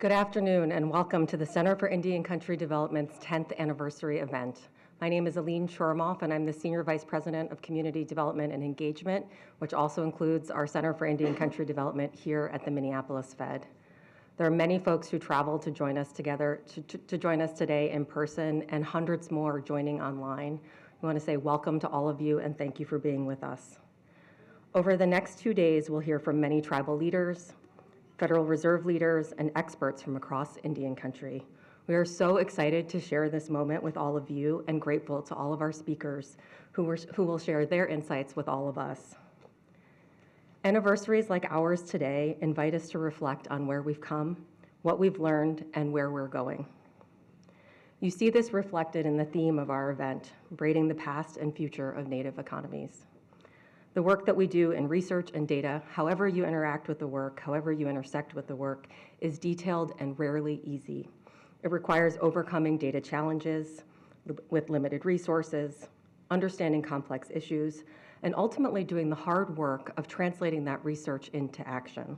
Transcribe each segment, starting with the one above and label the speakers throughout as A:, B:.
A: Good afternoon and welcome to the Center for Indian Country Development's 10th anniversary event. My name is Alene Tchourumoff and I'm the Senior Vice President of Community Development and Engagement, which also includes our Center for Indian Country Development here at the Minneapolis Fed. There are many folks who traveled to join us to join us today in person and hundreds more joining online. We want to say welcome to all of you and thank you for being with us. Over the next 2 days, we'll hear from many tribal leaders, Federal Reserve leaders, and experts from across Indian country. We are so excited to share this moment with all of you and grateful to all of our speakers who will share their insights with all of us. Anniversaries like ours today invite us to reflect on where we've come, what we've learned, and where we're going. You see this reflected in the theme of our event, Braiding the Past and Future of Native Economies. The work that we do in research and data, however you interact with the work, however you intersect with the work, is detailed and rarely easy. It requires overcoming data challenges with limited resources, understanding complex issues, and ultimately doing the hard work of translating that research into action.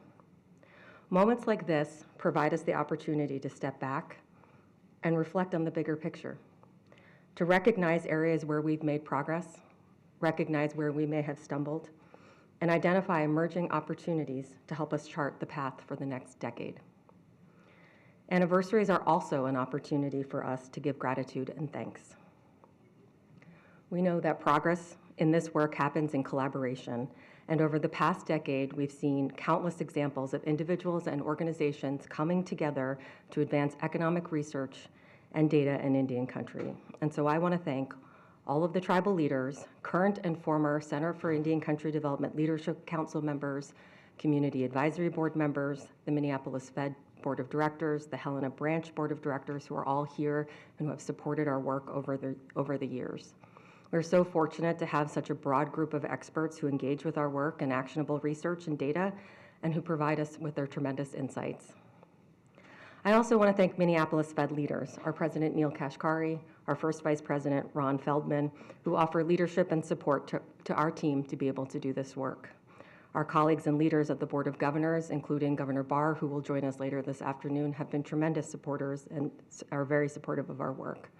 A: Moments like this provide us the opportunity to step back and reflect on the bigger picture, to recognize areas where we've made progress, recognize where we may have stumbled, and identify emerging opportunities to help us chart the path for the next decade. Anniversaries are also an opportunity for us to give gratitude and thanks. We know that progress in this work happens in collaboration, and over the past decade, we've seen countless examples of individuals and organizations coming together to advance economic research and data in Indian country. And so I want to thank all of the tribal leaders, current and former Center for Indian Country Development Leadership Council members, Community Advisory Board members, the Minneapolis Fed Board of Directors, the Helena Branch Board of Directors, who are all here and who have supported our work over the years. We're so fortunate to have such a broad group of experts who engage with our work and actionable research and data and who provide us with their tremendous insights. I also want to thank Minneapolis Fed leaders, our President Neel Kashkari, our first Vice President Ron Feldman, who offer leadership and support to our team to be able to do this work. Our colleagues and leaders at the Board of Governors, including Governor Barr, who will join us later this afternoon, have been tremendous supporters and are very supportive of our work.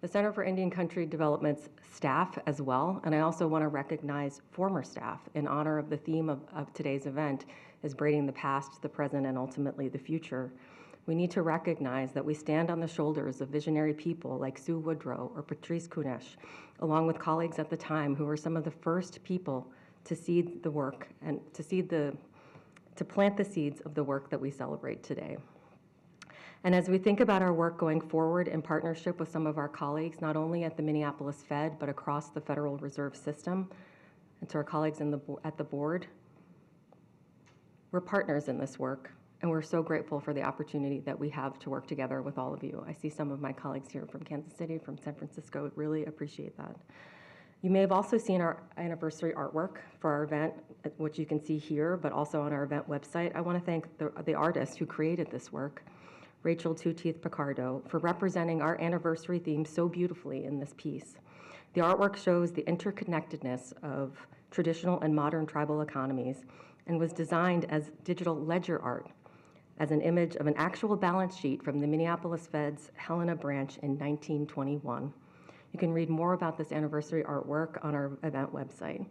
A: The Center for Indian Country Development's staff as well, and I also want to recognize former staff in honor of the theme of today's event is braiding the past, the present, and ultimately the future. We need to recognize that we stand on the shoulders of visionary people like Sue Woodrow or Patrice Kunesh, along with colleagues at the time who were some of the first people to seed the work and to plant the seeds of the work that we celebrate today. And as we think about our work going forward in partnership with some of our colleagues, not only at the Minneapolis Fed, but across the Federal Reserve System, and to our colleagues at the board, we're partners in this work. And we're so grateful for the opportunity that we have to work together with all of you. I see some of my colleagues here from Kansas City, from San Francisco. Really appreciate that. You may have also seen our anniversary artwork for our event, which you can see here, but also on our event website. I want to thank the artist who created this work, Rachel Two-Teeth Picardo, for representing our anniversary theme so beautifully in this piece. The artwork shows the interconnectedness of traditional and modern tribal economies and was designed as digital ledger art, as an image of an actual balance sheet from the Minneapolis Fed's Helena branch in 1921. You can read more about this anniversary artwork on our event website.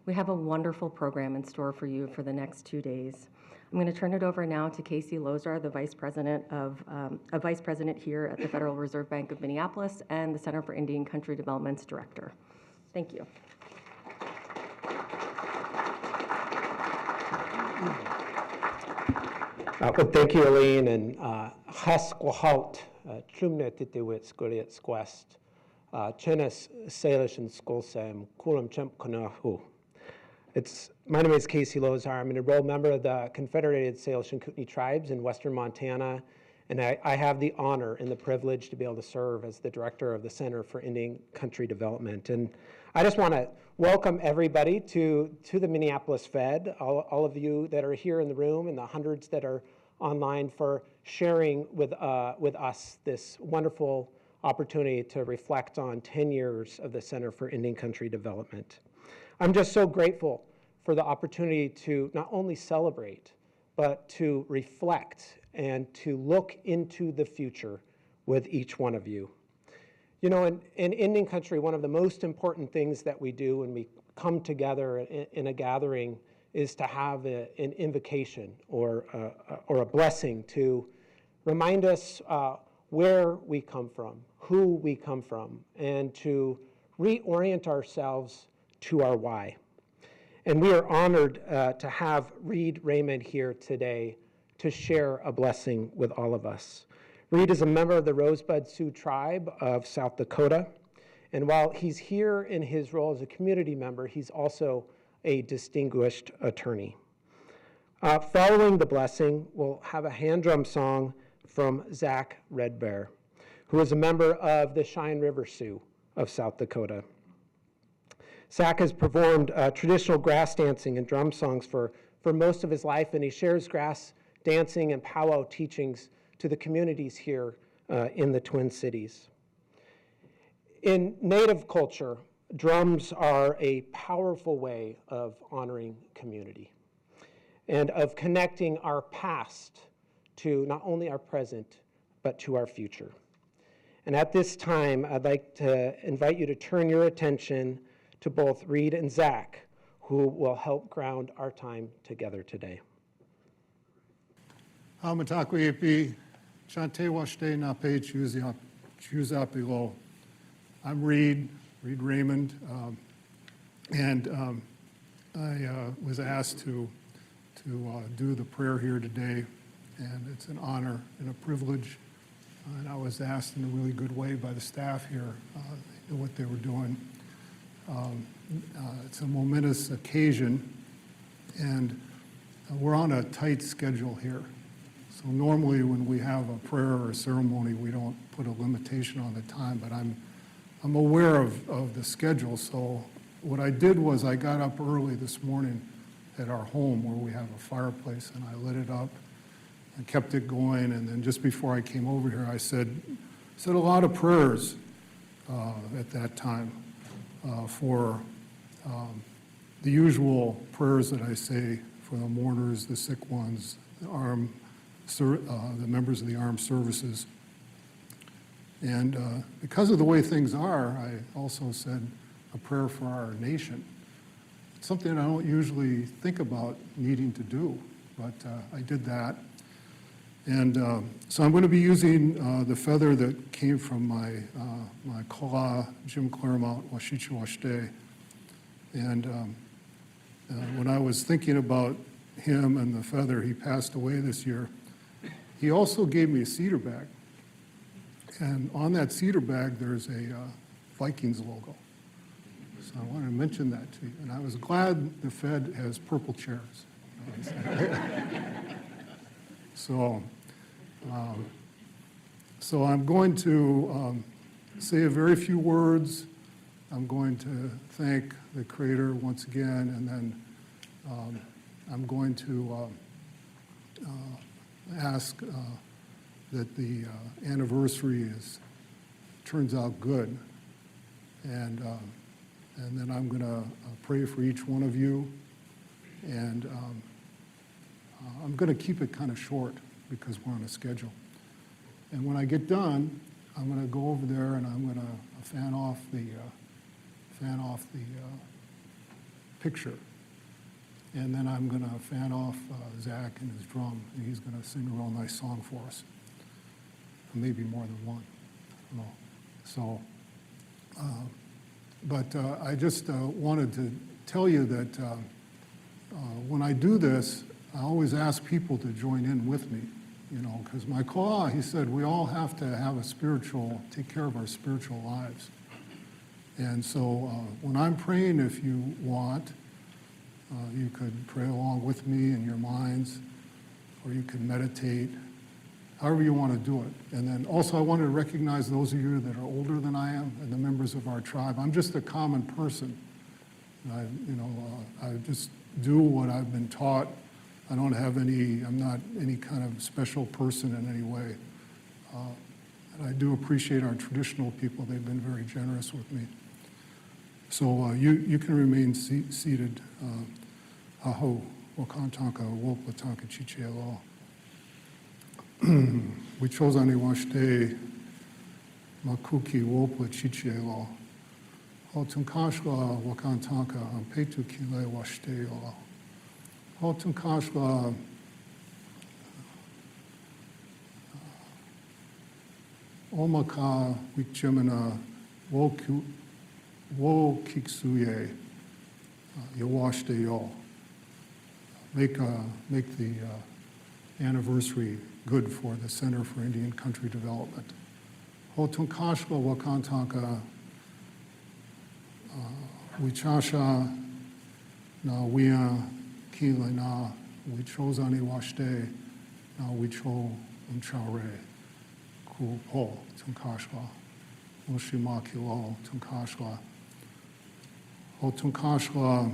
A: We have a wonderful program in store for you for the next 2 days. I'm going to turn it over now to Casey Lozar, the Vice President here at the Federal Reserve Bank of Minneapolis and the Center for Indian Country Development's Director. Thank you.
B: Well, thank you, Alene, and Hasquahout, Trumne Titiwit Skuliet Squest, Chenis Salish and Skolsam, Kulam Chimp Konahu. My name is Casey Lozar. I'm an enrolled member of the Confederated Salish and Kootenai Tribes in western Montana, and I have the honor and the privilege to be able to serve as the director of the Center for Indian Country Development. And I just want to welcome everybody to the Minneapolis Fed, all of you that are here in the room and the hundreds that are online for sharing with us this wonderful opportunity to reflect on 10 years of the Center for Indian Country Development. I'm just so grateful for the opportunity to not only celebrate, but to reflect and to look into the future with each one of you. You know, in Indian country, one of the most important things that we do when we come together in a gathering is to have an invocation or a blessing to remind us where we come from, who we come from, and to reorient ourselves to our why. And we are honored to have Reed Raymond here today to share a blessing with all of us. Reed is a member of the Rosebud Sioux tribe of South Dakota. And while he's here in his role as a community member, he's also a distinguished attorney. Following the blessing, we'll have a hand drum song from Zach Red Bear, who is a member of the Cheyenne River Sioux of South Dakota. Zach has performed traditional grass dancing and drum songs for most of his life, and he shares grass dancing and powwow teachings to the communities here in the Twin Cities. In Native culture, drums are a powerful way of honoring community and of connecting our past to not only our present, but to our future. And at this time, I'd like to invite you to turn your attention to both Reed and Zach, who will help ground our time together today.
C: Hamatakwepi, Chante Washte Nape Chuzapilo. I'm Reed Raymond, and I was asked to do the prayer here today, and it's an honor and a privilege. And I was asked in a really good way by the staff here what they were doing. It's a momentous occasion, and we're on a tight schedule here. So normally when we have a prayer or a ceremony, we don't put a limitation on the time, but I'm aware of the schedule. So what I did was I got up early this morning at our home where we have a fireplace, and I lit it up and kept it going. And then just before I came over here, I said a lot of prayers at that time for the usual prayers that I say for the mourners, the sick ones, the members of the armed services. And because of the way things are, I also said a prayer for our nation. It's something I don't usually think about needing to do, but I did that. And so I'm going to be using the feather that came from my Kala, Jim Claremont, Washichi Washte. And when I was thinking about him and the feather, he passed away this year. He also gave me a cedar bag. And on that cedar bag, there's a Vikings logo. So I wanted to mention that to you. And I was glad the Fed has purple chairs. So I'm going to say a very few words. I'm going to thank the Creator once again, and then I'm going to ask that the anniversary turns out good, and then I'm going to pray for each one of you, and I'm going to keep it kind of short because we're on a schedule. And when I get done, I'm going to go over there and I'm going to fan off the picture. And then I'm going to fan off Zach and his drum, and he's going to sing a real nice song for us. Maybe more than one. No. So, but I just wanted to tell you that when I do this, I always ask people to join in with me, you know, because my Koa, he said, we all have to have take care of our spiritual lives. And so when I'm praying, if you want, you could pray along with me in your minds, or you could meditate, however you want to do it. And then also I wanted to recognize those of you that are older than I am and the members of our tribe. I'm just a common person. I just do what I've been taught. I'm not any kind of special person in any way. And I do appreciate our traditional people. They've been very generous with me. So you can remain seated. Aho, wakantanka, woplatanka chichelo. We chose on washte makuki wopa chichielo. Hotun kashla wakantanka petu kile washteo. Hotun kashla omaka wikjimina wo kiksuye yawashte yo. Make the anniversary good for the Center for Indian Country Development. Hotun kashla wakantanka wichasha na wia kile na wichozani washte na wicho unchare ku po tunkashla ushima kilo tunkashla o tunkashla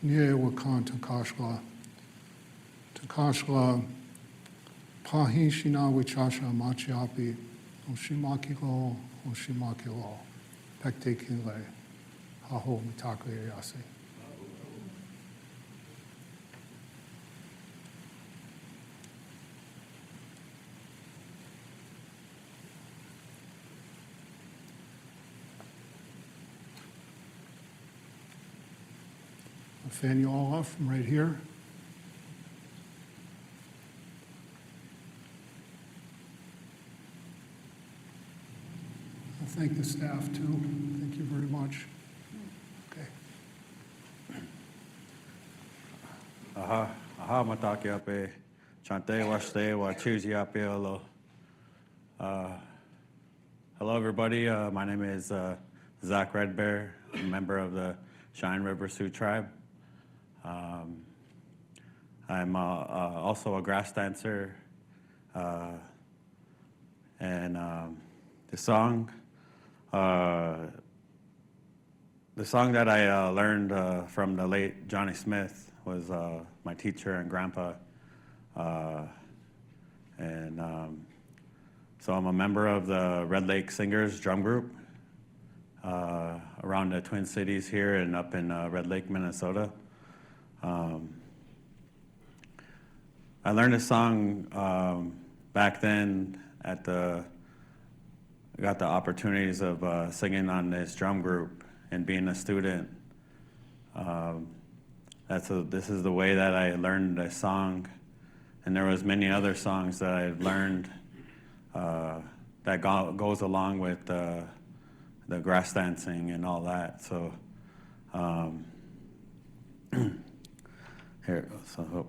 C: nie wakan tunkashla pahishina wichasha machiapi Oshimakilo, Pekte Kile, Haho Mitake Yase. I'll fan you all off from right here. Thank the staff too. Thank you very much. Okay.
D: Aha mataki ape chante washte wa chuzi ape olo. Hello everybody. My name is Zach Red Bear. I'm a member of the Cheyenne River Sioux tribe. I'm also a grass dancer, and the song that I learned from the late Johnny Smith was my teacher and grandpa, and so I'm a member of the Red Lake Singers drum group around the Twin Cities here and up in Red Lake, Minnesota. I learned this song back then got the opportunities of singing on this drum group and being a student. This is the way that I learned this song, and there was many other songs that I learned that goes along with the grass dancing and all that. So here it goes. So.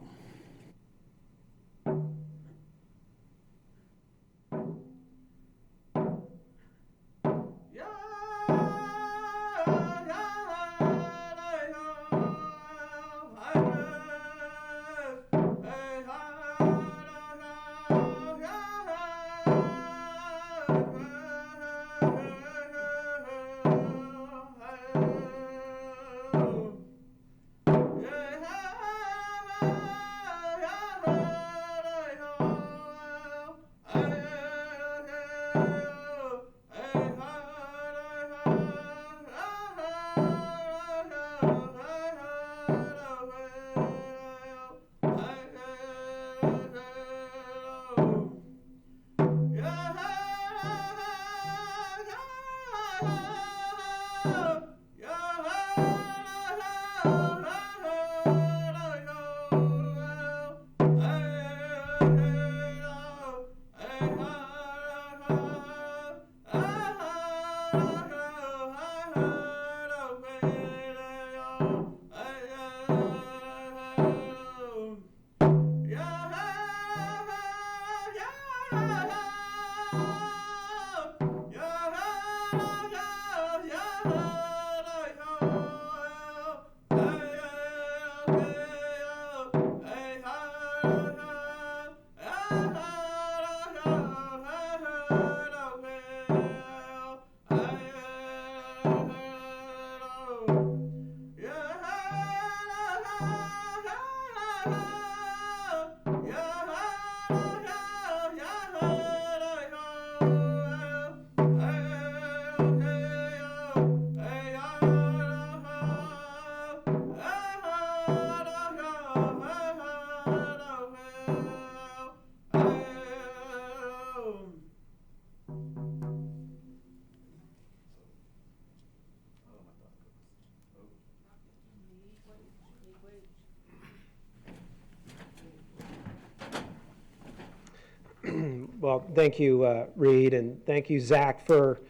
B: Well, thank you, Reed, and thank you, Zach, for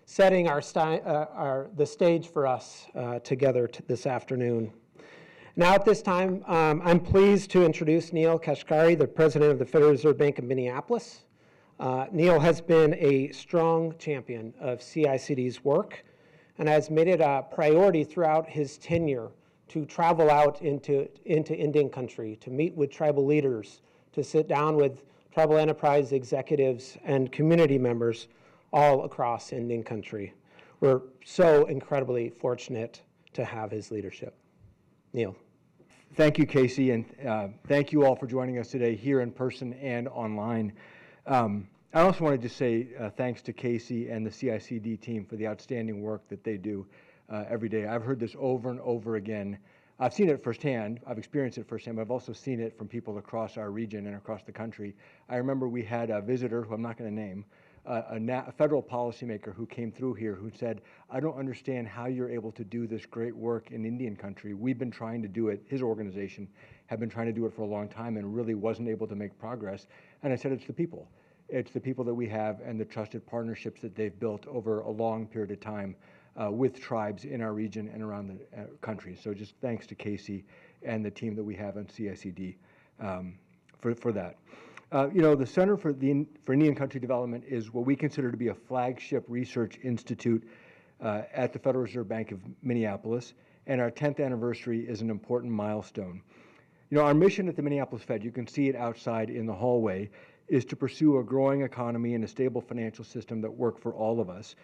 B: setting the stage for us together this afternoon. Now at this time, I'm pleased to introduce Neel Kashkari, the president of the Federal Reserve Bank of Minneapolis. Neel has been a strong champion of CICD's work and has made it a priority throughout his tenure to travel out into Indian country, to meet with tribal leaders, to sit down with tribal enterprise executives and community members all across Indian country. We're so incredibly fortunate to have his leadership. Neel.
E: Thank you, Casey, and thank you all for joining us today here in person and online. I also wanted to say thanks to Casey and the CICD team for the outstanding work that they do every day. I've heard this over and over again. I've seen it firsthand, I've experienced it firsthand, but I've also seen it from people across our region and across the country. I remember we had a visitor, who I'm not going to name, a federal policymaker who came through here who said, I don't understand how you're able to do this great work in Indian country. We've been trying to do it, his organization had been trying to do it for a long time and really wasn't able to make progress. And I said, it's the people. It's the people that we have and the trusted partnerships that they've built over a long period of time with tribes in our region and around the country. So just thanks to Casey and the team that we have on CICD for that. The Center for Indian Country Development is what we consider to be a flagship research institute at the Federal Reserve Bank of Minneapolis, and our 10th anniversary is an important milestone. Our mission at the Minneapolis Fed, you can see it outside in the hallway, is to pursue a growing economy and a stable financial system that work for all of us.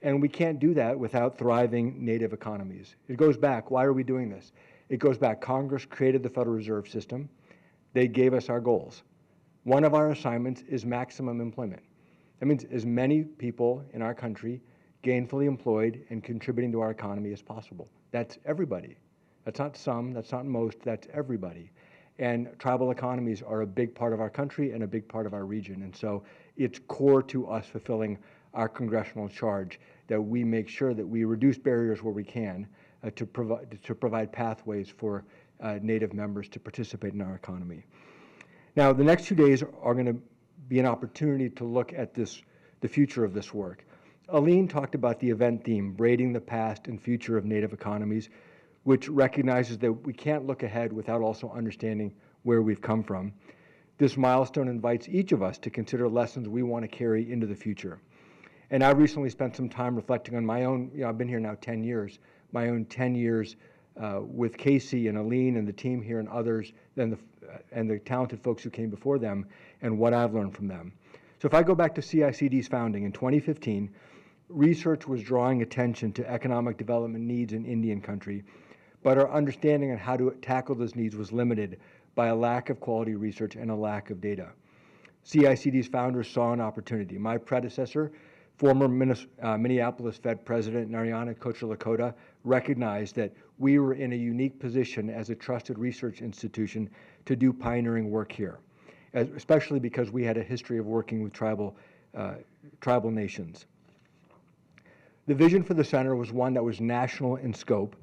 E: And we can't do that without thriving native economies. It goes back, why are we doing this? It goes back, Congress created the Federal Reserve System. They gave us our goals. One of our assignments is maximum employment. That means as many people in our country gainfully employed and contributing to our economy as possible. That's everybody. That's not some, that's not most, that's everybody. And tribal economies are a big part of our country and a big part of our region. And so it's core to us fulfilling our congressional charge that we make sure that we reduce barriers where we can to provide pathways for Native members to participate in our economy. Now, the next 2 days are going to be an opportunity to look at the future of this work. Alene talked about the event theme, Braiding the Past and Future of Native Economies, which recognizes that we can't look ahead without also understanding where we've come from. This milestone invites each of us to consider lessons we want to carry into the future. And I recently spent some time reflecting on my own, I've been here now 10 years, my own 10 years with Casey and Alene and the team here and others, and the talented folks who came before them, and what I've learned from them. So if I go back to CICD's founding in 2015, research was drawing attention to economic development needs in Indian country, but our understanding on how to tackle those needs was limited by a lack of quality research and a lack of data. CICD's founders saw an opportunity. My predecessor, former Minneapolis Fed President Narayana Kocherlakota, recognized that we were in a unique position as a trusted research institution to do pioneering work here, especially because we had a history of working with tribal nations. The vision for the center was one that was national in scope,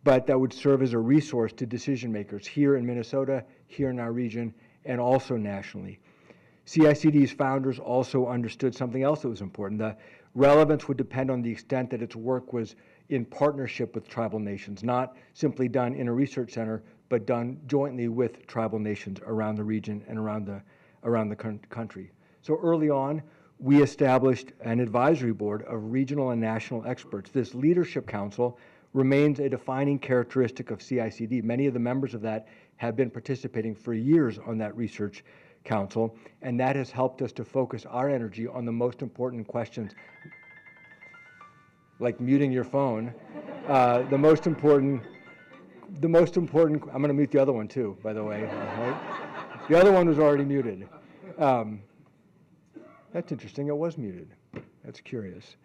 E: but that would serve as a resource to decision makers here in Minnesota, here in our region, and also nationally. CICD's founders also understood something else that was important. The relevance would depend on the extent that its work was in partnership with tribal nations, not simply done in a research center, but done jointly with tribal nations around the region and around the country. So early on, we established an advisory board of regional and national experts. This leadership council remains a defining characteristic of CICD. Many of the members of that have been participating for years on that research council, and that has helped us to focus our energy on the most important questions, like muting your phone. The most important, I'm going to mute the other one too, by the way. Right? The other one was already muted. That's interesting, it was muted. That's curious.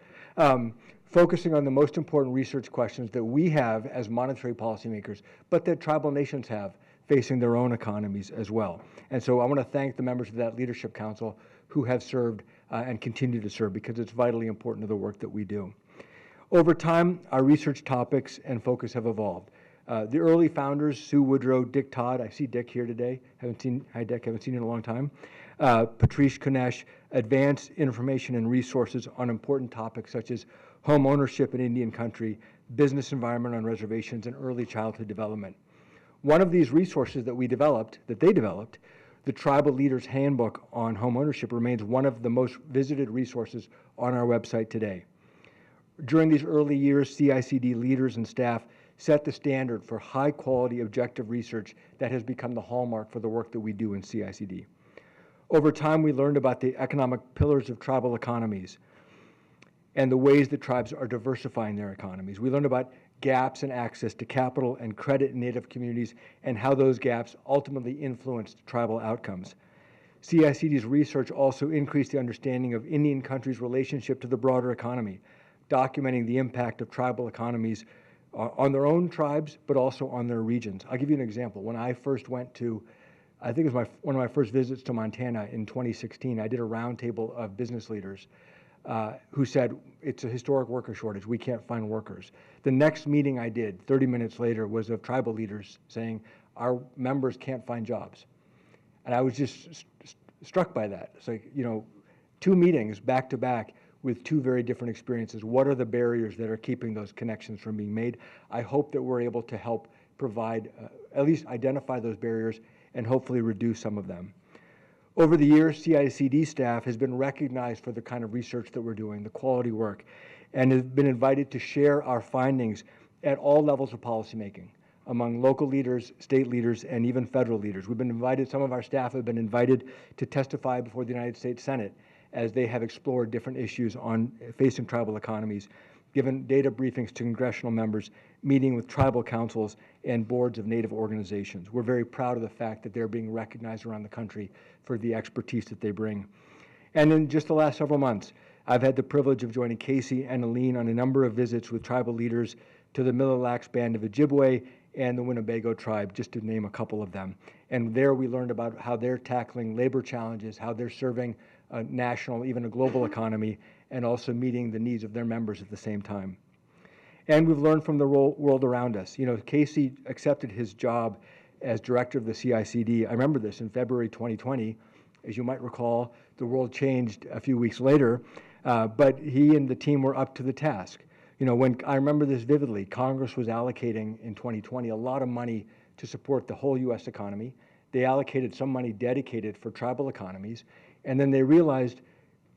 E: Focusing on the most important research questions that we have as monetary policymakers, but that tribal nations have facing their own economies as well. And so I want to thank the members of that leadership council who have served and continue to serve, because it's vitally important to the work that we do. Over time, our research topics and focus have evolved. The early founders, Sue Woodrow, Dick Todd, I see Dick here today. Hi Dick, haven't seen you in a long time. Patrice Kunesh, advance information and resources on important topics such as home ownership in Indian country, business environment on reservations, and early childhood development. One of these resources that they developed, the Tribal Leaders Handbook on Home Ownership, remains one of the most visited resources on our website today. During these early years, CICD leaders and staff set the standard for high-quality, objective research that has become the hallmark for the work that we do in CICD. Over time, we learned about the economic pillars of tribal economies and the ways that tribes are diversifying their economies. We learned about gaps in access to capital and credit in Native communities and how those gaps ultimately influenced tribal outcomes. CICD's research also increased the understanding of Indian country's relationship to the broader economy, documenting the impact of tribal economies on their own tribes, but also on their regions. I'll give you an example. When I first went to, I think it was one of my first visits to Montana in 2016, I did a roundtable of business leaders who said, it's a historic worker shortage, we can't find workers. The next meeting I did, 30 minutes later, was of tribal leaders saying, our members can't find jobs. And I was just struck by that. It's like, 2 meetings back to back with 2 very different experiences. What are the barriers that are keeping those connections from being made? I hope that we're able to help provide, at least identify those barriers and hopefully reduce some of them. Over the years, CICD staff has been recognized for the kind of research that we're doing, the quality work, and has been invited to share our findings at all levels of policymaking, among local leaders, state leaders, and even federal leaders. We've been invited, some of our staff have been invited to testify before the United States Senate as they have explored different issues on facing tribal economies, given data briefings to congressional members, meeting with tribal councils and boards of Native organizations. We're very proud of the fact that they're being recognized around the country for the expertise that they bring. And in just the last several months, I've had the privilege of joining Casey and Alene on a number of visits with tribal leaders to the Mille Lacs Band of Ojibwe and the Winnebago tribe, just to name a couple of them. And there we learned about how they're tackling labor challenges, how they're serving a national, even a global economy, and also meeting the needs of their members at the same time. And we've learned from the world around us. Casey accepted his job as director of the CICD. I remember this in February 2020. As you might recall, the world changed a few weeks later, but he and the team were up to the task. When I remember this vividly, Congress was allocating in 2020 a lot of money to support the whole U.S. economy. They allocated some money dedicated for tribal economies, and then they realized,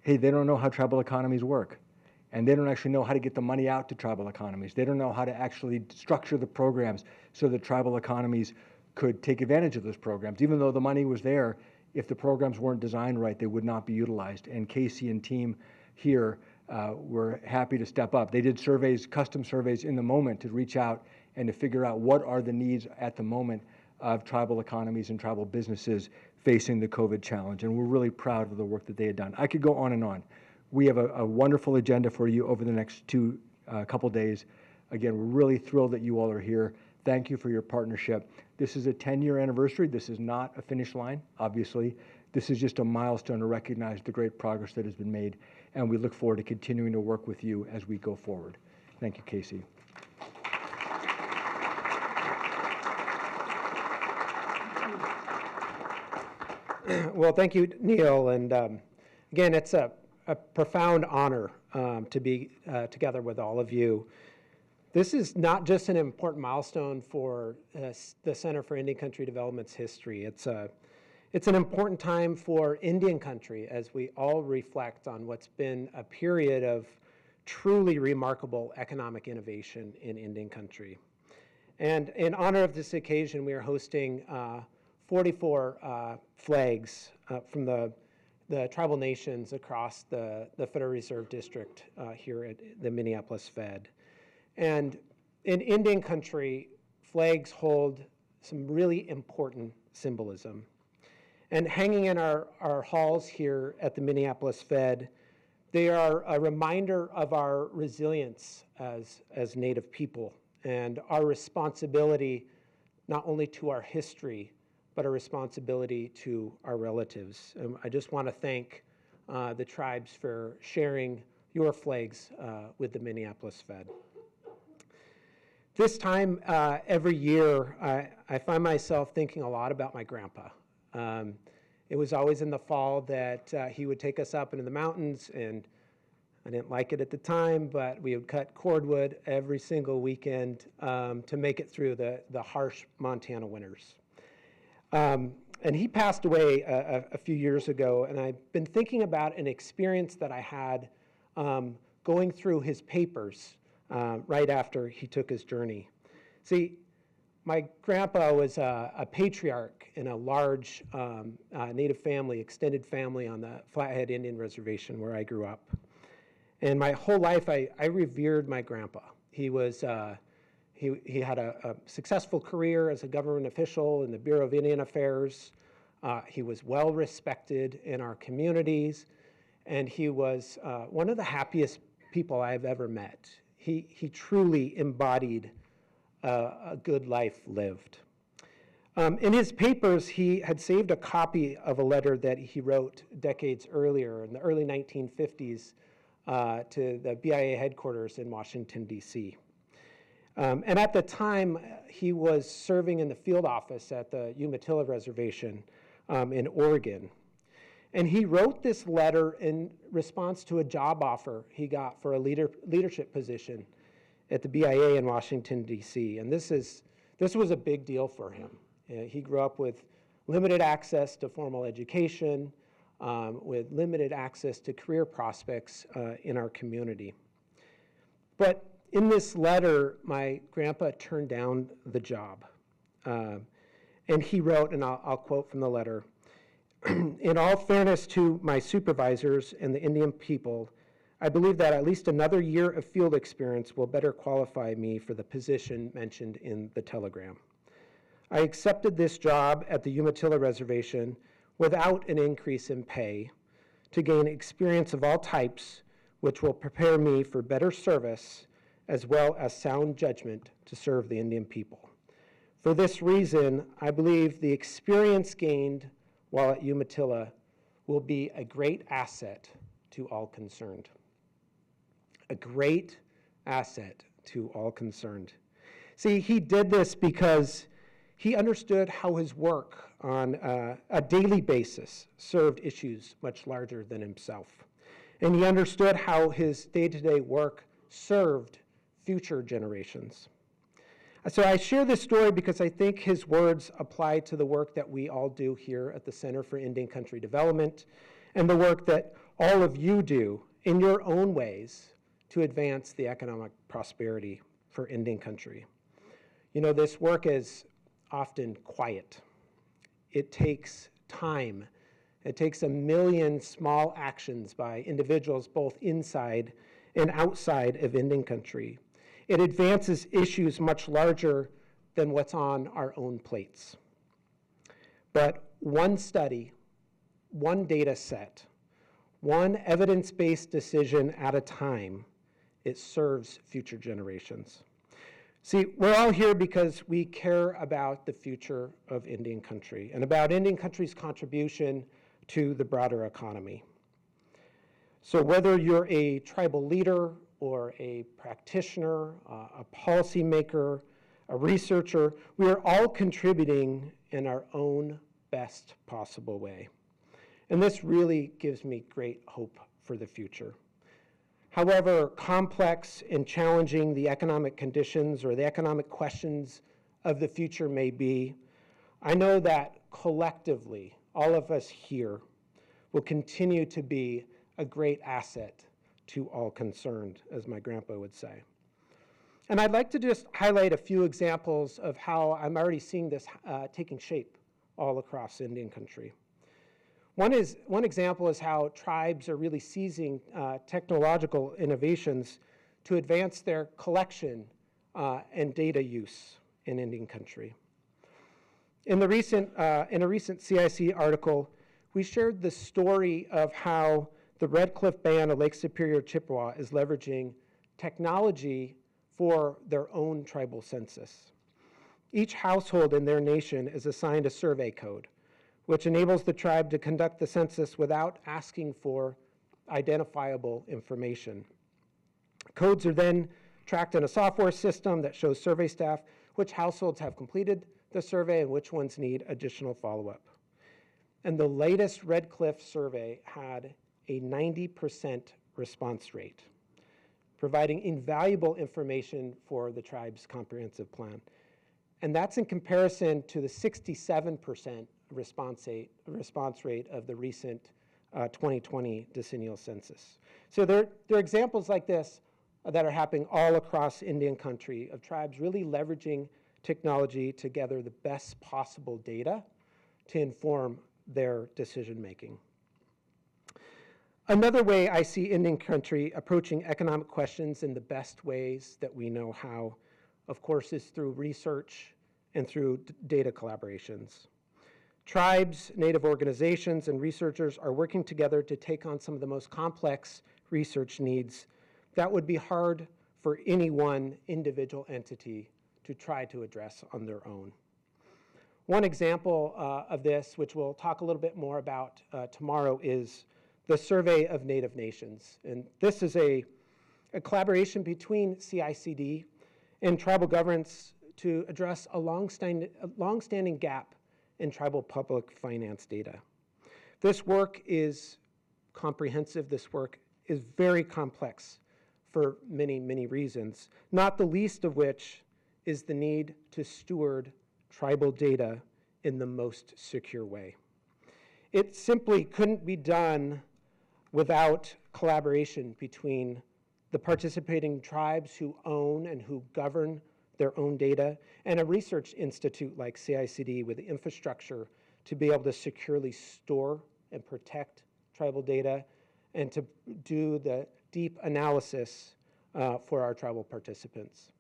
E: hey, they don't know how tribal economies work. And they don't actually know how to get the money out to tribal economies. They don't know how to actually structure the programs so that tribal economies could take advantage of those programs. Even though the money was there, if the programs weren't designed right, they would not be utilized. And Casey and team here were happy to step up. They did surveys, custom surveys in the moment to reach out and to figure out what are the needs at the moment of tribal economies and tribal businesses facing the COVID challenge. And we're really proud of the work that they had done. I could go on and on. We have a wonderful agenda for you over the next couple days. Again, we're really thrilled that you all are here. Thank you for your partnership. This is a 10-year anniversary. This is not a finish line, obviously. This is just a milestone to recognize the great progress that has been made, and we look forward to continuing to work with you as we go forward. Thank you, Casey.
B: Well, thank you, Neel. And again, it's a profound honor to be together with all of you. This is not just an important milestone for the Center for Indian Country Development's history. It's an important time for Indian country as we all reflect on what's been a period of truly remarkable economic innovation in Indian country. And in honor of this occasion, we are hosting 44 flags from the tribal nations across the Federal Reserve District here at the Minneapolis Fed. And in Indian country, flags hold some really important symbolism. And hanging in our halls here at the Minneapolis Fed, they are a reminder of our resilience as Native people and our responsibility not only to our history, but a responsibility to our relatives. I just want to thank the tribes for sharing your flags with the Minneapolis Fed. This time every year, I find myself thinking a lot about my grandpa. It was always in the fall that he would take us up into the mountains, and I didn't like it at the time, but we would cut cordwood every single weekend to make it through the harsh Montana winters. And he passed away a few years ago, and I've been thinking about an experience that I had going through his papers right after he took his journey. See, my grandpa was a patriarch in a large Native family, extended family on the Flathead Indian Reservation where I grew up. And my whole life, I revered my grandpa. He was he had a successful career as a government official in the Bureau of Indian Affairs. He was well respected in our communities, and he was one of the happiest people I've ever met. He truly embodied a good life lived. In his papers, he had saved a copy of a letter that he wrote decades earlier in the early 1950s to the BIA headquarters in Washington, D.C. And at the time, he was serving in the field office at the Umatilla Reservation in Oregon. And he wrote this letter in response to a job offer he got for a leadership position at the BIA in Washington, D.C. And this was a big deal for him. He grew up with limited access to formal education, with limited access to career prospects in our community. But in this letter, my grandpa turned down the job. And he wrote, and I'll quote from the letter, "In all fairness to my supervisors and the Indian people, I believe that at least another year of field experience will better qualify me for the position mentioned in the telegram. I accepted this job at the Umatilla Reservation without an increase in pay to gain experience of all types, which will prepare me for better service as well as sound judgment to serve the Indian people. For this reason, I believe the experience gained while at Umatilla will be a great asset to all concerned." A great asset to all concerned. See, he did this because he understood how his work on a daily basis served issues much larger than himself. And he understood how his day-to-day work served future generations. So I share this story because I think his words apply to the work that we all do here at the Center for Indian Country Development and the work that all of you do in your own ways to advance the economic prosperity for Indian country. You know, this work is often quiet. It takes time. It takes a million small actions by individuals both inside and outside of Indian country. It advances issues much larger than what's on our own plates. But one study, one data set, one evidence-based decision at a time, it serves future generations. See, we're all here because we care about the future of Indian country and about Indian country's contribution to the broader economy. So whether you're a tribal leader or a practitioner, a policymaker, a researcher, we are all contributing in our own best possible way. And this really gives me great hope for the future. However complex and challenging the economic conditions or the economic questions of the future may be, I know that collectively, all of us here will continue to be a great asset to all concerned, as my grandpa would say. And I'd like to just highlight a few examples of how I'm already seeing this taking shape all across Indian country. One example is how tribes are really seizing technological innovations to advance their collection and data use in Indian country. In a recent CICD article, we shared the story of how the Red Cliff Band of Lake Superior, Chippewa is leveraging technology for their own tribal census. Each household in their nation is assigned a survey code, which enables the tribe to conduct the census without asking for identifiable information. Codes are then tracked in a software system that shows survey staff which households have completed the survey and which ones need additional follow-up. And the latest Red Cliff survey had a 90% response rate, providing invaluable information for the tribe's comprehensive plan. And that's in comparison to the 67% response rate of the recent 2020 decennial census. So there are examples like this that are happening all across Indian country of tribes really leveraging technology to gather the best possible data to inform their decision making. Another way I see Indian country approaching economic questions in the best ways that we know how, of course, is through research and through data collaborations. Tribes, Native organizations, and researchers are working together to take on some of the most complex research needs that would be hard for any one individual entity to try to address on their own. One example of this, which we'll talk a little bit more about tomorrow, is the Survey of Native Nations. And this is a collaboration between CICD and tribal governments to address a long-standing gap in tribal public finance data. This work is comprehensive. This work is very complex for many, many reasons, not the least of which is the need to steward tribal data in the most secure way. It simply couldn't be done without collaboration between the participating tribes who own and who govern their own data and a research institute like CICD with the infrastructure to be able to securely store and protect tribal data and to do the deep analysis for our tribal participants.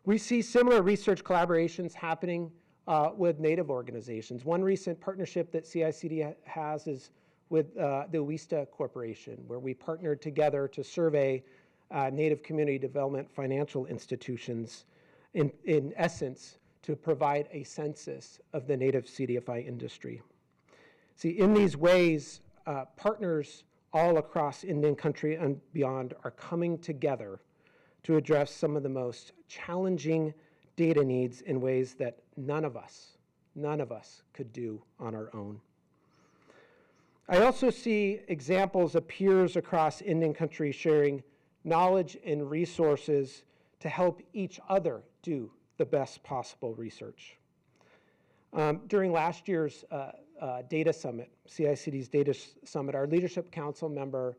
B: We see similar research collaborations happening with Native organizations. One recent partnership that CICD has is with the Uista Corporation, where we partnered together to survey Native community development financial institutions, in essence, to provide a census of the Native CDFI industry. See, in these ways, partners all across Indian country and beyond are coming together to address some of the most challenging data needs in ways that none of us could do on our own. I also see examples of peers across Indian country sharing knowledge and resources to help each other do the best possible research. During last year's data summit, CICD's data summit, our leadership council member,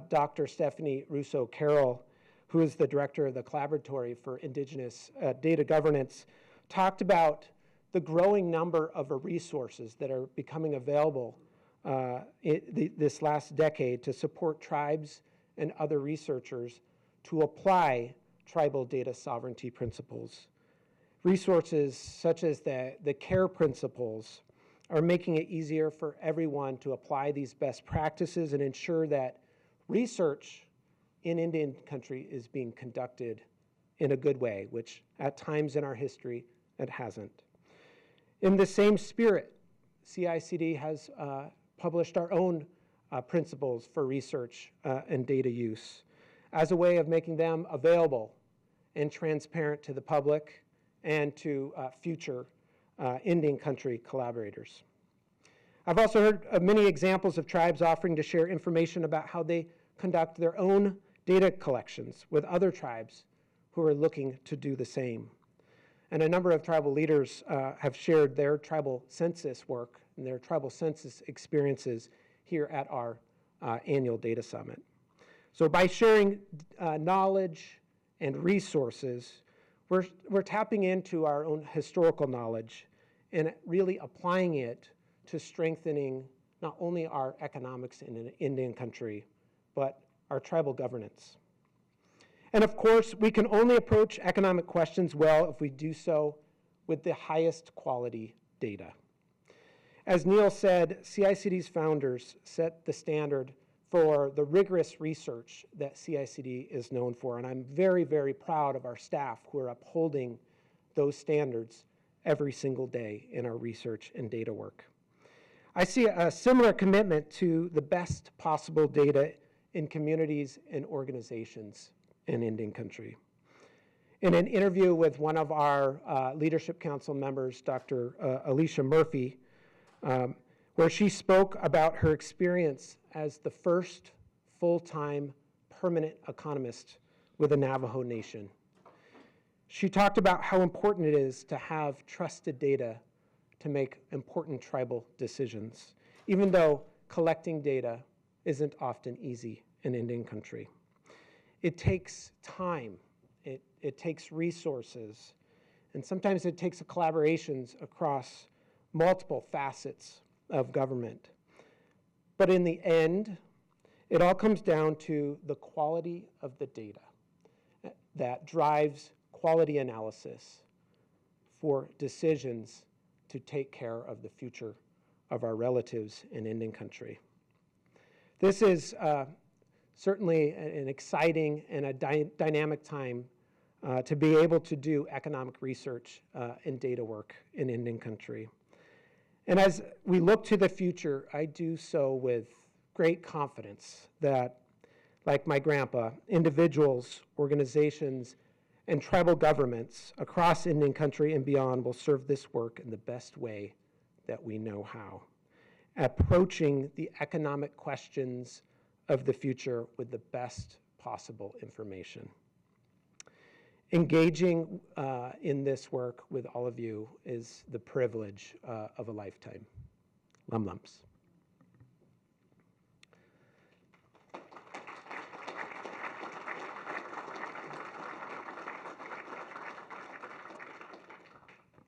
B: Dr. Stephanie Russo-Carroll, who is the director of the Collaboratory for Indigenous Data Governance, talked about the growing number of resources that are becoming available this last decade to support tribes and other researchers to apply tribal data sovereignty principles. Resources such as the CARE principles are making it easier for everyone to apply these best practices and ensure that research in Indian country is being conducted in a good way, which at times in our history it hasn't. In the same spirit, CICD has published our own principles for research and data use as a way of making them available and transparent to the public and to future Indian country collaborators. I've also heard of many examples of tribes offering to share information about how they conduct their own data collections with other tribes who are looking to do the same. And a number of tribal leaders have shared their tribal census work and their tribal census experiences here at our annual data summit. So by sharing knowledge and resources, we're tapping into our own historical knowledge and really applying it to strengthening not only our economics in an Indian country, but our tribal governance. And of course, we can only approach economic questions well if we do so with the highest quality data. As Neel said, CICD's founders set the standard for the rigorous research that CICD is known for, and I'm very, very proud of our staff who are upholding those standards every single day in our research and data work. I see a similar commitment to the best possible data in communities and organizations in Indian country. In an interview with one of our Leadership Council members, Dr. Alicia Murphy, where she spoke about her experience as the first full-time permanent economist with the Navajo Nation. She talked about how important it is to have trusted data to make important tribal decisions, even though collecting data isn't often easy in Indian country. It takes time, it takes resources, and sometimes it takes collaborations across multiple facets of government. But in the end, it all comes down to the quality of the data that drives quality analysis for decisions to take care of the future of our relatives in Indian country. This is certainly an exciting and a dynamic time to be able to do economic research and data work in Indian country. And as we look to the future, I do so with great confidence that, like my grandpa, individuals, organizations, and tribal governments across Indian country and beyond will serve this work in the best way that we know how, approaching the economic questions of the future with the best possible information. Engaging in this work with all of you is the privilege of a lifetime. Lum lumps.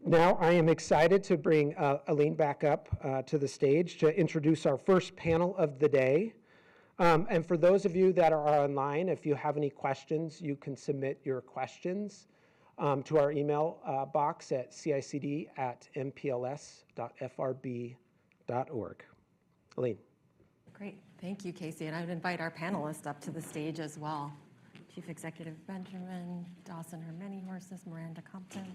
B: Now I am excited to bring Alene back up to the stage to introduce our first panel of the day. And for those of you that are online, if you have any questions, you can submit your questions to our email box at cicd@mpls.frb.org. Alene.
A: Great, thank you, Casey. And I would invite our panelists up to the stage as well. Chief Executive Benjamin, Dawson Her Many Horses, Miranda Compton.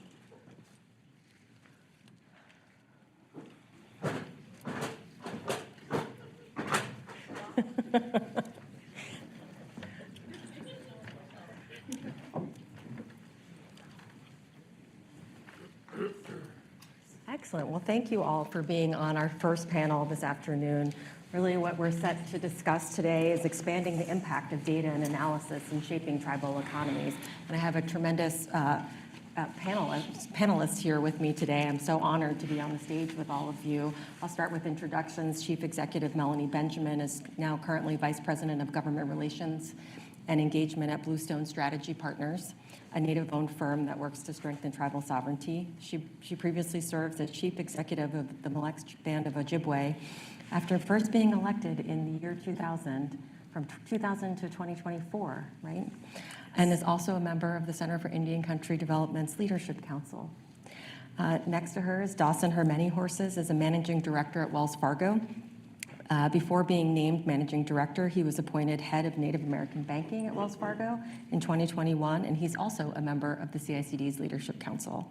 A: Excellent. Well, thank you all for being on our first panel this afternoon. Really what we're set to discuss today is expanding the impact of data and analysis in shaping tribal economies. And I have a tremendous panelists here with me today. I'm so honored to be on the stage with all of you. I'll start with introductions. Chief Executive Melanie Benjamin is now currently Vice President of Government Relations and Engagement at Bluestone Strategy Partners, a Native-owned firm that works to strengthen tribal sovereignty. She previously served as Chief Executive of the Mille Band of Ojibwe after first being elected in the year 2000, from 2000 to 2024, right? And is also a member of the Center for Indian Country Development's Leadership Council. Next to her is Dawson Her Many Horses, as a managing director at Wells Fargo. Before being named managing director, he was appointed head of Native American banking at Wells Fargo in 2021, and he's also a member of the CICD's Leadership Council.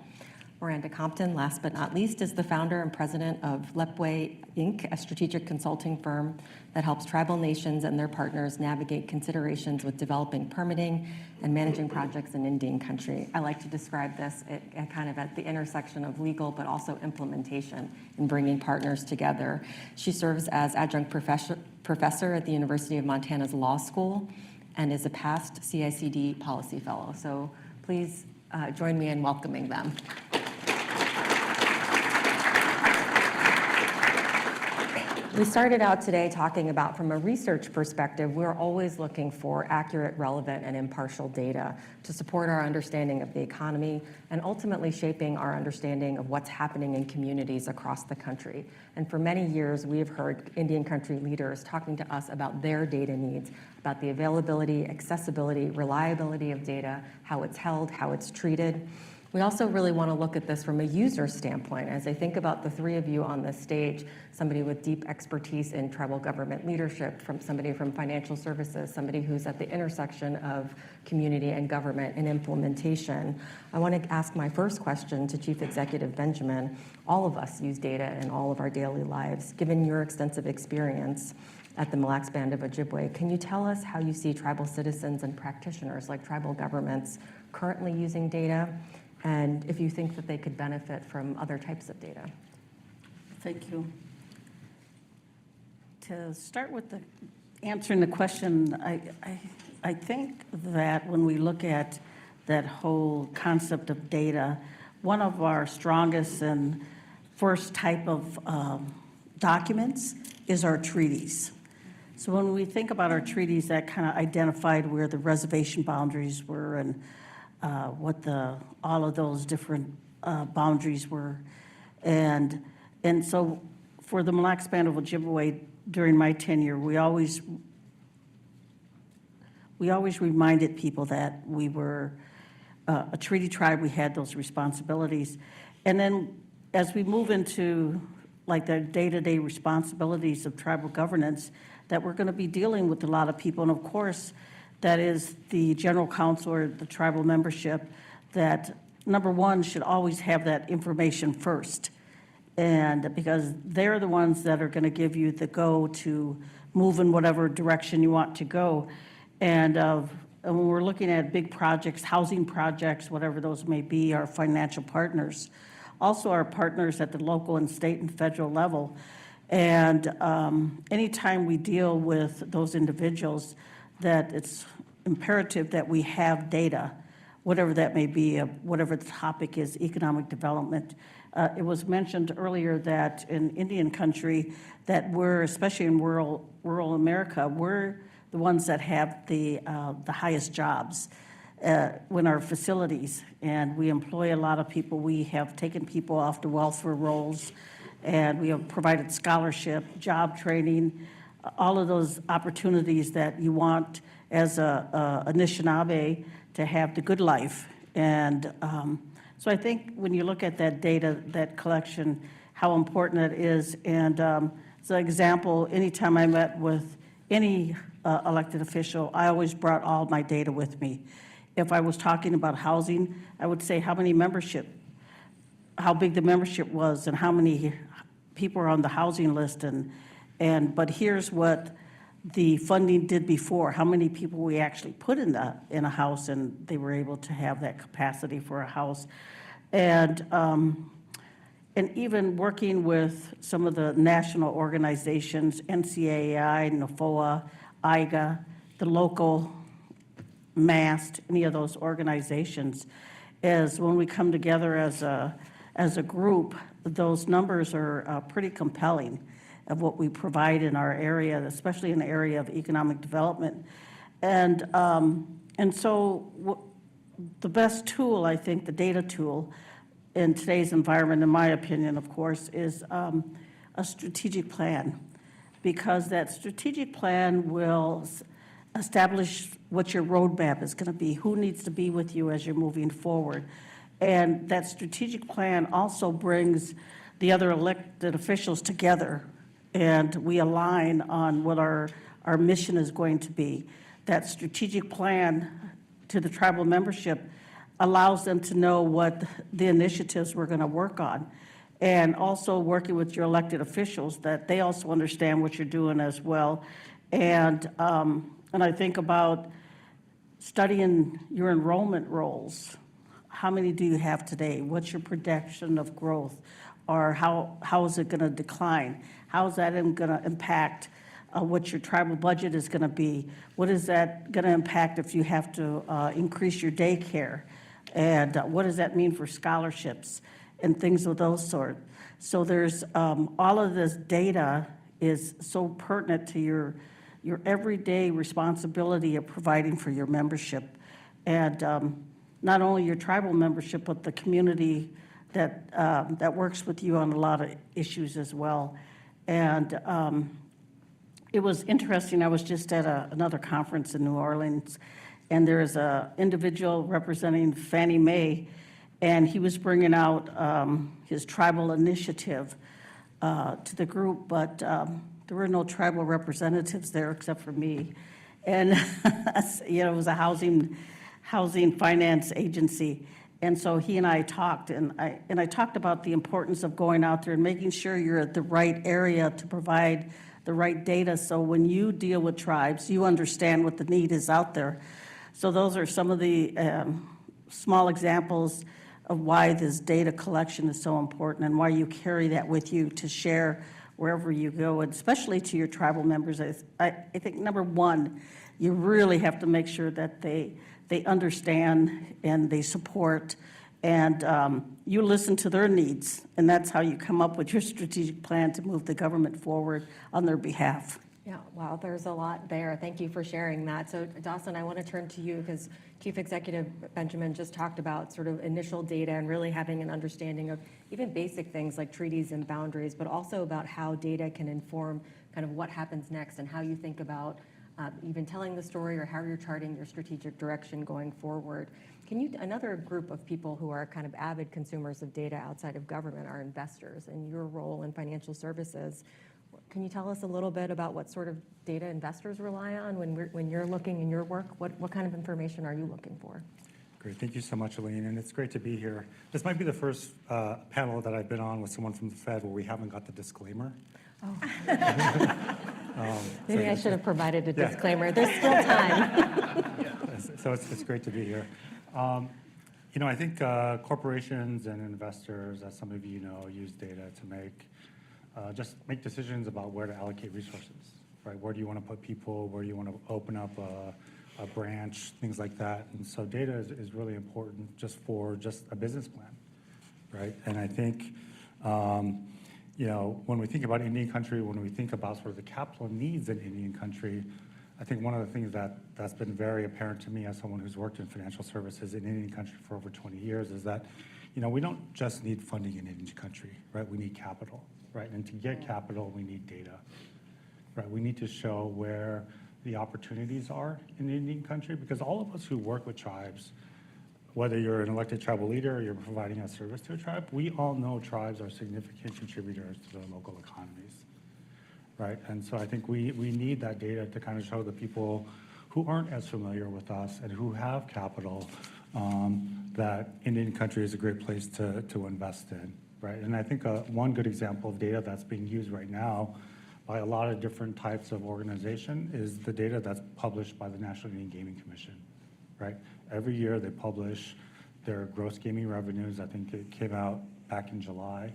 A: Miranda Compton, last but not least, is the founder and president of Lepway Inc., a strategic consulting firm that helps tribal nations and their partners navigate considerations with developing permitting and managing projects in Indian country. I like to describe this kind of at the intersection of legal but also implementation in bringing partners together. She serves as adjunct professor at the University of Montana's Law School and is a past CICD policy fellow. So please join me in welcoming them. We started out today talking about, from a research perspective, we're always looking for accurate, relevant, and impartial data to support our understanding of the economy and ultimately shaping our understanding of what's happening in communities across the country. And for many years, we have heard Indian country leaders talking to us about their data needs, about the availability, accessibility, reliability of data, how it's held, how it's treated. We also really want to look at this from a user standpoint. As I think about the three of you on this stage, somebody with deep expertise in tribal government leadership, from somebody from financial services, somebody who's at the intersection of community and government and implementation, I want to ask my first question to Chief Executive Benjamin. All of us use data in all of our daily lives. Given your extensive experience at the Mille Band of Ojibwe, can you tell us how you see tribal citizens and practitioners like tribal governments currently using data, and if you think that they could benefit from other types of data?
F: Thank you. To start with answering the question, I think that when we look at that whole concept of data, one of our strongest and first type of documents is our treaties. So when we think about our treaties, that kind of identified where the reservation boundaries were and what all of those different boundaries were. And so for the Mille Lacs Band of Ojibwe, during my tenure, we always reminded people that we were a treaty tribe, we had those responsibilities. And then as we move into like the day-to-day responsibilities of tribal governance, that we're going to be dealing with a lot of people. And of course, that is the general council or the tribal membership that, number one, should always have that information first. And because they're the ones that are going to give you the go to move in whatever direction you want to go. And when we're looking at big projects, housing projects, whatever those may be, our financial partners, also our partners at the local and state and federal level. And anytime we deal with those individuals, that it's imperative that we have data, whatever that may be, whatever the topic is, economic development. It was mentioned earlier that in Indian country, that we're, especially in rural America, we're the ones that have the highest jobs in our facilities, and we employ a lot of people. We have taken people off the welfare rolls, and we have provided scholarship, job training, all of those opportunities that you want as a Anishinaabe to have the good life. And so I think when you look at that data, that collection, how important it is. And as an example, anytime I met with any elected official, I always brought all my data with me. If I was talking about housing, I would say how big the membership was and how many people are on the housing list. But here's what the funding did before, how many people we actually put in a house, and they were able to have that capacity for a house. And even working with some of the national organizations, NCAI, NAFOA, IGA, the local MAST, any of those organizations, is when we come together as a group, those numbers are pretty compelling of what we provide in our area, especially in the area of economic development. And so the best tool, I think, the data tool in today's environment, in my opinion, of course, is a strategic plan, because that strategic plan will establish what your roadmap is going to be, who needs to be with you as you're moving forward. And that strategic plan also brings the other elected officials together, and we align on what our mission is going to be. That strategic plan to the tribal membership allows them to know what the initiatives we're going to work on, and also working with your elected officials, that they also understand what you're doing as well. And I think about studying your enrollment rolls. How many do you have today? What's your projection of growth? Or how is it going to decline? How is that going to impact what your tribal budget is going to be? What is that going to impact if you have to increase your daycare? And what does that mean for scholarships and things of those sort? So there's all of this data is so pertinent to your everyday responsibility of providing for your membership. And not only your tribal membership, but the community that works with you on a lot of issues as well. And it was interesting, I was just at another conference in New Orleans, and there's an individual representing Fannie Mae, and he was bringing out his tribal initiative to the group, but there were no tribal representatives there except for me. And it was a housing finance agency. And so he and I talked, and I talked about the importance of going out there and making sure you're at the right area to provide the right data, so when you deal with tribes, you understand what the need is out there. So those are some of the small examples of why this data collection is so important and why you carry that with you to share wherever you go, and especially to your tribal members. I think, number one, you really have to make sure that they understand and they support, and you listen to their needs, and that's how you come up with your strategic plan to move the government forward on their behalf.
A: Yeah, wow, there's a lot there. Thank you for sharing that. So Dawson, I want to turn to you because Chief Executive Benjamin just talked about sort of initial data and really having an understanding of even basic things like treaties and boundaries, but also about how data can inform kind of what happens next and how you think about even telling the story or how you're charting your strategic direction going forward. Another group of people who are kind of avid consumers of data outside of government are investors, and your role in financial services. Can you tell us a little bit about what sort of data investors rely on when you're looking in your work? What kind of information are you looking for?
G: Great, thank you so much, Alene, and it's great to be here. This might be the first panel that I've been on with someone from the Fed where we haven't got the disclaimer.
A: Maybe I should have provided a disclaimer. There's still time.
G: So it's great to be here. I think corporations and investors, as some of you know, use data to make decisions about where to allocate resources, right? Where do you want to put people? Where do you want to open up a branch? Things like that. And so data is really important for a business plan, right? And I think, when we think about Indian country, when we think about sort of the capital needs in Indian country, I think one of the things that's been very apparent to me as someone who's worked in financial services in Indian country for over 20 years is that, we don't just need funding in Indian country, right? We need capital, right? And to get capital, we need data, right? We need to show where the opportunities are in Indian country, because all of us who work with tribes, whether you're an elected tribal leader or you're providing a service to a tribe, we all know tribes are significant contributors to their local economies, right? And so I think we need that data to kind of show the people who aren't as familiar with us and who have capital that Indian country is a great place to invest in, right? And I think one good example of data that's being used right now by a lot of different types of organization is the data that's published by the National Indian Gaming Commission, right? Every year they publish their gross gaming revenues. I think it came out back in July.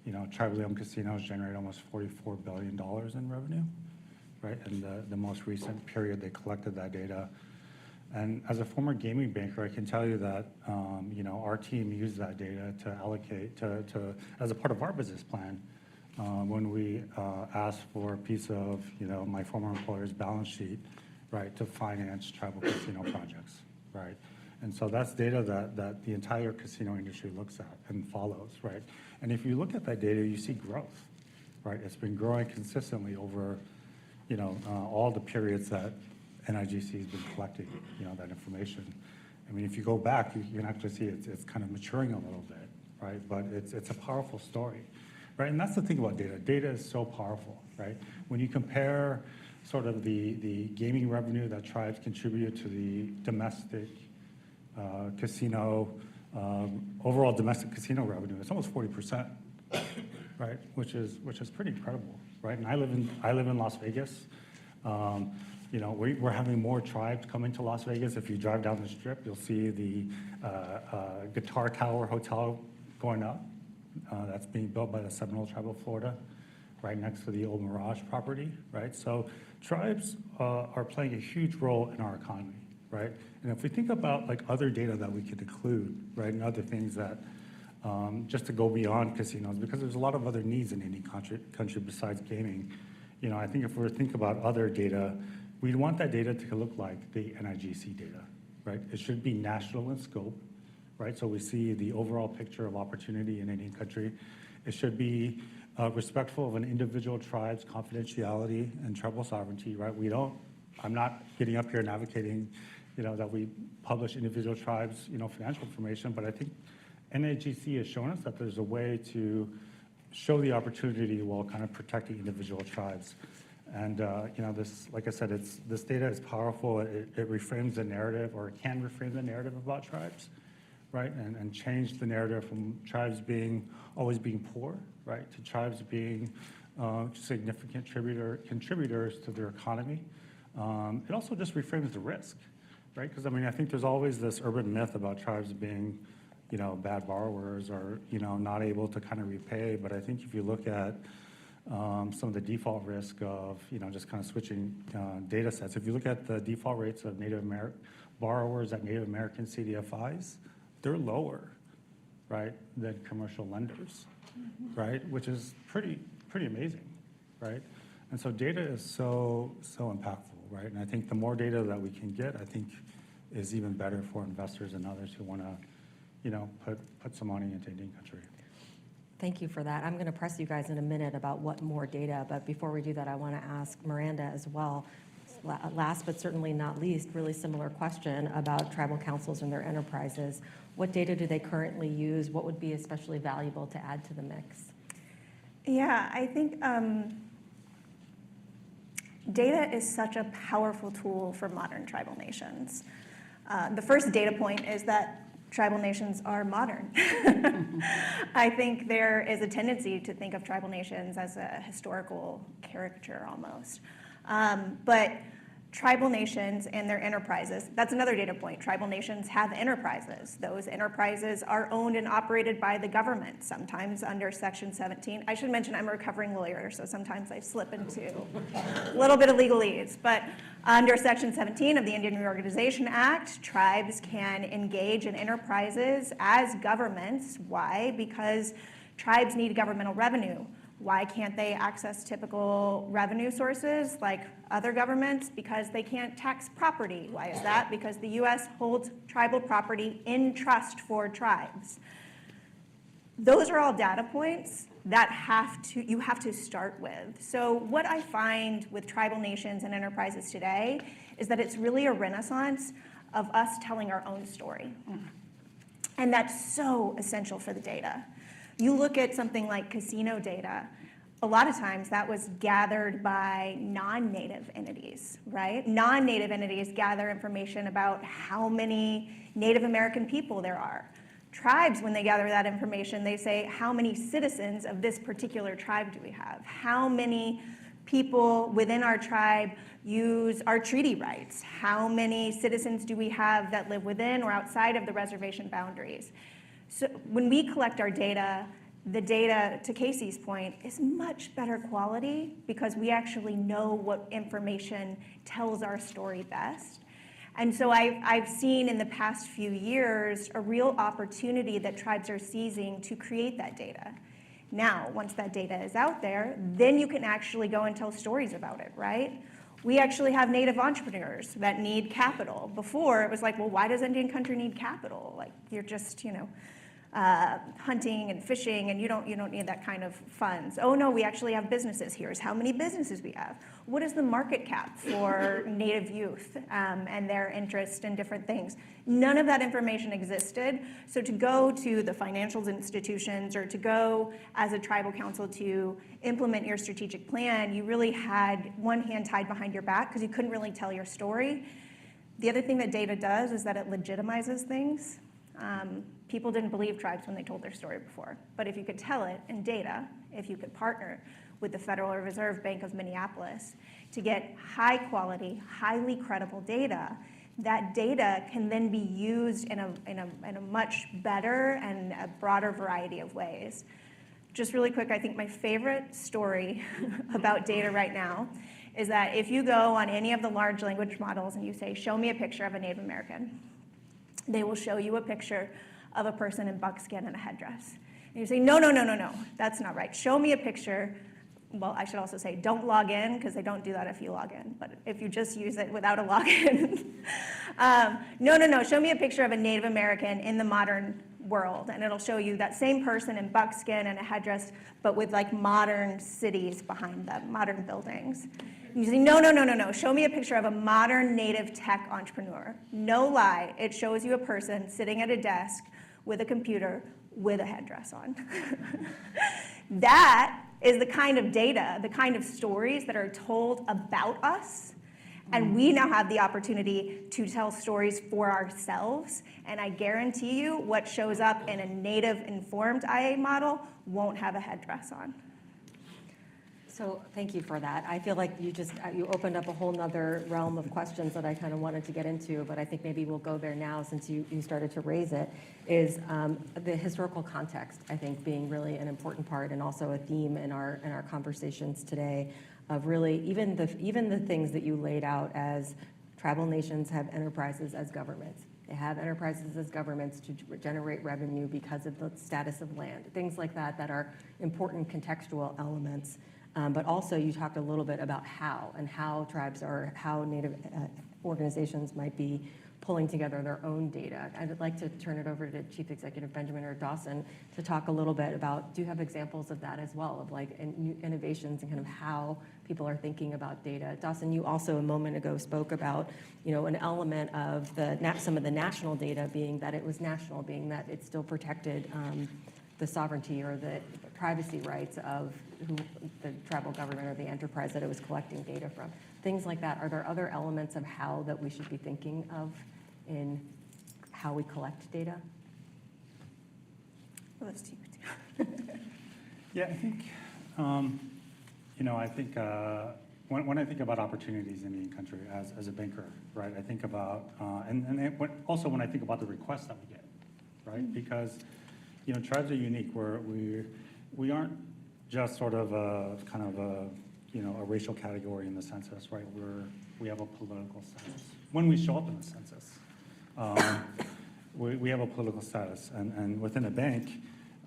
G: Tribally owned casinos generate almost $44 billion in revenue, right? And the most recent period they collected that data. And as a former gaming banker, I can tell you that, our team used that data to allocate as a part of our business plan when we asked for a piece of, my former employer's balance sheet, right, to finance tribal casino projects, right? And so that's data that the entire casino industry looks at and follows, right? And if you look at that data, you see growth, right? It's been growing consistently over, all the periods that NIGC has been collecting, that information. I mean, if you go back, you can actually see it's kind of maturing a little bit, right? But it's a powerful story, right? And that's the thing about data. Data is so powerful, right? When you compare sort of the gaming revenue that tribes contribute to the domestic casino, overall domestic casino revenue, it's almost 40%, right? Which is pretty incredible, right? And I live in Las Vegas. We're having more tribes come into Las Vegas. If you drive down the strip, you'll see the Guitar Tower Hotel going up. That's being built by the Seminole Tribe of Florida, right next to the old Mirage property, right? So tribes are playing a huge role in our economy, right? And if we think about like other data that we could include, right, and other things that just to go beyond casinos, because there's a lot of other needs in any country besides gaming. I think if we think about other data, we'd want that data to look like the NIGC data, right? It should be national in scope, right? So we see the overall picture of opportunity in any country. It should be respectful of an individual tribe's confidentiality and tribal sovereignty, right? I'm not getting up here and advocating, that we publish individual tribes, financial information, but I think NIGC has shown us that there's a way to show the opportunity while kind of protecting individual tribes. And, this, like I said, this data is powerful. It reframes the narrative, or it can reframe the narrative about tribes, right? And change the narrative from tribes always being poor, right, to tribes being significant contributors to their economy. It also just reframes the risk, right? Because, I think there's always this urban myth about tribes being, bad borrowers or, not able to kind of repay. But I think if you look at some of the default risk of, just kind of switching data sets. If you look at the default rates of borrowers at Native American CDFIs, they're lower, right, than commercial lenders, right, which is pretty amazing, right? And so data is so impactful, right? And I think the more data that we can get, I think is even better for investors and others who want to, put some money into Indian country.
A: Thank you for that. I'm going to press you guys in a minute about what more data, but before we do that, I want to ask Miranda as well. Last but certainly not least, really similar question about tribal councils and their enterprises. What data do they currently use? What would be especially valuable to add to the mix?
H: Yeah, I think data is such a powerful tool for modern tribal nations. The first data point is that tribal nations are modern. I think there is a tendency to think of tribal nations as a historical caricature almost. But tribal nations and their enterprises, that's another data point. Tribal nations have enterprises. Those enterprises are owned and operated by the government, sometimes under Section 17. I should mention I'm a recovering lawyer, so sometimes I slip into a little bit of legalese. But under Section 17 of the Indian Reorganization Act, tribes can engage in enterprises as governments. Why? Because tribes need governmental revenue. Why can't they access typical revenue sources like other governments? Because they can't tax property. Why is that? Because the U.S. holds tribal property in trust for tribes. Those are all data points that you have to start with. So what I find with tribal nations and enterprises today is that it's really a renaissance of us telling our own story. And that's so essential for the data. You look at something like casino data, a lot of times that was gathered by non-native entities, right? Non-native entities gather information about how many Native American people there are. Tribes, when they gather that information, they say, how many citizens of this particular tribe do we have? How many people within our tribe use our treaty rights? How many citizens do we have that live within or outside of the reservation boundaries? So when we collect our data, the data, to Casey's point, is much better quality because we actually know what information tells our story best. And so I've seen in the past few years a real opportunity that tribes are seizing to create that data. Now, once that data is out there, then you can actually go and tell stories about it, right? We actually have Native entrepreneurs that need capital. Before, it was like, well, why does Indian country need capital? Like, you're just, hunting and fishing, and you don't need that kind of funds. Oh no, we actually have businesses. Here's how many businesses we have. What is the market cap for Native youth and their interest in different things? None of that information existed. So to go to the financial institutions or to go as a tribal council to implement your strategic plan, you really had one hand tied behind your back because you couldn't really tell your story. The other thing that data does is that it legitimizes things. People didn't believe tribes when they told their story before. But if you could tell it in data, if you could partner with the Federal Reserve Bank of Minneapolis to get high quality, highly credible data, that data can then be used in a much better and a broader variety of ways. Just really quick, I think my favorite story about data right now is that if you go on any of the large language models and you say, show me a picture of a Native American, they will show you a picture of a person in buckskin and a headdress. And you say, no, that's not right. Show me a picture. Well, I should also say, don't log in, because they don't do that if you log in. But if you just use it without a login. No, show me a picture of a Native American in the modern world. And it'll show you that same person in buckskin and a headdress, but with like modern cities behind them, modern buildings. You say, no, show me a picture of a modern native tech entrepreneur. No lie, it shows you a person sitting at a desk with a computer with a headdress on. That is the kind of data, the kind of stories that are told about us. And we now have the opportunity to tell stories for ourselves. And I guarantee you what shows up in a native informed IA model won't have a headdress on.
A: So thank you for that. I feel like you opened up a whole nother realm of questions that I kind of wanted to get into, but I think maybe we'll go there now since you started to raise it, is the historical context, I think, being really an important part and also a theme in our conversations today of really even the things that you laid out as tribal nations have enterprises as governments. They have enterprises as governments to generate revenue because of the status of land, things like that that are important contextual elements. But also you talked a little bit about how tribes or how Native organizations might be pulling together their own data. I'd like to turn it over to Chief Executive Benjamin or Dawson to talk a little bit about, do you have examples of that as well, of like innovations and kind of how people are thinking about data? Dawson, you also a moment ago spoke about, an element of some of the national data being that it was national, being that it still protected the sovereignty or the privacy rights of the tribal government or the enterprise that it was collecting data from. Things like that. Are there other elements of how that we should be thinking of in how we collect data?
H: Well, that's to you.
G: Yeah, I think, when I think about opportunities in Indian country as a banker, right, I think about, also when I think about the requests that we get, right, because, tribes are unique. We aren't just sort of a kind of a racial category in the census, right? We have a political status. When we show up in the census, we have a political status, and within a bank,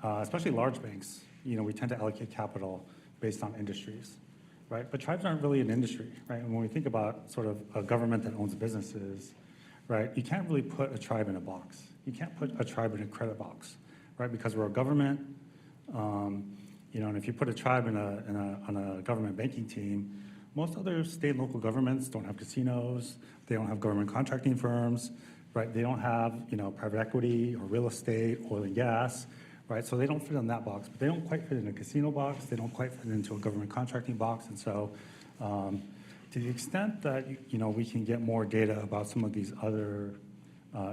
G: especially large banks, we tend to allocate capital based on industries, right? But tribes aren't really an industry, right? And when we think about sort of a government that owns businesses, right, you can't really put a tribe in a box. You can't put a tribe in a credit box, right? Because we're a government, and if you put a tribe on a government banking team, most other state and local governments don't have casinos, they don't have government contracting firms, right? They don't have, private equity or real estate, oil and gas, right? So they don't fit in that box, but they don't quite fit in a casino box, they don't quite fit into a government contracting box. And so to the extent that, we can get more data about some of these other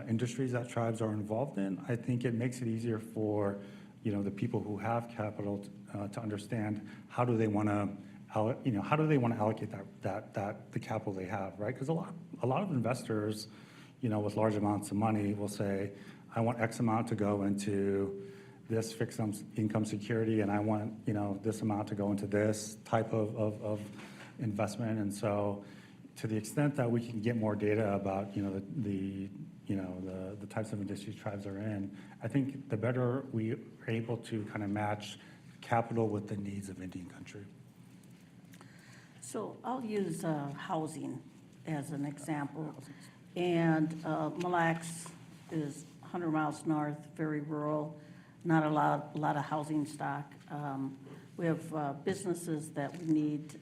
G: industries that tribes are involved in, I think it makes it easier for, the people who have capital to understand how do they want to allocate the capital they have, right? Because a lot of investors, with large amounts of money will say, I want X amount to go into this fixed income security, and I want, this amount to go into this type of investment. And so to the extent that we can get more data about, the types of industries tribes are in, I think the better we are able to kind of match capital with the needs of Indian country.
F: So I'll use housing as an example. And Mille Lacs is 100 miles north, very rural, not a lot of housing stock. We have businesses that we need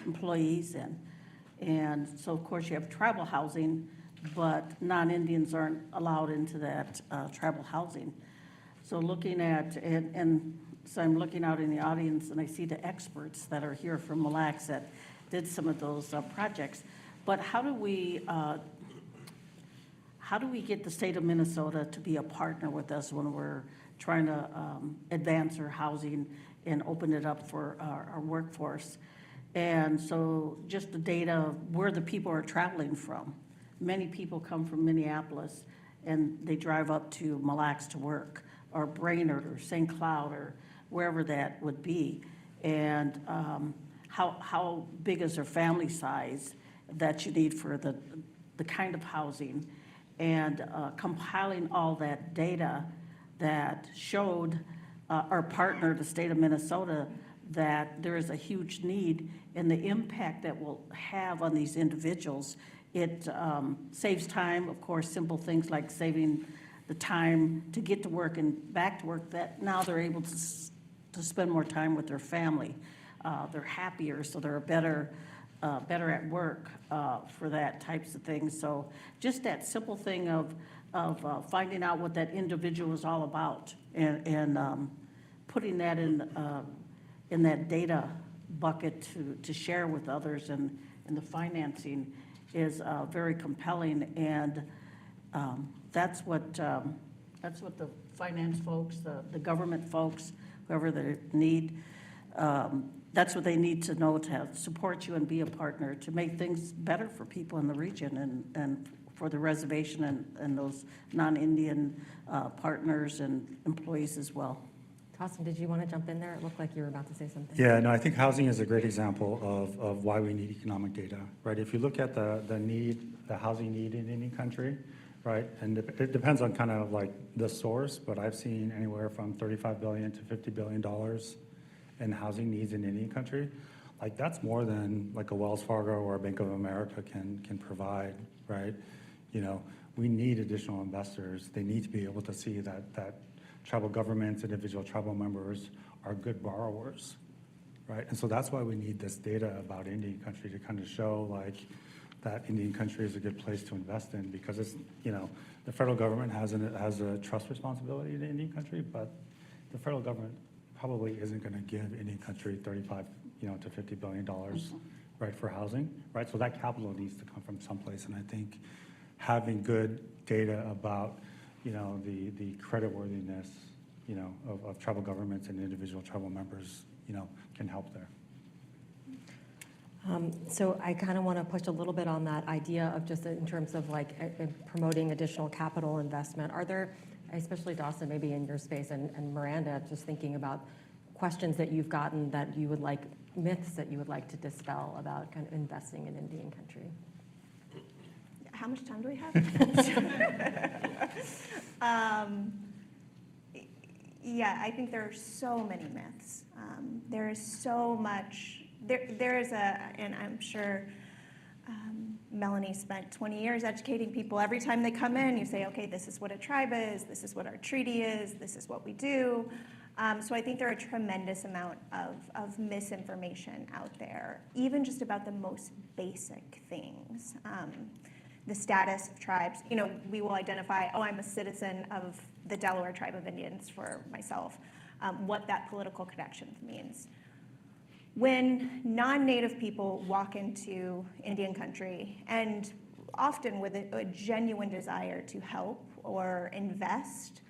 F: employees in. And so, of course, you have tribal housing, but non-Indians aren't allowed into that tribal housing. So looking at, and so I'm looking out in the audience and I see the experts that are here from Mille Lacs that did some of those projects. But how do we get the state of Minnesota to be a partner with us when we're trying to advance our housing and open it up for our workforce? And so just the data of where the people are traveling from. Many people come from Minneapolis and they drive up to Mille Lacs to work, or Brainerd or St. Cloud or wherever that would be. And how big is their family size that you need for the kind of housing, and compiling all that data that showed our partner, the state of Minnesota, that there is a huge need and the impact that will have on these individuals. It saves time, of course, simple things like saving the time to get to work and back to work, that now they're able to spend more time with their family. They're happier, so they're better at work for that types of things. So just that simple thing of finding out what that individual is all about and putting that in that data bucket to share with others, and the financing is very compelling. And that's what the finance folks, the government folks, whoever they need, that's what they need to know to support you and be a partner, to make things better for people in the region and for the reservation and those non-Indian partners and employees as well.
A: Dawson, did you want to jump in there? It looked like you were about to say something.
G: Yeah, no, I think housing is a great example of why we need economic data, right? If you look at the housing need in any country, right, and it depends on kind of like the source, but I've seen anywhere from $35 billion to $50 billion in housing needs in any country. Like that's more than like a Wells Fargo or a Bank of America can provide, right? You know, we need additional investors. They need to be able to see that tribal governments, individual tribal members are good borrowers, right? And so that's why we need this data about Indian country to kind of show like that Indian country is a good place to invest in, because it's, you know, the federal government has a trust responsibility to Indian country, but the federal government probably isn't going to give Indian country $35, to $50 billion, right, for housing, right? So that capital needs to come from someplace, and I think having good data about the creditworthiness, of tribal governments and individual tribal members, can help there.
A: So I kind of want to push a little bit on that idea of just in terms of like promoting additional capital investment. Are there, especially Dawson, maybe in your space, and Miranda, just thinking about questions that you've gotten that you would like, myths that you would like to dispel about kind of investing in Indian country?
H: How much time do we have? Yeah, I think there are so many myths. There is so much, there is and I'm sure Melanie spent 20 years educating people. Every time they come in, you say, okay, this is what a tribe is, this is what our treaty is, this is what we do. So I think there are a tremendous amount of misinformation out there, even just about the most basic things. The status of tribes. We will identify, I'm a citizen of the Delaware Tribe of Indians for myself, what that political connection means. When non-Native people walk into Indian country, and often with a genuine desire to help or invest,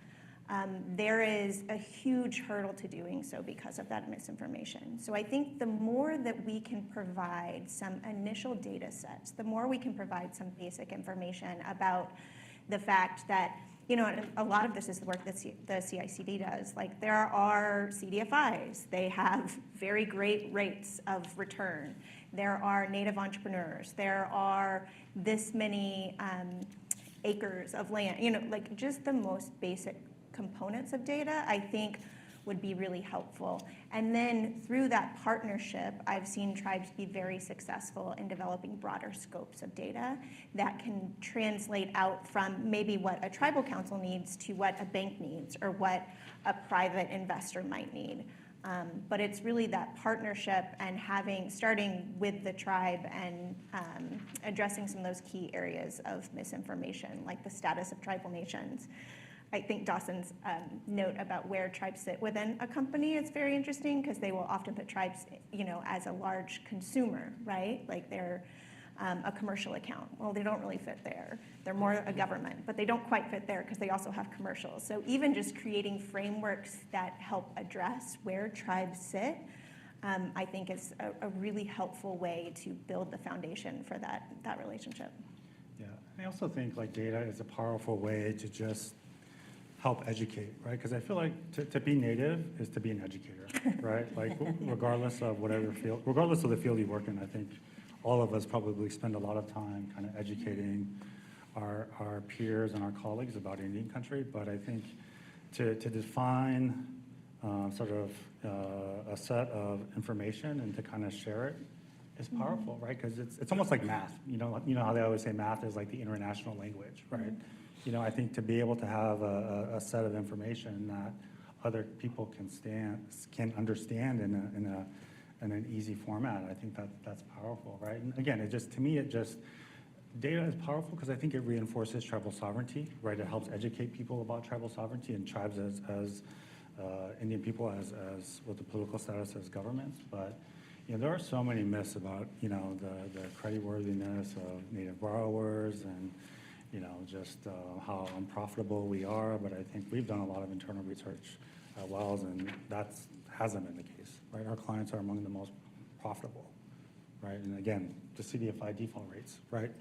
H: there is a huge hurdle to doing so because of that misinformation. So I think the more that we can provide some initial data sets, the more we can provide some basic information about the fact that, a lot of this is the work that the CICD does. Like, there are CDFIs. They have very great rates of return. There are Native entrepreneurs. There are this many acres of land. Like just the most basic components of data, I think, would be really helpful. And then through that partnership, I've seen tribes be very successful in developing broader scopes of data that can translate out from maybe what a tribal council needs to what a bank needs or what a private investor might need. But it's really that partnership and starting with the tribe and addressing some of those key areas of misinformation, like the status of tribal nations. I think Dawson's note about where tribes sit within a company is very interesting, because they will often put tribes, as a large consumer, right? Like they're a commercial account. Well, they don't really fit there. They're more a government, but they don't quite fit there because they also have commercials. So even just creating frameworks that help address where tribes sit, I think is a really helpful way to build the foundation for that relationship.
G: Yeah, I also think like data is a powerful way to just help educate, right? Because I feel like to be Native is to be an educator, right? Like regardless of whatever field, regardless of the field you work in, I think all of us probably spend a lot of time kind of educating our peers and our colleagues about Indian country. But I think to define sort of a set of information and to kind of share it is powerful, right? Because it's almost like math. You know how they always say math is like the international language, right? I think to be able to have a set of information that other people can understand in an easy format, I think that's powerful, right? And again, data is powerful because I think it reinforces tribal sovereignty, right? It helps educate people about tribal sovereignty and tribes as Indian people as with the political status as governments. But there are so many myths about the creditworthiness of Native borrowers and just how unprofitable we are. But I think we've done a lot of internal research at Wells, and that's hasn't been the case, right? Our clients are among the most profitable, right? And again, the CDFI default rates, right?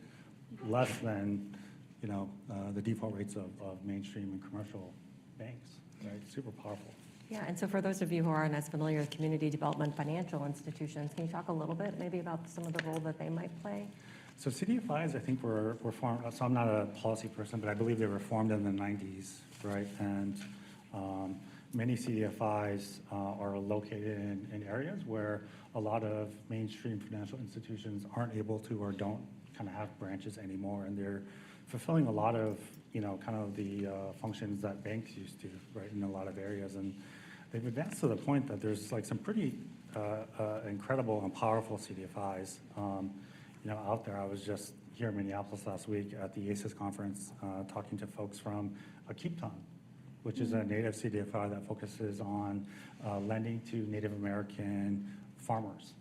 G: Less than, the default rates of mainstream and commercial banks, right? Super powerful.
A: Yeah, and so for those of you who aren't as familiar with community development financial institutions, can you talk a little bit maybe about some of the role that they might play?
G: So CDFIs, I think, were formed, so I'm not a policy person, but I believe they were formed in the 90s, right? And many CDFIs are located in areas where a lot of mainstream financial institutions aren't able to or don't kind of have branches anymore, and they're fulfilling a lot of, kind of the functions that banks used to, right, in a lot of areas. And they've advanced to the point that there's like some pretty incredible and powerful CDFIs, out there. I was just here in Minneapolis last week at the ACES conference, talking to folks from Keepton, which is a native CDFI that focuses on lending to Native American farmers.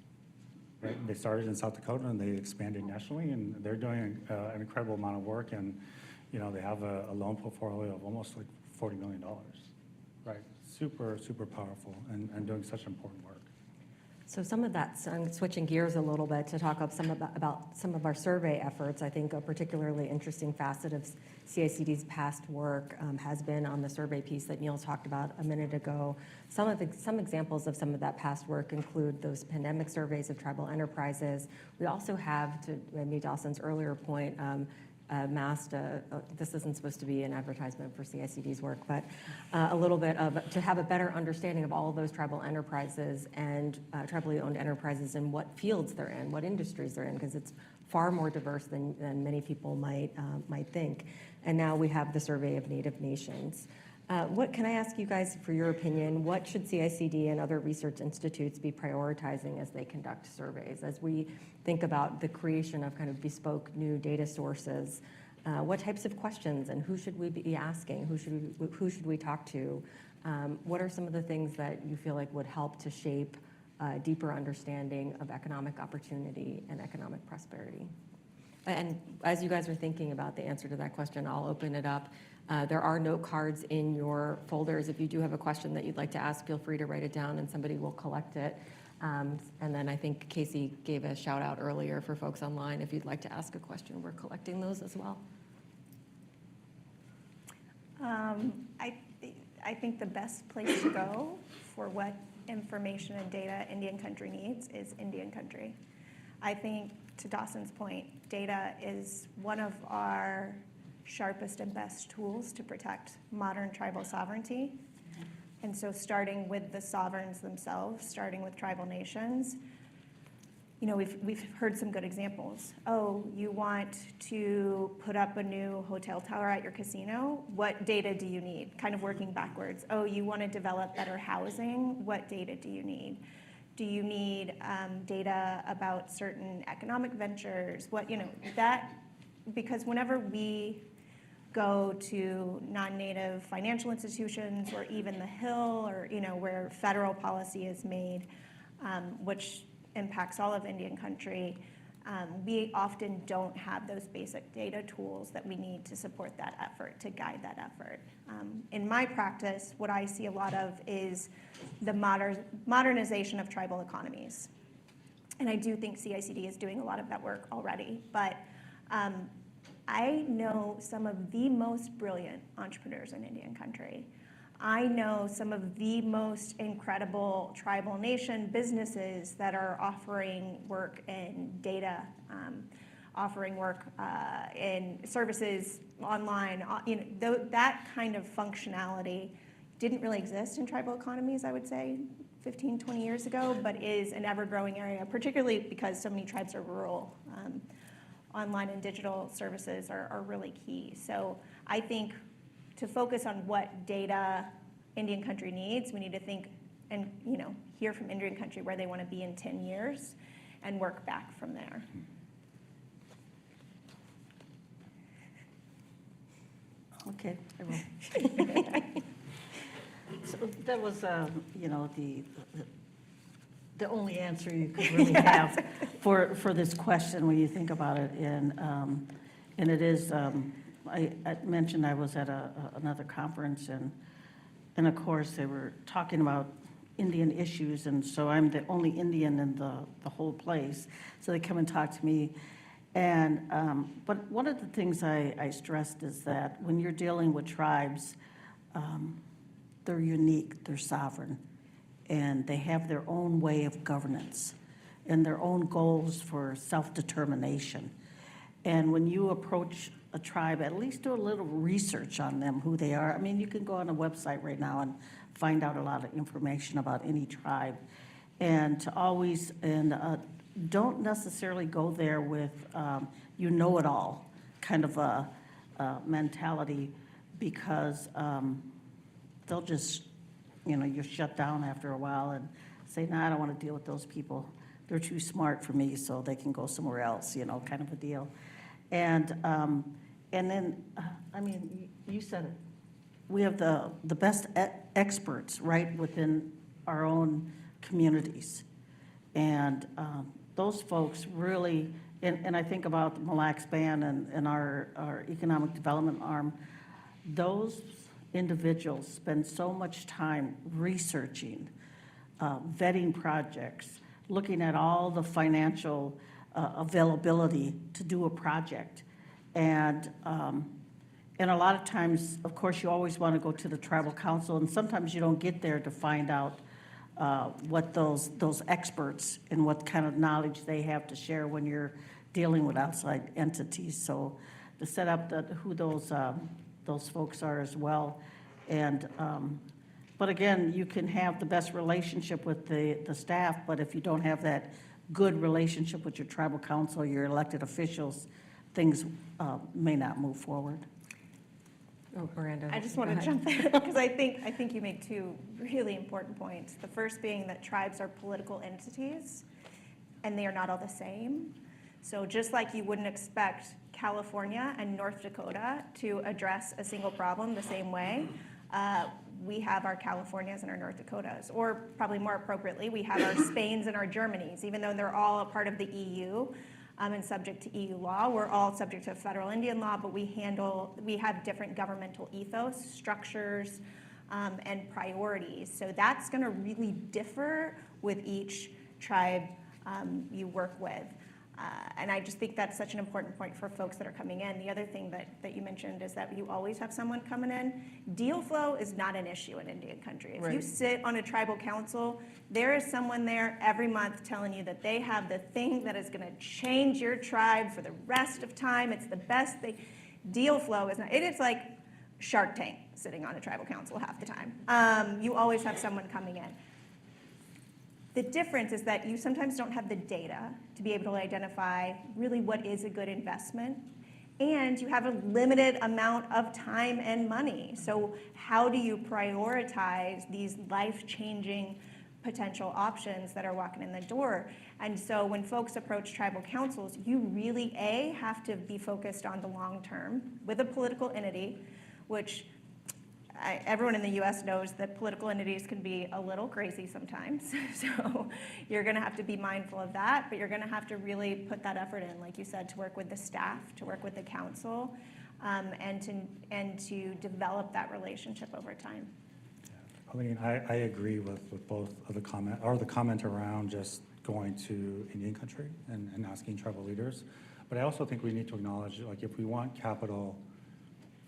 G: Right? They started in South Dakota and they expanded nationally, and they're doing an incredible amount of work. And they have a loan portfolio of almost like $40 million. Right? Super, super powerful, and doing such important work.
A: So some of that, so I'm switching gears a little bit to talk about some of our survey efforts. I think a particularly interesting facet of CICD's past work has been on the survey piece that Neel talked about a minute ago. Some examples of some of that past work include those pandemic surveys of tribal enterprises. We also have, to Amy Dawson's earlier point, amassed, this isn't supposed to be an advertisement for CICD's work, but a little bit to have a better understanding of all of those tribal enterprises and tribally owned enterprises and what fields they're in, what industries they're in, because it's far more diverse than many people might think. And now we have the survey of Native nations. What can I ask you guys for your opinion? What should CICD and other research institutes be prioritizing as they conduct surveys? As we think about the creation of kind of bespoke new data sources, what types of questions and who should we be asking? Who should we talk to? What are some of the things that you feel like would help to shape a deeper understanding of economic opportunity and economic prosperity? And as you guys are thinking about the answer to that question, I'll open it up. There are note cards in your folders. If you do have a question that you'd like to ask, feel free to write it down and somebody will collect it. And then I think Casey gave a shout out earlier for folks online. If you'd like to ask a question, we're collecting those as well.
H: I think the best place to go for what information and data Indian country needs is Indian country. I think, to Dawson's point, data is one of our sharpest and best tools to protect modern tribal sovereignty. And so starting with the sovereigns themselves, starting with tribal nations, we've heard some good examples. Oh, you want to put up a new hotel tower at your casino? What data do you need? Kind of working backwards. Oh, you want to develop better housing? What data do you need? Do you need data about certain economic ventures? Because whenever we go to non-native financial institutions or even the Hill or, where federal policy is made, which impacts all of Indian country, we often don't have those basic data tools that we need to support that effort, to guide that effort. In my practice, what I see a lot of is the modernization of tribal economies. And I do think CICD is doing a lot of that work already, but I know some of the most brilliant entrepreneurs in Indian country. I know some of the most incredible tribal nation businesses that are offering work in data, offering work in services online. That kind of functionality didn't really exist in tribal economies, I would say, 15, 20 years ago, but is an ever-growing area, particularly because so many tribes are rural. Online and digital services are really key. So I think to focus on what data Indian country needs, we need to think and hear from Indian country where they want to be in 10 years and work back from there.
F: Okay, I will. So that was, the only answer you could really have for this question when you think about it. And it is, I mentioned I was at another conference, and of course they were talking about Indian issues, and so I'm the only Indian in the whole place. So they come and talk to me. And, but one of the things I stressed is that when you're dealing with tribes, they're unique, they're sovereign, and they have their own way of governance and their own goals for self-determination. And when you approach a tribe, at least do a little research on them, who they are. I mean, you can go on a website right now and find out a lot of information about any tribe. And to always, don't necessarily go there with you know it all kind of a mentality, because they'll just, you're shut down after a while and say, nah, I don't want to deal with those people. They're too smart for me, so they can go somewhere else, kind of a deal. And then, I mean, you said it. We have the best experts right within our own communities. And those folks really, and I think about the Mille Lacs Band and our economic development arm, those individuals spend so much time researching, vetting projects, looking at all the financial availability to do a project. And a lot of times, of course, you always want to go to the tribal council, and sometimes you don't get there to find out what those experts and what kind of knowledge they have to share when you're dealing with outside entities. So to set up who those folks are as well. And but again, you can have the best relationship with the staff, but if you don't have that good relationship with your tribal council, your elected officials, things may not move forward.
A: Oh, Miranda.
H: I just want to jump in because I think you make two really important points. The first being that tribes are political entities and they are not all the same. So just like you wouldn't expect California and North Dakota to address a single problem the same way, we have our Californias and our North Dakotas, or probably more appropriately, we have our Spains and our Germanys, even though they're all a part of the EU. And subject to EU law. We're all subject to federal Indian law, but we have different governmental ethos, structures, and priorities. So that's going to really differ with each tribe you work with. And I just think that's such an important point for folks that are coming in. The other thing that you mentioned is that you always have someone coming in. Deal flow is not an issue in Indian country. If you sit on a tribal council, there is someone there every month telling you that they have the thing that is going to change your tribe for the rest of time. It's the best thing. Deal flow is not, it is like Shark Tank sitting on a tribal council half the time. You always have someone coming in. The difference is that you sometimes don't have the data to be able to identify really what is a good investment, and you have a limited amount of time and money. So how do you prioritize these life-changing potential options that are walking in the door? And so when folks approach tribal councils, you really, have to be focused on the long term with a political entity, which everyone in the U.S. knows that political entities can be a little crazy sometimes. So you're going to have to be mindful of that, but you're going to have to really put that effort in, like you said, to work with the staff, to work with the council, and to develop that relationship over time.
G: Alene, I agree with both of the comment around just going to Indian country and asking tribal leaders. But I also think we need to acknowledge, like, if we want capital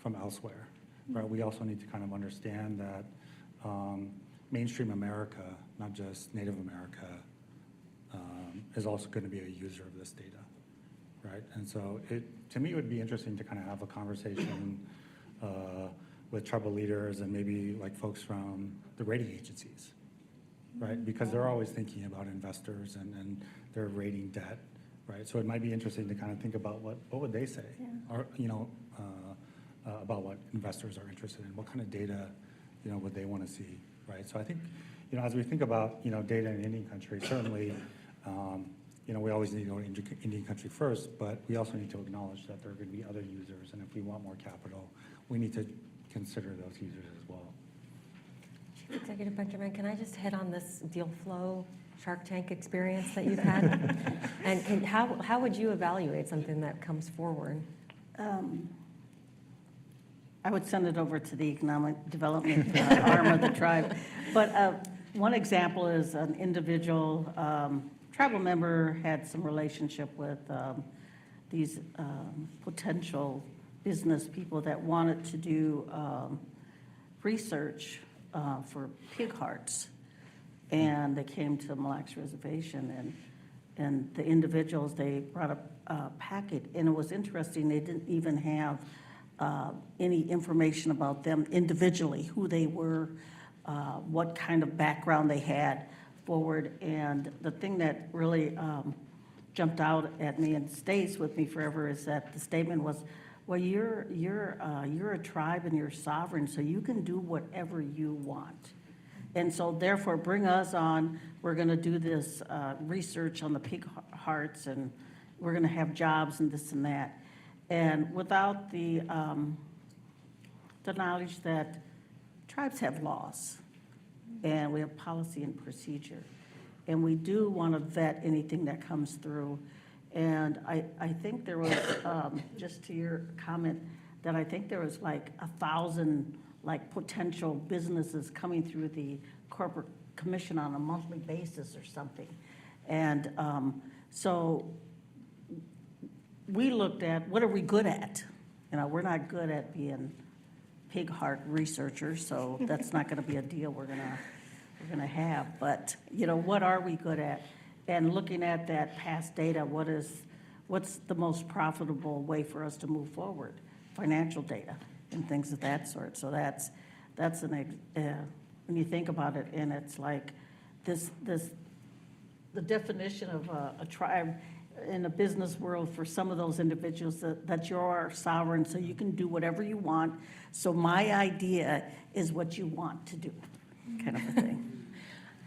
G: from elsewhere, right, we also need to kind of understand that mainstream America, not just Native America, is also going to be a user of this data, right? And so to me, it would be interesting to kind of have a conversation with tribal leaders and maybe like folks from the rating agencies, right? Because they're always thinking about investors and their rating debt, right? So it might be interesting to kind of think about what would they say, or about what investors are interested in, what kind of data, would they want to see, right? So I think, as we think about, data in Indian country, certainly, we always need to go to Indian country first, but we also need to acknowledge that there are going to be other users, and if we want more capital, we need to consider those users as well.
A: Executive Benjamin, can I just hit on this deal flow Shark Tank experience that you've had? And how would you evaluate something that comes forward?
F: I would send it over to the economic development arm of the tribe. But One example is an individual tribal member had some relationship with these potential business people that wanted to do research for pig hearts. And they came to Mille Lacs Reservation, and the individuals, they brought a packet, and it was interesting, they didn't even have any information about them individually, who they were, what kind of background they had forward. And the thing that really jumped out at me and stays with me forever is that the statement was, well, you're a tribe and you're sovereign, so you can do whatever you want. And so therefore, bring us on, we're gonna do this research on the pig hearts, and we're gonna have jobs and this and that. And without the knowledge that tribes have laws, and we have policy and procedure, and we do wanna vet anything that comes through. And I think there was, just to your comment, that I think there was like 1,000 like potential businesses coming through the corporate commission on a monthly basis or something. And so we looked at, what are we good at? You know, we're not good at being pig heart researchers, so that's not gonna be a deal we're gonna have. But, you know, what are we good at? And looking at that past data, what's the most profitable way for us to move forward? Financial data and things of that sort. So that's when you think about it, and it's like the definition of a tribe in a business world for some of those individuals, that you're sovereign, so you can do whatever you want. So my idea is what you want to do, kind of a thing.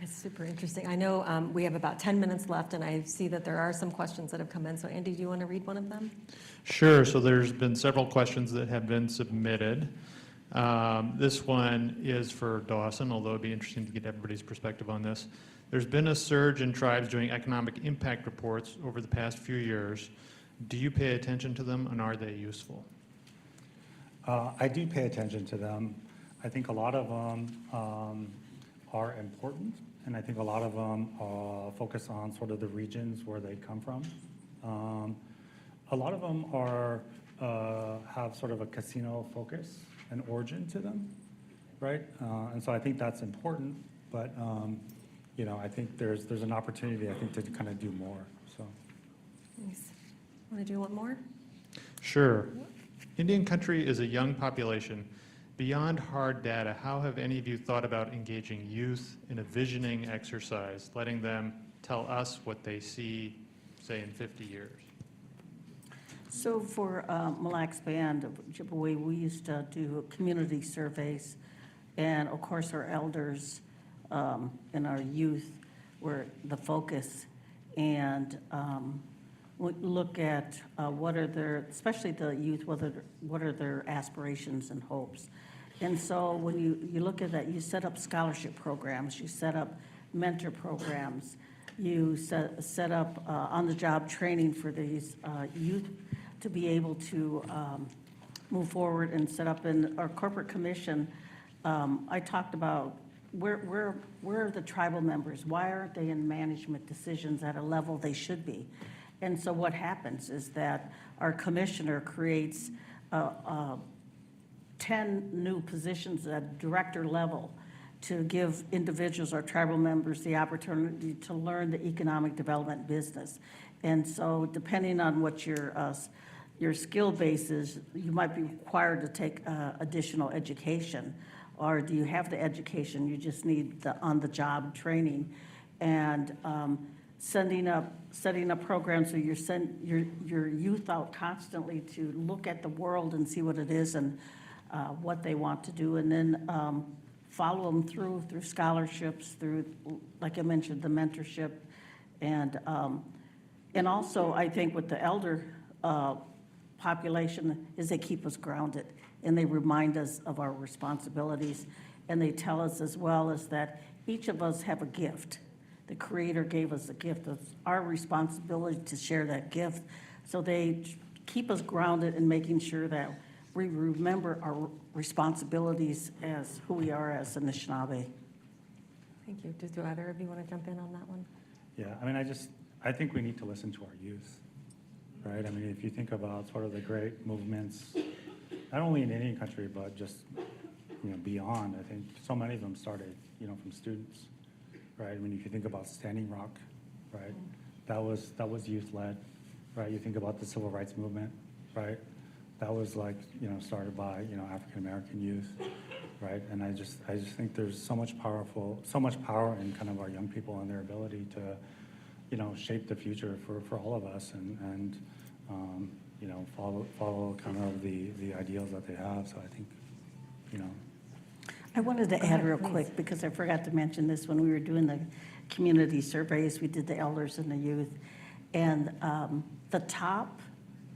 I: It's super interesting. I know we have about 10 minutes left, and I see that there are some questions that have come in. So Andy, do you want to read one of them?
J: Sure. So there's been several questions that have been submitted. This one is for Dawson, although it'd be interesting to get everybody's perspective on this. There's been a surge in tribes doing economic impact reports over the past few years. Do you pay attention to them, and are they useful?
G: I do pay attention to them. I think a lot of them are important, and I think a lot of them focus on sort of the regions where they come from. A lot of them have sort of a casino focus and origin to them, right? And so I think that's important, but you know, I think there's an opportunity, I think, to kind of do more. So.
I: Thanks. Want to do one more?
J: Sure. Indian country is a young population. Beyond hard data, how have any of you thought about engaging youth in a visioning exercise, letting them tell us what they see, say, in 50 years?
F: So for Mille Lacs Band of Ojibwe, we used to do community surveys, and of course our elders and our youth were the focus. And we look at what are their, especially the youth, what are their aspirations and hopes. And so when you look at that, you set up scholarship programs, you set up mentor programs, you set up on-the-job training for these youth to be able to move forward and set up in our corporate commission. I talked about where are the tribal members? Why aren't they in management decisions at a level they should be? And so what happens is that our commissioner creates 10 new positions at director level to give individuals, our tribal members, the opportunity to learn the economic development business. And so depending on what your skill base is, you might be required to take additional education, or do you have the education, you just need the on-the-job training. And setting up programs so you send your youth out constantly to look at the world and see what it is and what they want to do, and then follow them through scholarships, through, like I mentioned, the mentorship, and also I think with the elder population is they keep us grounded and they remind us of our responsibilities, and they tell us as well as that each of us have a gift. The Creator gave us a gift. It's our responsibility to share that gift. So they keep us grounded in making sure that we remember our responsibilities as who we are as Anishinaabe.
I: Thank you. Do either of you want to jump in on that one?
G: Yeah, I mean, I think we need to listen to our youth, right? I mean, if you think about sort of the great movements, not only in Indian country, but just, beyond, I think so many of them started, from students, right? I mean, if you think about Standing Rock, right? That was youth-led, right? You think about the civil rights movement, right? That was like, started by, African-American youth, right? And I just think there's so much power in kind of our young people and their ability to, shape the future for all of us and follow kind of the ideals that they have. So I think,
F: I wanted to
I: Go
F: add
I: ahead,
F: real
I: please.
F: quick, because I forgot to mention this when we were doing the community surveys, we did the elders and the youth. And the top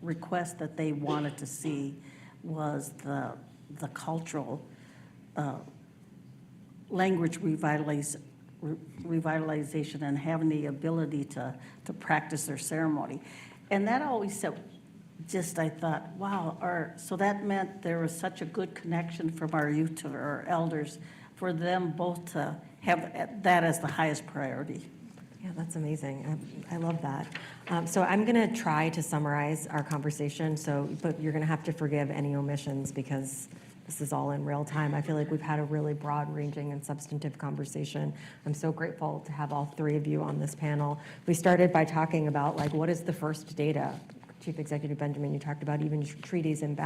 F: request that they wanted to see was the cultural language revitalization and having the ability to practice their ceremony. And that always I thought, wow, so that meant there was such a good connection from our youth to our elders for them both to have that as the highest priority.
I: Yeah, that's amazing. I love that. So I'm going to try to summarize our conversation. But you're going to have to forgive any omissions because this is all in real time. I feel like we've had a really broad-ranging and substantive conversation. I'm so grateful to have all three of you on this panel. We started by talking about what is the first data. Chief Executive Benjamin, you talked about even treaties and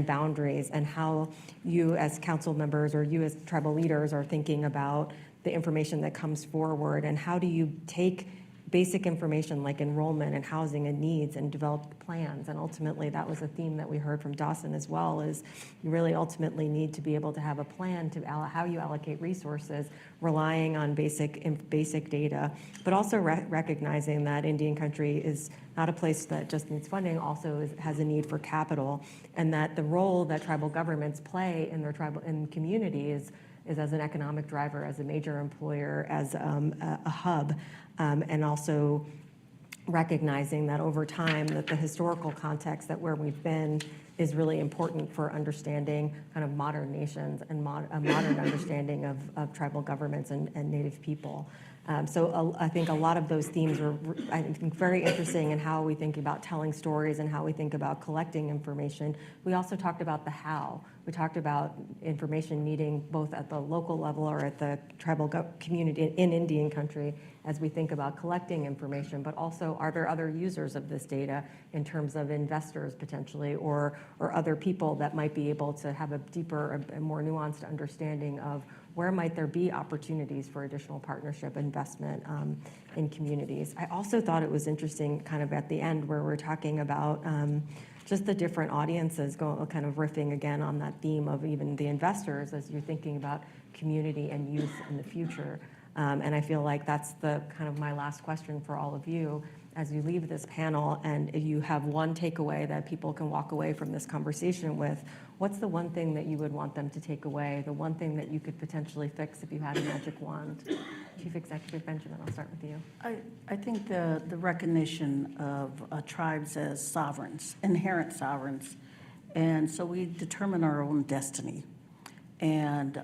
I: boundaries and how you as council members or you as tribal leaders are thinking about the information that comes forward and how do you take basic information like enrollment and housing and needs and develop plans. And ultimately, that was a theme that we heard from Dawson as well, is you really ultimately need to be able to have a plan to how you allocate resources, relying on basic data, but also recognizing that Indian country is not a place that just needs funding, also has a need for capital, and that the role that tribal governments play in their community is as an economic driver, as a major employer, as a hub, and also recognizing that over time that the historical context that where we've been is really important for understanding kind of modern nations and a modern understanding of tribal governments and Native people. So I think a lot of those themes are, I think, very interesting in how we think about telling stories and how we think about collecting information. We also talked about the how. We talked about information needing both at the local level or at the tribal community in Indian country as we think about collecting information, but also are there other users of this data in terms of investors potentially or other people that might be able to have a deeper, a more nuanced understanding of where might there be opportunities for additional partnership investment in communities. I also thought it was interesting kind of at the end where we're talking about just the different audiences kind of riffing again on that theme of even the investors as you're thinking about community and youth in the future. And I feel like that's the kind of my last question for all of you as you leave this panel and you have one takeaway that people can walk away from this conversation with. What's the one thing that you would want them to take away, the one thing that you could potentially fix if you had a magic wand? Chief Executive Benjamin, I'll start with you.
F: I think the recognition of tribes as sovereigns, inherent sovereigns, and so we determine our own destiny. And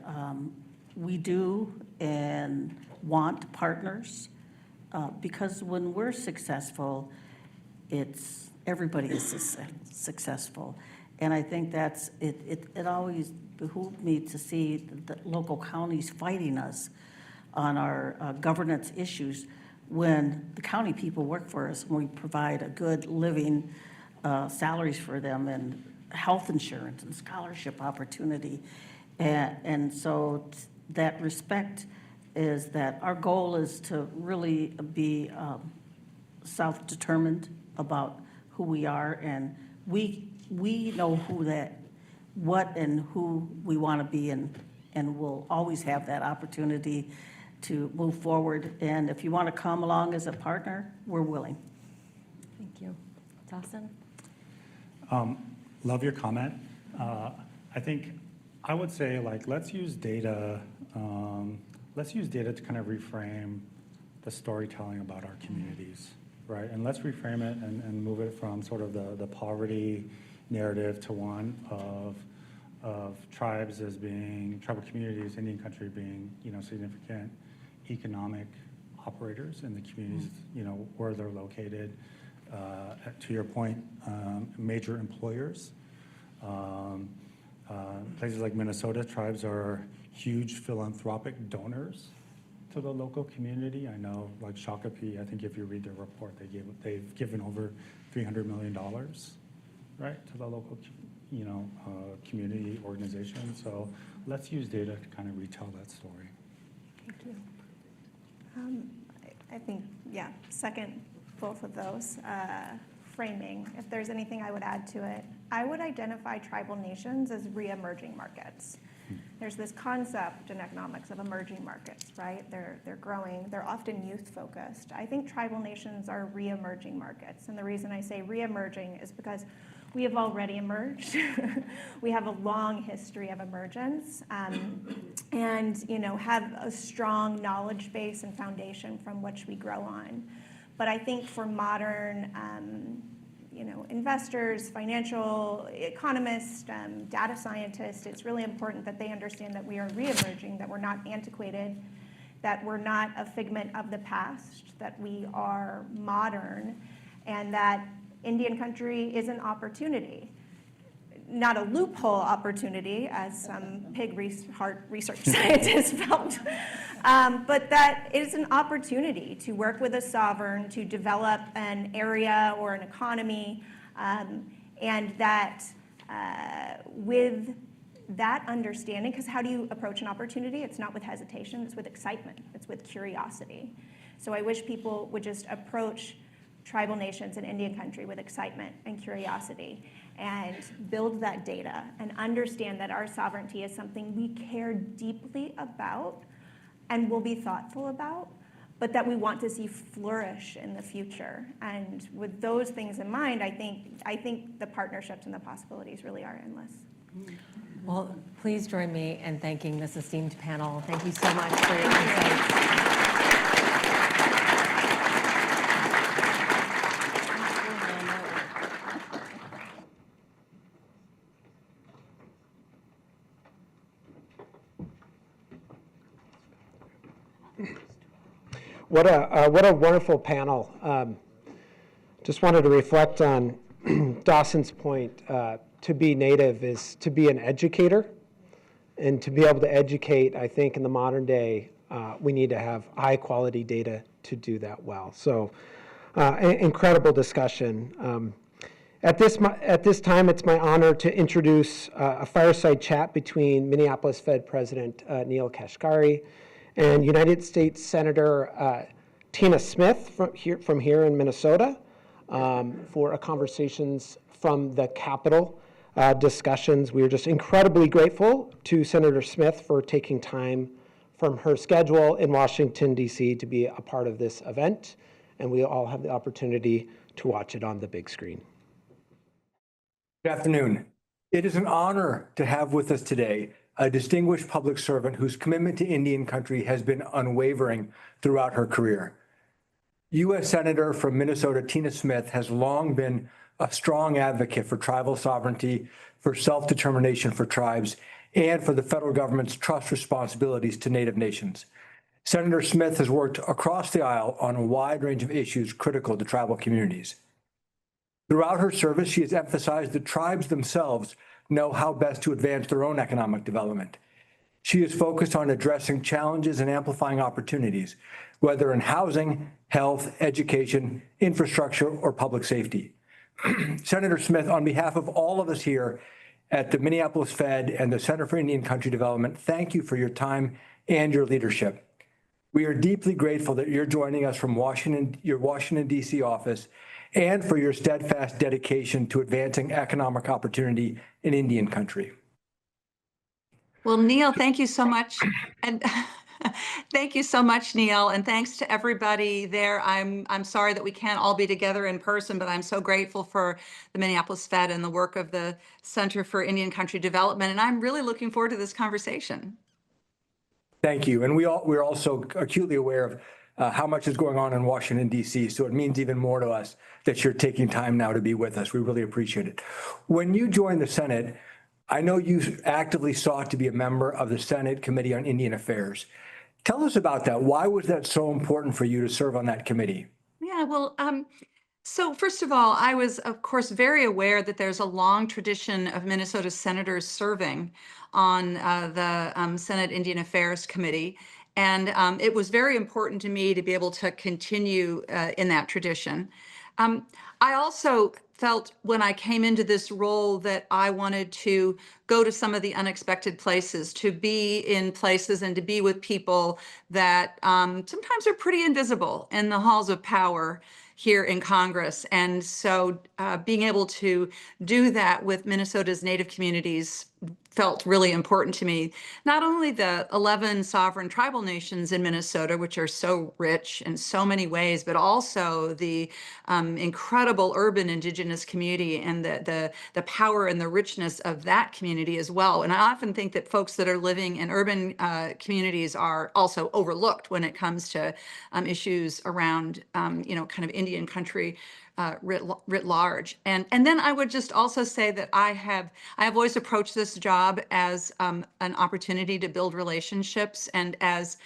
F: we do and want partners because when we're successful, everybody is successful. And I think it always behooved me to see the local counties fighting us on our governance issues when the county people work for us, when we provide a good living, salaries for them and health insurance and scholarship opportunity. And so that respect is that our goal is to really be self-determined about who we are, and we know what and who we want to be, and we'll always have that opportunity to move forward. And if you want to come along as a partner, we're willing.
I: Thank you. Dawson?
G: Love your comment. I think I would say let's use data. Let's use data to kind of reframe the storytelling about our communities, right? And let's reframe it and move it from sort of the poverty narrative to one of tribes as being, tribal communities, Indian country being, significant, economic operators in the communities, where they're located. To your point, major employers. Places like Minnesota, tribes are huge philanthropic donors to the local community. I know, like Shakopee, I think if you read their report, they've given over $300 million, right, to the local, community organization. So let's use data to kind of retell that story.
H: Thank you. I think, yeah, second both of those. Framing, if there's anything I would add to it, I would identify tribal nations as re-emerging markets. There's this concept in economics of emerging markets, right? They're growing, they're often youth-focused. I think tribal nations are re-emerging markets, and the reason I say re-emerging is because we have already emerged. We have a long history of emergence, and have a strong knowledge base and foundation from which we grow on. But I think for modern, investors, financial economists, data scientists, it's really important that they understand that we are re-emerging, that we're not antiquated, that we're not a figment of the past, that we are modern, and that Indian country is an opportunity. Not a loophole opportunity, as some pig heart research scientists felt, but that it is an opportunity to work with a sovereign to develop an area or an economy, and that with that understanding, because how do you approach an opportunity? It's not with hesitation, it's with excitement, it's with curiosity. So I wish people would just approach tribal nations in Indian country with excitement and curiosity, and build that data and understand that our sovereignty is something we care deeply about and will be thoughtful about, but that we want to see flourish in the future. And with those things in mind, I think the partnerships and the possibilities really are endless.
I: Well, please join me in thanking this esteemed panel. Thank you so much for your insights.
B: What a wonderful panel. Just wanted to reflect on Dawson's point. To be Native is to be an educator. And to be able to educate, I think in the modern day, we need to have high quality data to do that well. So incredible discussion. At this time, it's my honor to introduce a fireside chat between Minneapolis Fed President Neel Kashkari and United States Senator Tina Smith from here in Minnesota for a conversations from the Capitol discussions. We are just incredibly grateful to Senator Smith for taking time from her schedule in Washington, D.C. to be a part of this event, and we all have the opportunity to watch it on the big screen.
E: Good afternoon. It is an honor to have with us today a distinguished public servant whose commitment to Indian country has been unwavering throughout her career. U.S. Senator from Minnesota Tina Smith has long been a strong advocate for tribal sovereignty, for self-determination for tribes, and for the federal government's trust responsibilities to Native nations. Senator Smith has worked across the aisle on a wide range of issues critical to tribal communities. Throughout her service, she has emphasized that tribes themselves know how best to advance their own economic development. She is focused on addressing challenges and amplifying opportunities, whether in housing, health, education, infrastructure, or public safety. Senator Smith, on behalf of all of us here at the Minneapolis Fed and the Center for Indian Country Development, thank you for your time and your leadership. We are deeply grateful that you're joining us from your Washington, D.C. office, and for your steadfast dedication to advancing economic opportunity in Indian country.
K: Well, Neel, thank you so much. And thank you so much, Neel. And thanks to everybody there. I'm sorry that we can't all be together in person, but I'm so grateful for the Minneapolis Fed and the work of the Center for Indian Country Development. And I'm really looking forward to this conversation.
E: Thank you. And we're also acutely aware of how much is going on in Washington, D.C., so it means even more to us that you're taking time now to be with us. We really appreciate it. When you joined the Senate, I know you actively sought to be a member of the Senate Committee on Indian Affairs. Tell us about that. Why was that so important for you to serve on that committee?
K: Yeah, well, so first of all, I was, of course, very aware that there's a long tradition of Minnesota senators serving on the Senate Indian Affairs Committee. And it was very important to me to be able to continue in that tradition. I also felt when I came into this role that I wanted to go to some of the unexpected places, to be in places and to be with people that sometimes are pretty invisible in the halls of power here in Congress. And so being able to do that with Minnesota's Native communities felt really important to me. Not only the 11 sovereign tribal nations in Minnesota, which are so rich in so many ways, but also the incredible urban indigenous community and the power and the richness of that community as well. And I often think that folks that are living in urban communities are also overlooked when it comes to issues around, you know, kind of Indian country writ large. And then I would just also say that I have always approached this job as an opportunity to build relationships, and as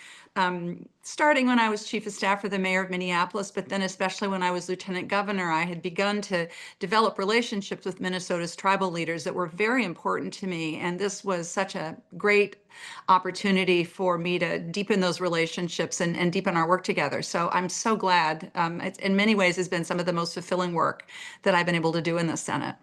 K: starting when I was chief of staff for the mayor of Minneapolis, but then especially when I was lieutenant governor, I had begun to develop relationships with Minnesota's tribal leaders that were very important to me. And this was such a great opportunity for me to deepen those relationships and deepen our work together. So I'm so glad. It, in many ways, has been some of the most fulfilling work that I've been able to do in the Senate.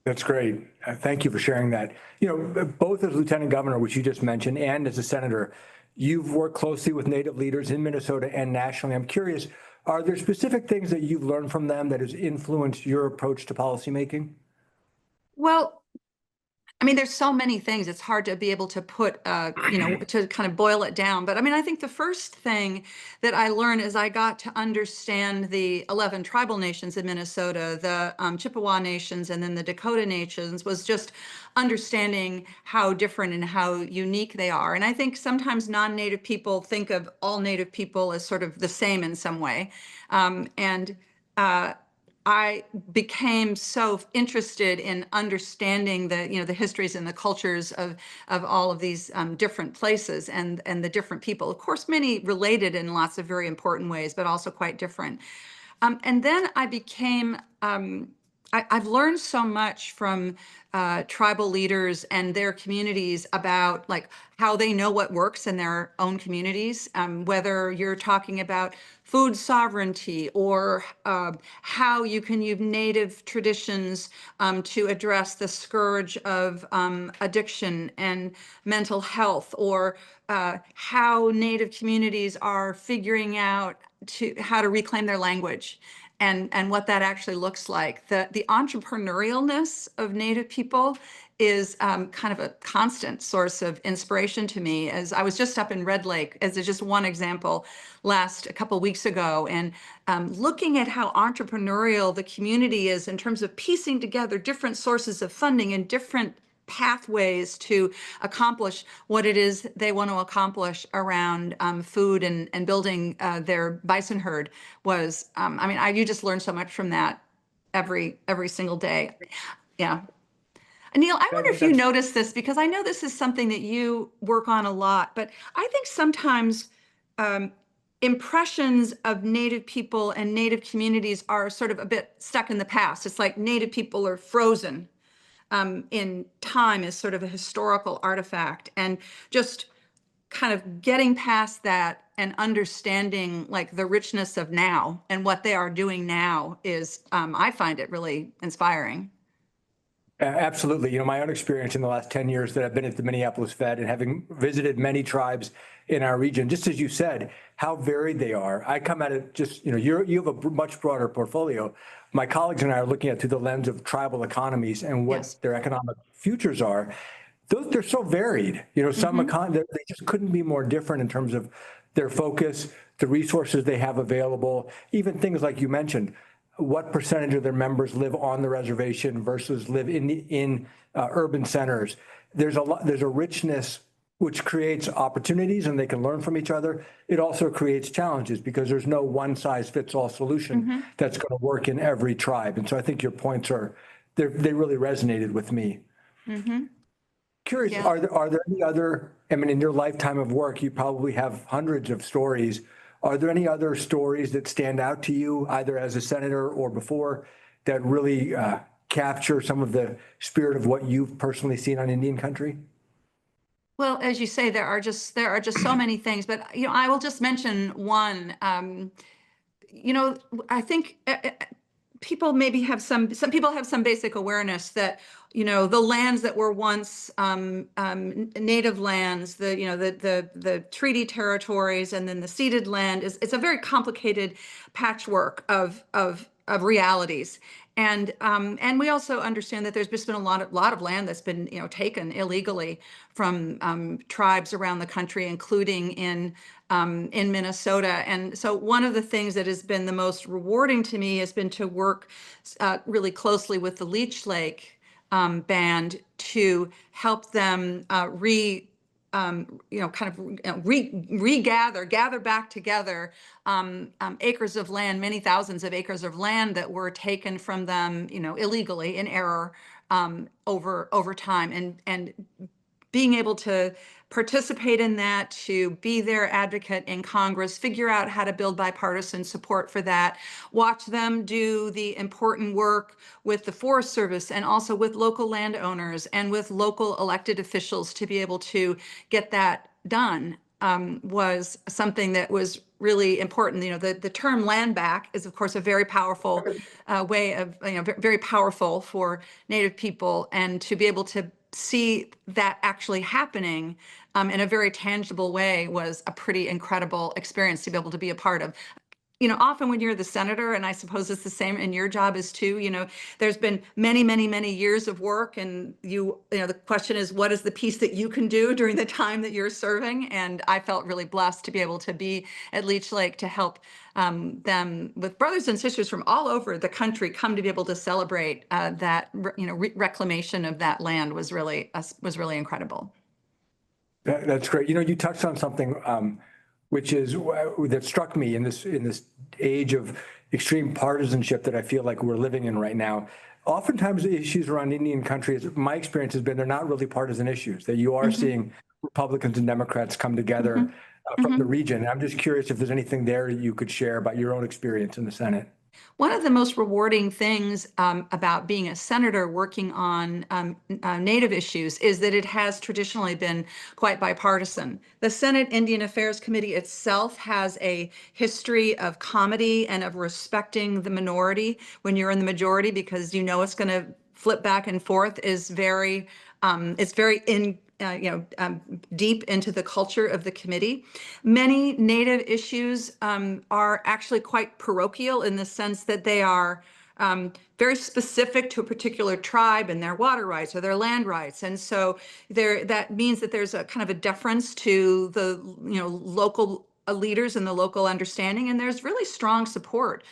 E: That's great. Thank you for sharing that. You know, both as lieutenant governor, which you just mentioned, and as a senator, you've worked closely with Native leaders in Minnesota and nationally. I'm curious, are there specific things that you've learned from them that has influenced your approach to policymaking?
K: Well, I mean, there's so many things. It's hard to be able to put, you know, to kind of boil it down. But I mean, I think the first thing that I learned as I got to understand the 11 tribal nations in Minnesota, the Chippewa nations, and then the Dakota nations, was just understanding how different and how unique they are. And I think sometimes non-Native people think of all Native people as sort of the same in some way. I became so interested in understanding the, you know, the histories and the cultures of all of these different places and the different people. Of course, many related in lots of very important ways, but also quite different. And then I became, I've learned so much from tribal leaders and their communities about like how they know what works in their own communities, whether you're talking about food sovereignty or how you can use Native traditions to address the scourge of addiction and mental health, or how Native communities are figuring out how to reclaim their language and what that actually looks like. The entrepreneurialness of Native people is kind of a constant source of inspiration to me. As I was just up in Red Lake, as just one example, a couple weeks ago, and looking at how entrepreneurial the community is in terms of piecing together different sources of funding and different pathways to accomplish what it is they want to accomplish around food and building their bison herd was, I mean, you just learn so much from that every single day. Yeah. Neel, I wonder if you notice this, because I know this is something that you work on a lot, but I think sometimes impressions of Native people and Native communities are sort of a bit stuck in the past. It's like Native people are frozen in time as sort of a historical artifact, and just kind of getting past that and understanding like the richness of now and what they are doing now is, I find it really inspiring.
E: Absolutely. You know, my own experience in the last 10 years that I've been at the Minneapolis Fed and having visited many tribes in our region, just as you said, how varied they are. I come at it just, you know, you have a much broader portfolio. My colleagues and I are looking at through the lens of tribal economies and what
K: Yes.
E: their economic futures are. They're so varied. You know, some they just couldn't be more different in terms of their focus, the resources they have available, even things like you mentioned, what percentage of their members live on the reservation versus live in urban centers. There's a richness which creates opportunities, and they can learn from each other. It also creates challenges because there's no one size fits all solution that's going to work in every tribe. And so I think your points they really resonated with me. Curious,
K: Yeah.
E: are there any other, I mean, in your lifetime of work, you probably have hundreds of stories. Are there any other stories that stand out to you, either as a senator or before, that really capture some of the spirit of what you've personally seen on Indian country?
K: Well, as you say, there are just so many things, but I will just mention one. I think people maybe have some people have some basic awareness that the lands that were once native lands, the treaty territories, and then the ceded land it's a very complicated patchwork of realities. And we also understand that there's just been a lot of land that's been taken illegally from tribes around the country, including in Minnesota. And so one of the things that has been the most rewarding to me has been to work really closely with the Leech Lake band to help them gather back together acres of land, many thousands of acres of land that were taken from them, illegally in error over time, and being able to participate in that, to be their advocate in Congress, figure out how to build bipartisan support for that, watch them do the important work with the Forest Service and also with local landowners and with local elected officials to be able to get that done was something that was really important. The term land back is, of course, a very powerful way of, very powerful for Native people, and to be able to see that actually happening in a very tangible way was a pretty incredible experience to be able to be a part of. Often when you're the senator, and I suppose it's the same in your job as too, there's been many, many, many years of work, and the question is, what is the piece that you can do during the time that you're serving? And I felt really blessed to be able to be at Leech Lake to help them with brothers and sisters from all over the country come to be able to celebrate that, reclamation of that land was really incredible.
E: That's great. You touched on something which is that struck me in this age of extreme partisanship that I feel like we're living in right now. Oftentimes the issues around Indian country, my experience has been, they're not really partisan issues, that you are seeing Republicans and Democrats come together from the region. And I'm just curious if there's anything there you could share about your own experience in the Senate.
K: One of the most rewarding things about being a senator working on Native issues is that it has traditionally been quite bipartisan. The Senate Indian Affairs Committee itself has a history of comedy and of respecting the minority when you're in the majority, because it's going to flip back and forth is very, it's very deep into the culture of the committee. Many Native issues are actually quite parochial in the sense that they are very specific to a particular tribe and their water rights or their land rights. And so that means that there's a kind of a deference to the local leaders and the local understanding, and there's really strong support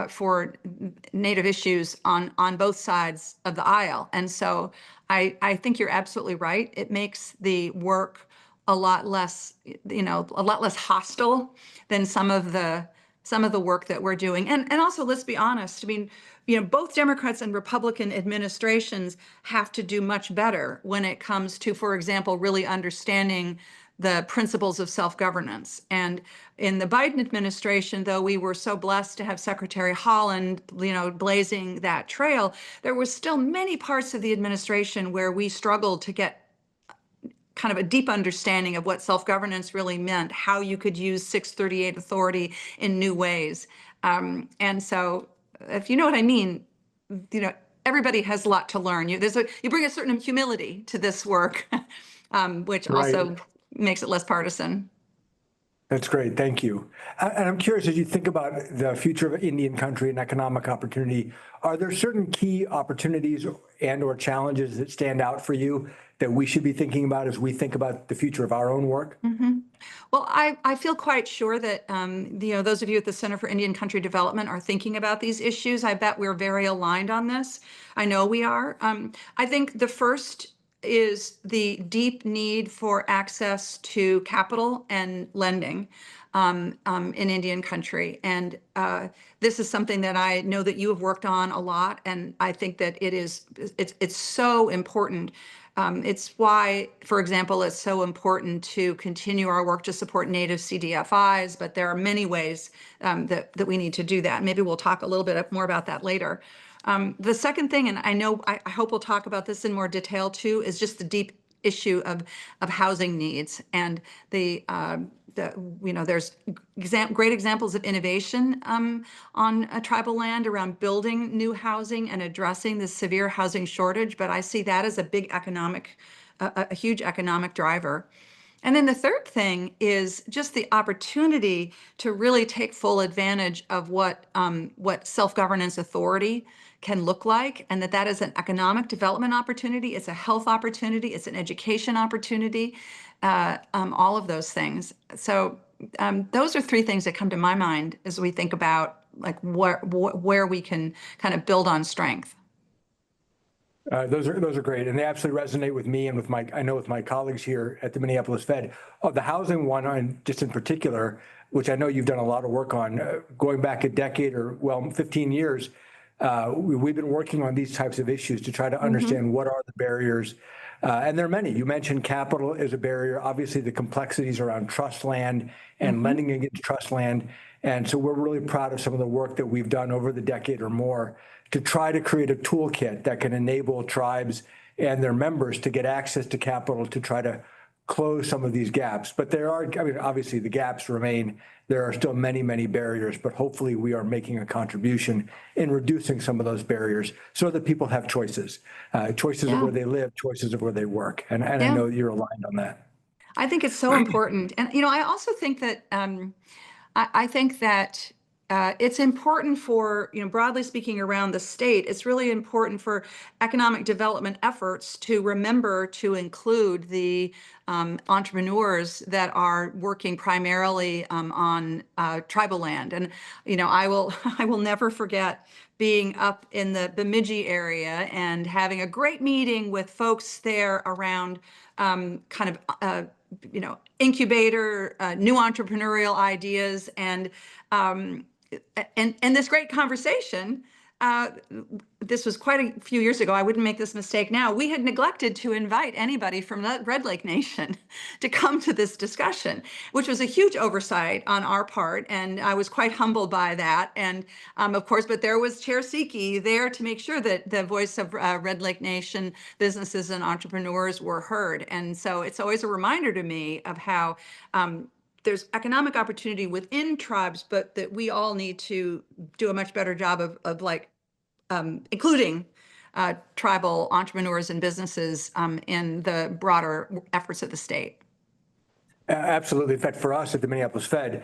K: for Native issues on both sides of the aisle. And so I think you're absolutely right. It makes the work a lot less hostile than some of the work that we're doing. And also, let's be honest, I mean, both Democrats and Republican administrations have to do much better when it comes to, for example, really understanding the principles of self-governance. And in the Biden administration, though we were so blessed to have Secretary Holland, blazing that trail, there were still many parts of the administration where we struggled to get kind of a deep understanding of what self-governance really meant, how you could use 638 authority in new ways. And so, if you know what I mean, everybody has a lot to learn. You bring a certain humility to this work, which also makes it less partisan.
E: That's great. Thank you. And I'm curious, as you think about the future of Indian country and economic opportunity, are there certain key opportunities and/or challenges that stand out for you that we should be thinking about as we think about the future of our own work?
K: Well, I feel quite sure that those of you at the Center for Indian Country Development are thinking about these issues. I bet we're very aligned on this. I know we are. I think the first is the deep need for access to capital and lending in Indian country. And this is something that I know that you have worked on a lot, and I think that it's so important It's why, for example, it's so important to continue our work to support Native CDFIs, but there are many ways that we need to do that. Maybe we'll talk a little bit more about that later. The second thing, and I hope we'll talk about this in more detail too, is just the deep issue of housing needs and there's great examples of innovation on tribal land around building new housing and addressing the severe housing shortage, but I see that as a big a huge economic driver. And then the third thing is just the opportunity to really take full advantage of what self-governance authority can look like, and that is an economic development opportunity, it's a health opportunity, it's an education opportunity, all of those things. So those are three things that come to my mind as we think about like where we can kind of build on strength.
E: Those are great, and they absolutely resonate with me and with my colleagues here at the Minneapolis Fed. The housing one, and just in particular, which I know you've done a lot of work on, going back a decade or 15 years, we've been working on these types of issues to try to understand what are the barriers, and there are many. You mentioned capital is a barrier. Obviously, the complexities around trust land and lending against trust land, and so we're really proud of some of the work that we've done over the decade or more to try to create a toolkit that can enable tribes and their members to get access to capital to try to close some of these gaps. But there are, obviously the gaps remain. There are still many, many barriers, but hopefully we are making a contribution in reducing some of those barriers so that people have choices, choices of where they live, choices of where they work. And I know you're aligned on that.
K: I think it's so important. And, I also think that, I think that it's important for, broadly speaking around the state, it's really important for economic development efforts to remember to include the entrepreneurs that are working primarily on tribal land. And, I will never forget being up in the Bemidji area and having a great meeting with folks there around incubator, new entrepreneurial ideas, and this great conversation. This was quite a few years ago. I wouldn't make this mistake now. We had neglected to invite anybody from the Red Lake Nation to come to this discussion, which was a huge oversight on our part, and I was quite humbled by that. And of course, but there was Chair Siki there to make sure that the voice of Red Lake Nation businesses and entrepreneurs were heard. And so it's always a reminder to me of how there's economic opportunity within tribes, but that we all need to do a much better job of including tribal entrepreneurs and businesses in the broader efforts of the state.
E: Absolutely. In fact, for us at the Minneapolis Fed,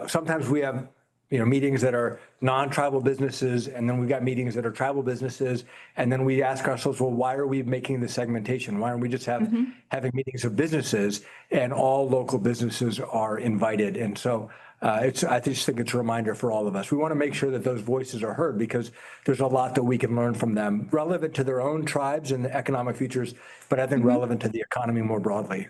E: sometimes we have meetings that are non-tribal businesses, and then we've got meetings that are tribal businesses, and then we ask ourselves, well, why are we making the segmentation? Why aren't we just having meetings of businesses and all local businesses are invited? And so I just think it's a reminder for all of us. We want to make sure that those voices are heard because there's a lot that we can learn from them, relevant to their own tribes and the economic futures, but I think relevant to the economy more broadly.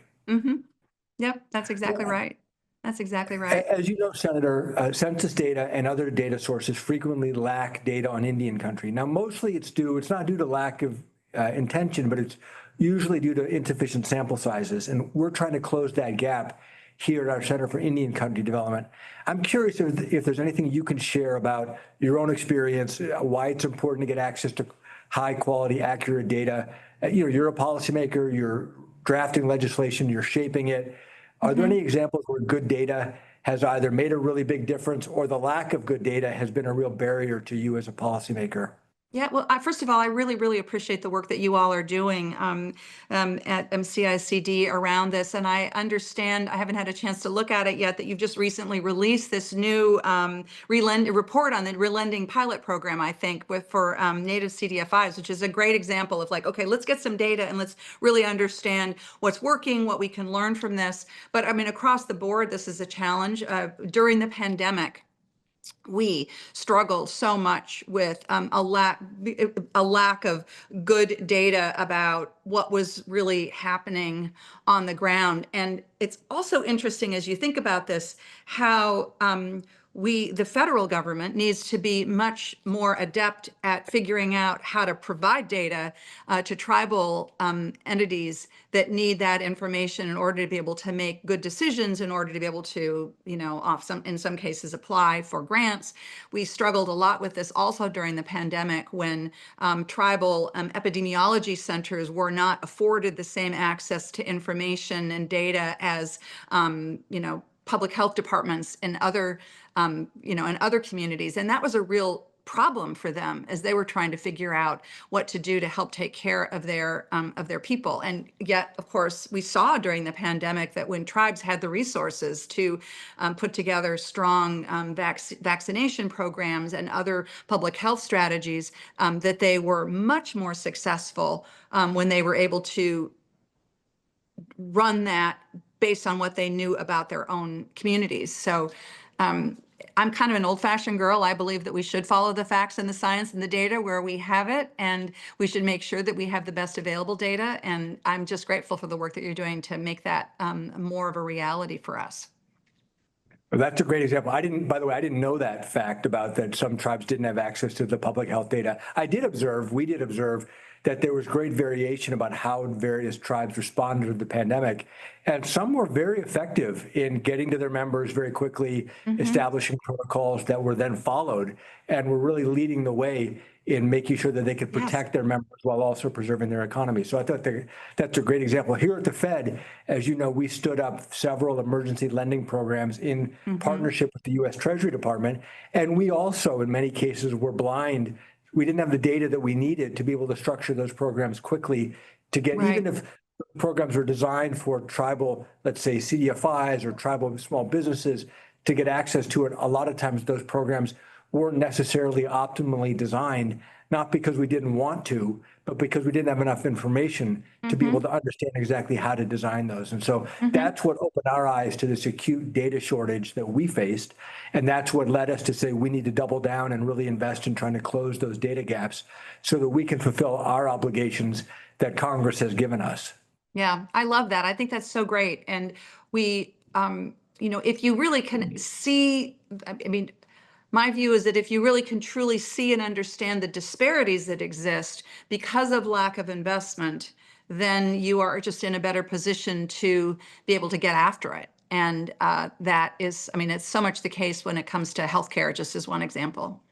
K: Yep, that's exactly right. That's exactly right.
E: As you know, Senator, census data and other data sources frequently lack data on Indian country. Now, mostly it's not due to lack of intention, but it's usually due to insufficient sample sizes. And we're trying to close that gap here at our Center for Indian Country Development. I'm curious if there's anything you can share about your own experience, why it's important to get access to high quality, accurate data. You're a policymaker, you're drafting legislation, you're shaping it. Are there any examples where good data has either made a really big difference or the lack of good data has been a real barrier to you as a policymaker?
K: Yeah, well, first of all, I really, really appreciate the work that you all are doing at CICD around this. And I understand, I haven't had a chance to look at it yet, that you've just recently released this new report on the relending pilot program, I think, for Native CDFIs, which is a great example of like, okay, let's get some data and let's really understand what's working, what we can learn from this. But I mean, across the board, this is a challenge. During the pandemic, we struggled so much with a lack of good data about what was really happening on the ground. And it's also interesting as you think about this, how the federal government needs to be much more adept at figuring out how to provide data to tribal entities that need that information in order to be able to make good decisions, in order to be able to, in some cases, apply for grants. We struggled a lot with this also during the pandemic when tribal epidemiology centers were not afforded the same access to information and data as, public health departments in other, in other communities. And that was a real problem for them as they were trying to figure out what to do to help take care of their people. And yet, of course, we saw during the pandemic that when tribes had the resources to put together strong vaccination programs and other public health strategies, that they were much more successful when they were able to run that based on what they knew about their own communities. So I'm kind of an old-fashioned girl. I believe that we should follow the facts and the science and the data where we have it, and we should make sure that we have the best available data. And I'm just grateful for the work that you're doing to make that more of a reality for us.
E: Well, that's a great example. By the way, I didn't know that fact about that some tribes didn't have access to the public health data. We did observe that there was great variation about how various tribes responded to the pandemic. And some were very effective in getting to their members very quickly, establishing protocols that were then followed, and were really leading the way in making sure that they could protect their members while also preserving their economy. So I thought that's a great example. Here at the Fed, as you know, we stood up several emergency lending programs in partnership with the U.S. Treasury Department. And we also, in many cases, were blind. We didn't have the data that we needed to be able to structure those programs quickly to get, even if programs were designed for tribal, let's say CDFIs or tribal small businesses, to get access to it. A lot of times those programs weren't necessarily optimally designed, not because we didn't want to, but because we didn't have enough information to be able to understand exactly how to design those. And so that's what opened our eyes to this acute data shortage that we faced. And that's what led us to say we need to double down and really invest in trying to close those data gaps so that we can fulfill our obligations that Congress has given us.
K: Yeah, I love that. I think that's so great. And we, if you really can see, my view is that if you really can truly see and understand the disparities that exist because of lack of investment, then you are just in a better position to be able to get after it. And that is, it's so much the case when it comes to healthcare, just as one example.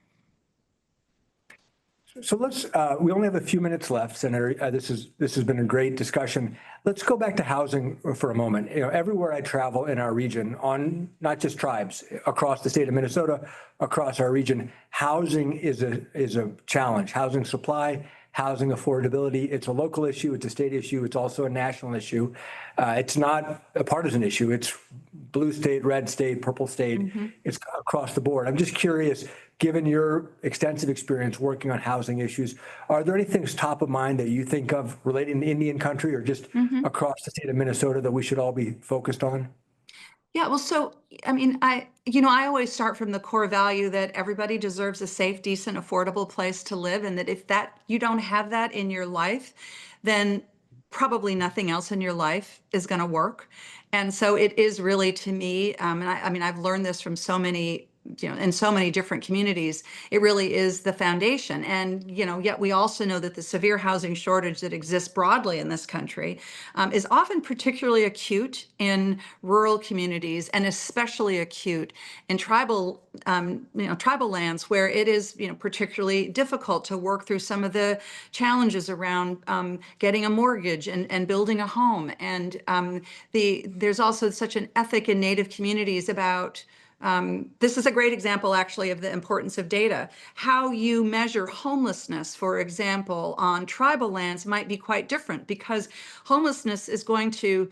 E: So let's, we only have a few minutes left, Senator. This has been a great discussion. Let's go back to housing for a moment. Everywhere I travel in our region, on not just tribes, across the state of Minnesota, across our region, housing is a challenge. Housing supply, housing affordability, it's a local issue, it's a state issue, it's also a national issue. It's not a partisan issue. It's blue state, red state, purple state. It's across the board. I'm just curious, given your extensive experience working on housing issues, are there any things top of mind that you think of relating to Indian country or just across the state of Minnesota that we should all be focused on?
K: Yeah, well, so, I always start from the core value that everybody deserves a safe, decent, affordable place to live. And that if you don't have that in your life, then probably nothing else in your life is going to work. And so it is really, to me, and I've learned this from so many, in so many different communities, it really is the foundation. And, yet we also know that the severe housing shortage that exists broadly in this country is often particularly acute in rural communities and especially acute in tribal lands where it is, particularly difficult to work through some of the challenges around getting a mortgage and building a home. And there's also such an ethic in Native communities about this is a great example, actually, of the importance of data. How you measure homelessness, for example, on tribal lands might be quite different because homelessness is going to,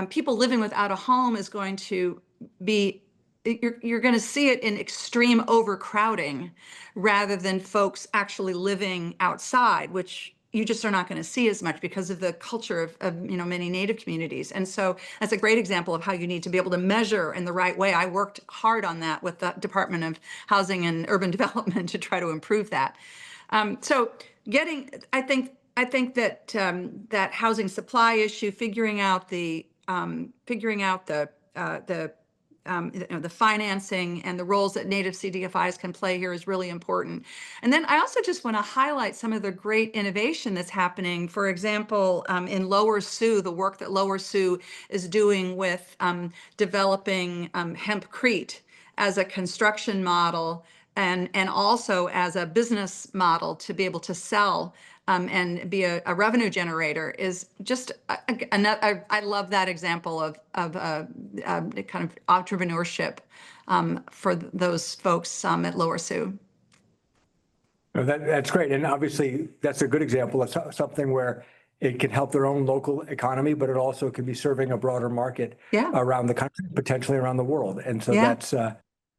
K: people living without a home is going to be, you're going to see it in extreme overcrowding rather than folks actually living outside, which you just are not going to see as much because of the culture of many Native communities. And so that's a great example of how you need to be able to measure in the right way. I worked hard on that with the Department of Housing and Urban Development to try to improve that. I think that that housing supply issue, figuring out the the financing and the roles that Native CDFIs can play here is really important. And then I also just want to highlight some of the great innovation that's happening. For example, in Lower Sioux, the work that Lower Sioux is doing with developing hempcrete as a construction model and also as a business model to be able to sell and be a revenue generator is just another. I love that example of kind of entrepreneurship for those folks at Lower Sioux.
E: No, that's great. And obviously, that's a good example of something where it can help their own local economy, but it also can be serving a broader market
K: Yeah.
E: around the country, potentially around the world. And so
K: Yeah.
E: that's,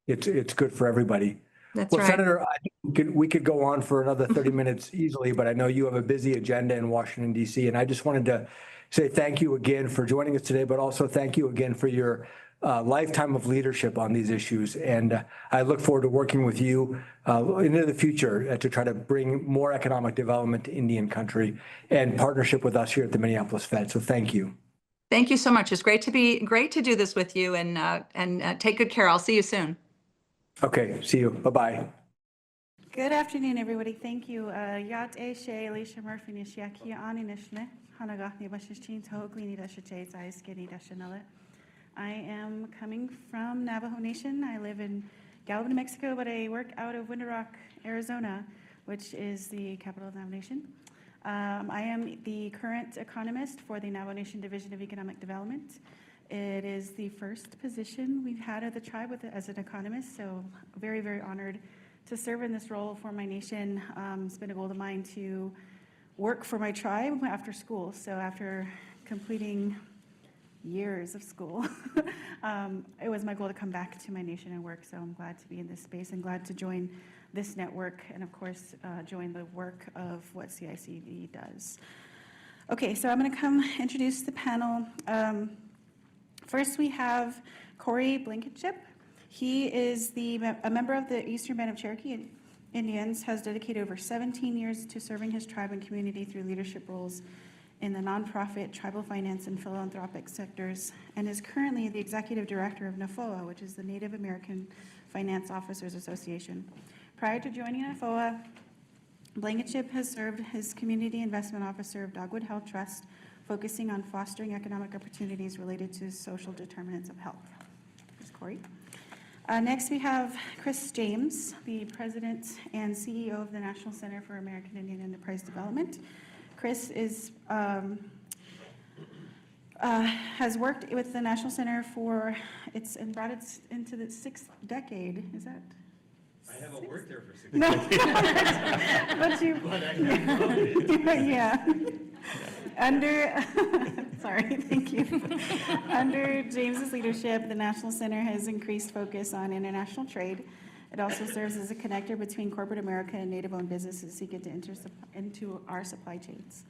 E: it's good for everybody.
K: That's
E: Well,
K: right.
E: Senator, I think we could go on for another 30 minutes easily, but I know you have a busy agenda in Washington, D.C. And I just wanted to say thank you again for joining us today, but also thank you again for your lifetime of leadership on these issues. And I look forward to working with you into the future to try to bring more economic development to Indian country and partnership with us here at the Minneapolis Fed. So thank you.
K: Thank you so much. It's great to do this with you, and take good care. I'll see you soon.
E: Okay, see you. Bye-bye.
L: Good afternoon, everybody. Thank you. Yat Eshe, Alicia Murphy, Nishiaki, Ani Nishle, Hanagahni Bashichin, Tohoklini Dashache, Zaiskini Dashanale. I am coming from Navajo Nation. I live in Gallup, New Mexico, but I work out of Winter Rock, Arizona, which is the capital of Navajo Nation. I am the current economist for the Navajo Nation Division of Economic Development. It is the first position we've had at the tribe as an economist, so very, very honored to serve in this role for my nation. It's been a goal of mine to work for my tribe after school. So after completing years of school, it was my goal to come back to my nation and work. So I'm glad to be in this space and glad to join this network and, of course, join the work of what CICD does. Okay, so I'm going to come introduce the panel. First, we have Corey Blankenship. He is a member of the Eastern Band of Cherokee Indians, has dedicated over 17 years to serving his tribe and community through leadership roles in the nonprofit, tribal finance, and philanthropic sectors, and is currently the executive director of NAFOA, which is the Native American Finance Officers Association. Prior to joining NAFOA, Blankenship has served as community investment officer of Dogwood Health Trust, focusing on fostering economic opportunities related to social determinants of health. Here's Corey. Next, we have Chris James, the president and CEO of the National Center for American Indian Enterprise Development. Chris has worked with the National Center and brought it into the 6th decade. Is that?
M: I haven't worked there for 6
L: No.
M: But
L: Yeah. Sorry, thank you. Under James's leadership, the National Center has increased focus on international trade. It also serves as a connector between corporate America and Native-owned businesses seeking to enter into our supply chains.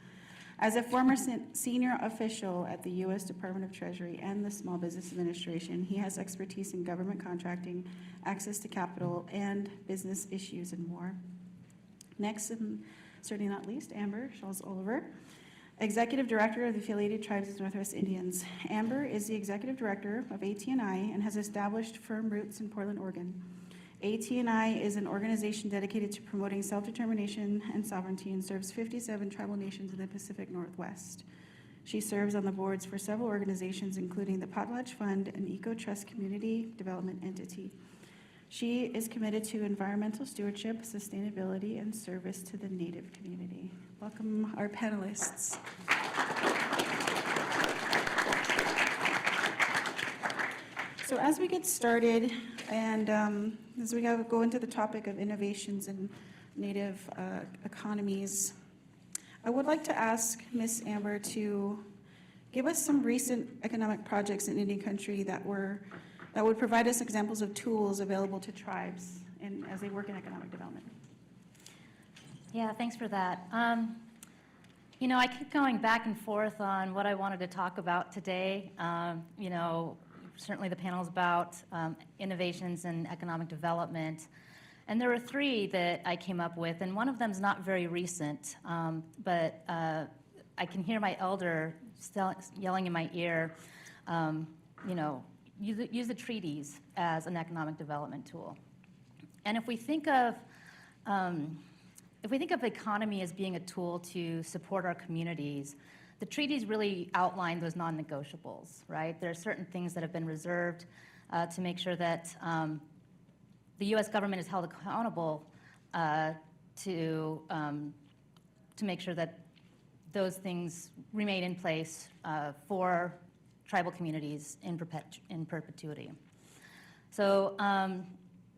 L: As a former senior official at the U.S. Department of Treasury and the Small Business Administration, he has expertise in government contracting, access to capital, and business issues, and more. Next, and certainly not least, Amber Schulz-Oliver, Executive Director of the Affiliated Tribes of Northwest Indians. Amber is the Executive Director of AT&I and has established firm roots in Portland, Oregon. AT&I is an organization dedicated to promoting self-determination and sovereignty and serves 57 tribal nations in the Pacific Northwest. She serves on the boards for several organizations, including the Potlatch Fund, an eco-trust community development entity. She is committed to environmental stewardship, sustainability, and service to the Native community. Welcome our panelists. So as we get started, and as we go into the topic of innovations in Native economies, I would like to ask Ms. Amber to give us some recent economic projects in Indian country that would provide us examples of tools available to tribes as they work in economic development.
N: Yeah, thanks for that. You know, I keep going back and forth on what I wanted to talk about today. You know, certainly the panel is about innovations in economic development. And there are 3 that I came up with, and one of them is not very recent, but I can hear my elder still yelling in my ear, you know, use the treaties as an economic development tool. And if we think of economy as being a tool to support our communities, the treaties really outline those non-negotiables, right? There are certain things that have been reserved to make sure that the U.S. government is held accountable to make sure that those things remain in place for tribal communities in perpetuity. So,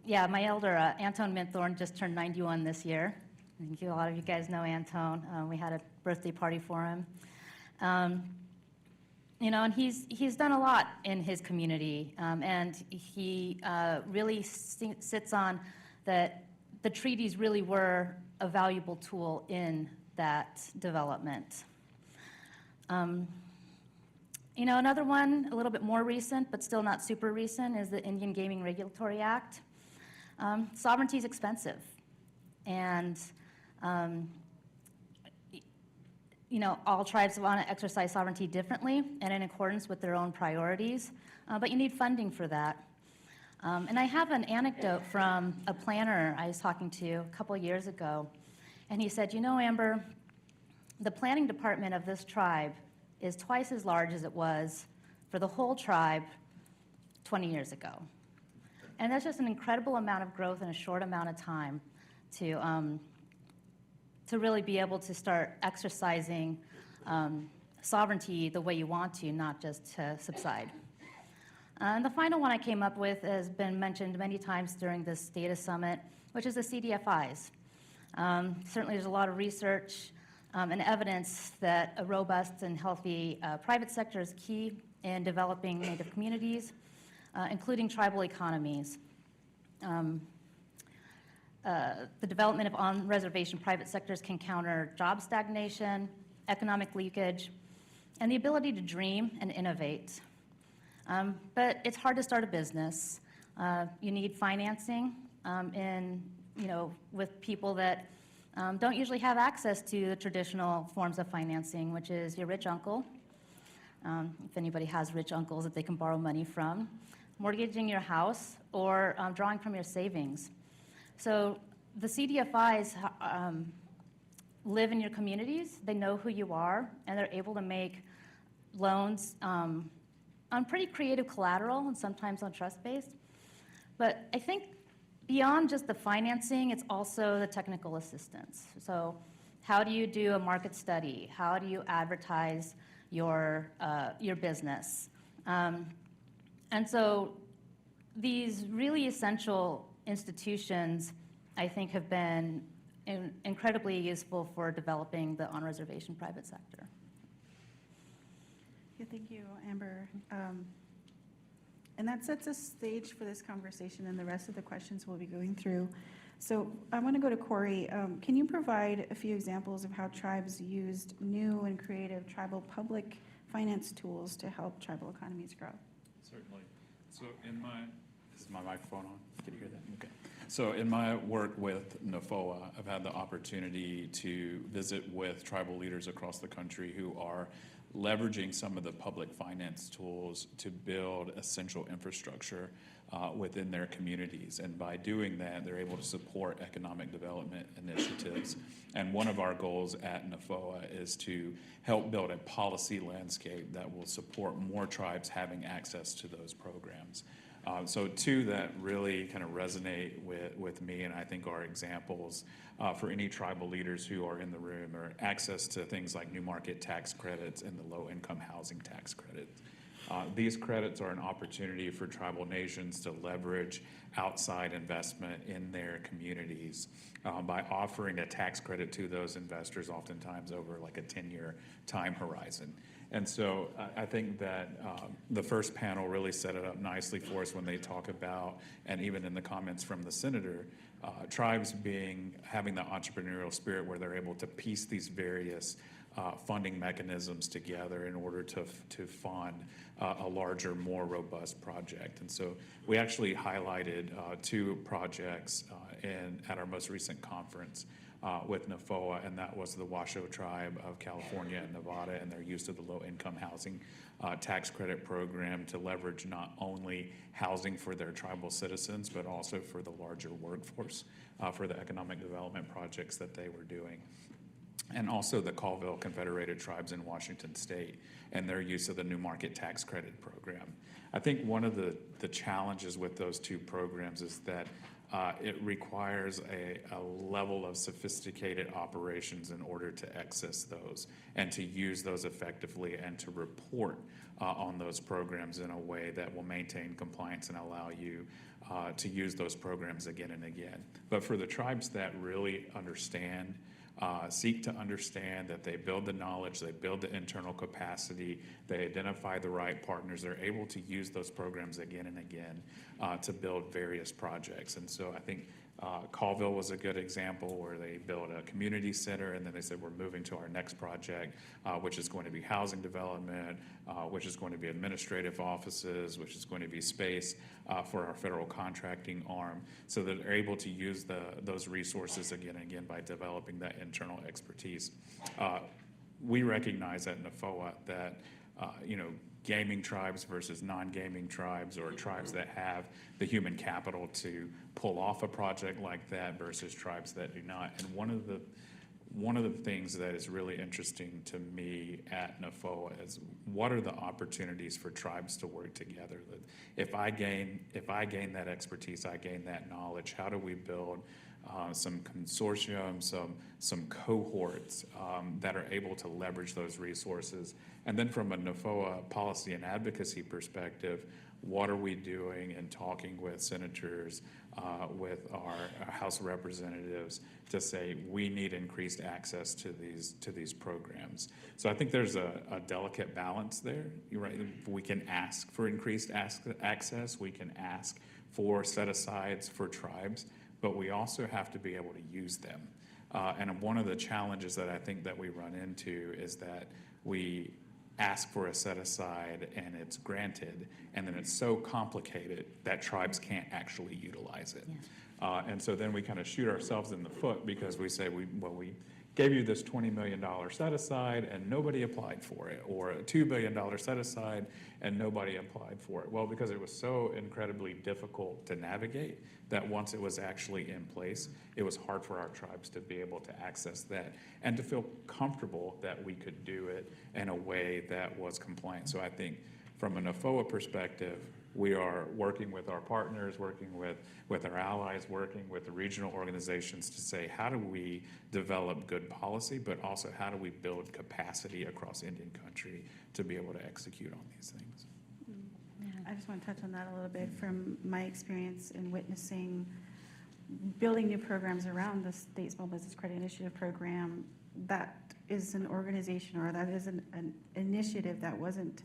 N: yeah, my elder, Antone Minthorn, just turned 91 this year. I think a lot of you guys know Antone. We had a birthday party for him. You know, and he's done a lot in his community, and he really sits on that the treaties really were a valuable tool in that development. You know, another one, a little bit more recent, but still not super recent, is the Indian Gaming Regulatory Act. Sovereignty is expensive, and you know, all tribes want to exercise sovereignty differently and in accordance with their own priorities, but you need funding for that. And I have an anecdote from a planner I was talking to a couple years ago, and he said, you know, Amber, the planning department of this tribe is twice as large as it was for the whole tribe 20 years ago. And that's just an incredible amount of growth in a short amount of time to really be able to start exercising sovereignty the way you want to, not just to subside. And the final one I came up with has been mentioned many times during this data summit, which is the CDFIs. Certainly there's a lot of research and evidence that a robust and healthy private sector is key in developing Native communities, including tribal economies. The development of on-reservation private sectors can counter job stagnation, economic leakage, and the ability to dream and innovate. But it's hard to start a business. You need financing with people that don't usually have access to the traditional forms of financing, which is your rich uncle, if anybody has rich uncles that they can borrow money from, mortgaging your house, or drawing from your savings. So the CDFIs live in your communities, they know who you are, and they're able to make loans on pretty creative collateral and sometimes on trust-based. But I think beyond just the financing, it's also the technical assistance. So how do you do a market study? How do you advertise your business? And so these really essential institutions, I think, have been incredibly useful for developing the on-reservation private sector.
L: Yeah, thank you, Amber. And that sets a stage for this conversation and the rest of the questions we'll be going through. So I want to go to Corey. Can you provide a few examples of how tribes used new and creative tribal public finance tools to help tribal economies grow?
M: Certainly. So is my microphone on? Can you hear that? Okay. So in my work with NFOA, I've had the opportunity to visit with tribal leaders across the country who are leveraging some of the public finance tools to build essential infrastructure within their communities. And by doing that, they're able to support economic development initiatives. And one of our goals at NFOA is to help build a policy landscape that will support more tribes having access to those programs. So two that really kind of resonate with me and I think are examples for any tribal leaders who are in the room are access to things like new market tax credits and the low-income housing tax credit. These credits are an opportunity for tribal nations to leverage outside investment in their communities by offering a tax credit to those investors, oftentimes over like a 10-year time horizon. And so I think that the first panel really set it up nicely for us when they talk about, and even in the comments from the senator, tribes having the entrepreneurial spirit where they're able to piece these various funding mechanisms together in order to fund a larger, more robust project. And so we actually highlighted two projects at our most recent conference. with NFOA, and that was the Washoe Tribe of California and Nevada and their use of the low-income housing tax credit program to leverage not only housing for their tribal citizens, but also for the larger workforce for the economic development projects that they were doing. And also the Colville Confederated Tribes in Washington State and their use of the New Market Tax Credit Program. I think one of the challenges with those two programs is that it requires a level of sophisticated operations in order to access those and to use those effectively and to report on those programs in a way that will maintain compliance and allow you to use those programs again and again. But for the tribes that really understand, seek to understand, that they build the knowledge, they build the internal capacity, they identify the right partners, they're able to use those programs again and again to build various projects. And so I think Colville was a good example where they built a community center and then they said, we're moving to our next project, which is going to be housing development, which is going to be administrative offices, which is going to be space for our federal contracting arm. So that they're able to use those resources again and again by developing that internal expertise. We recognize at NFOA that, gaming tribes versus non-gaming tribes, or tribes that have the human capital to pull off a project like that versus tribes that do not. And one of the things that is really interesting to me at NFOA is what are the opportunities for tribes to work together? If I gain that expertise, I gain that knowledge, how do we build some consortium, some cohorts that are able to leverage those resources? And then from a NFOA policy and advocacy perspective, what are we doing in talking with senators, with our House of Representatives to say we need increased access to these programs? So I think there's a delicate balance there. You're right. We can ask for increased access. We can ask for set-asides for tribes, but we also have to be able to use them. And one of the challenges that I think that we run into is that we ask for a set-aside and it's granted, and then it's so complicated that tribes can't actually utilize it. Yeah. And so then we kind of shoot ourselves in the foot because we say, we gave you this $20 million set-aside and nobody applied for it, or a $2 billion set-aside and nobody applied for it. Well, because it was so incredibly difficult to navigate that once it was actually in place, it was hard for our tribes to be able to access that and to feel comfortable that we could do it in a way that was compliant. So I think from an NFOA perspective, we are working with our partners, working with our allies, working with the regional organizations to say, how do we develop good policy, but also how do we build capacity across Indian country to be able to execute on these things?
L: I just want to touch on that a little bit from my experience in witnessing building new programs around the State Small Business Credit Initiative program. That is an organization, or that is an initiative that wasn't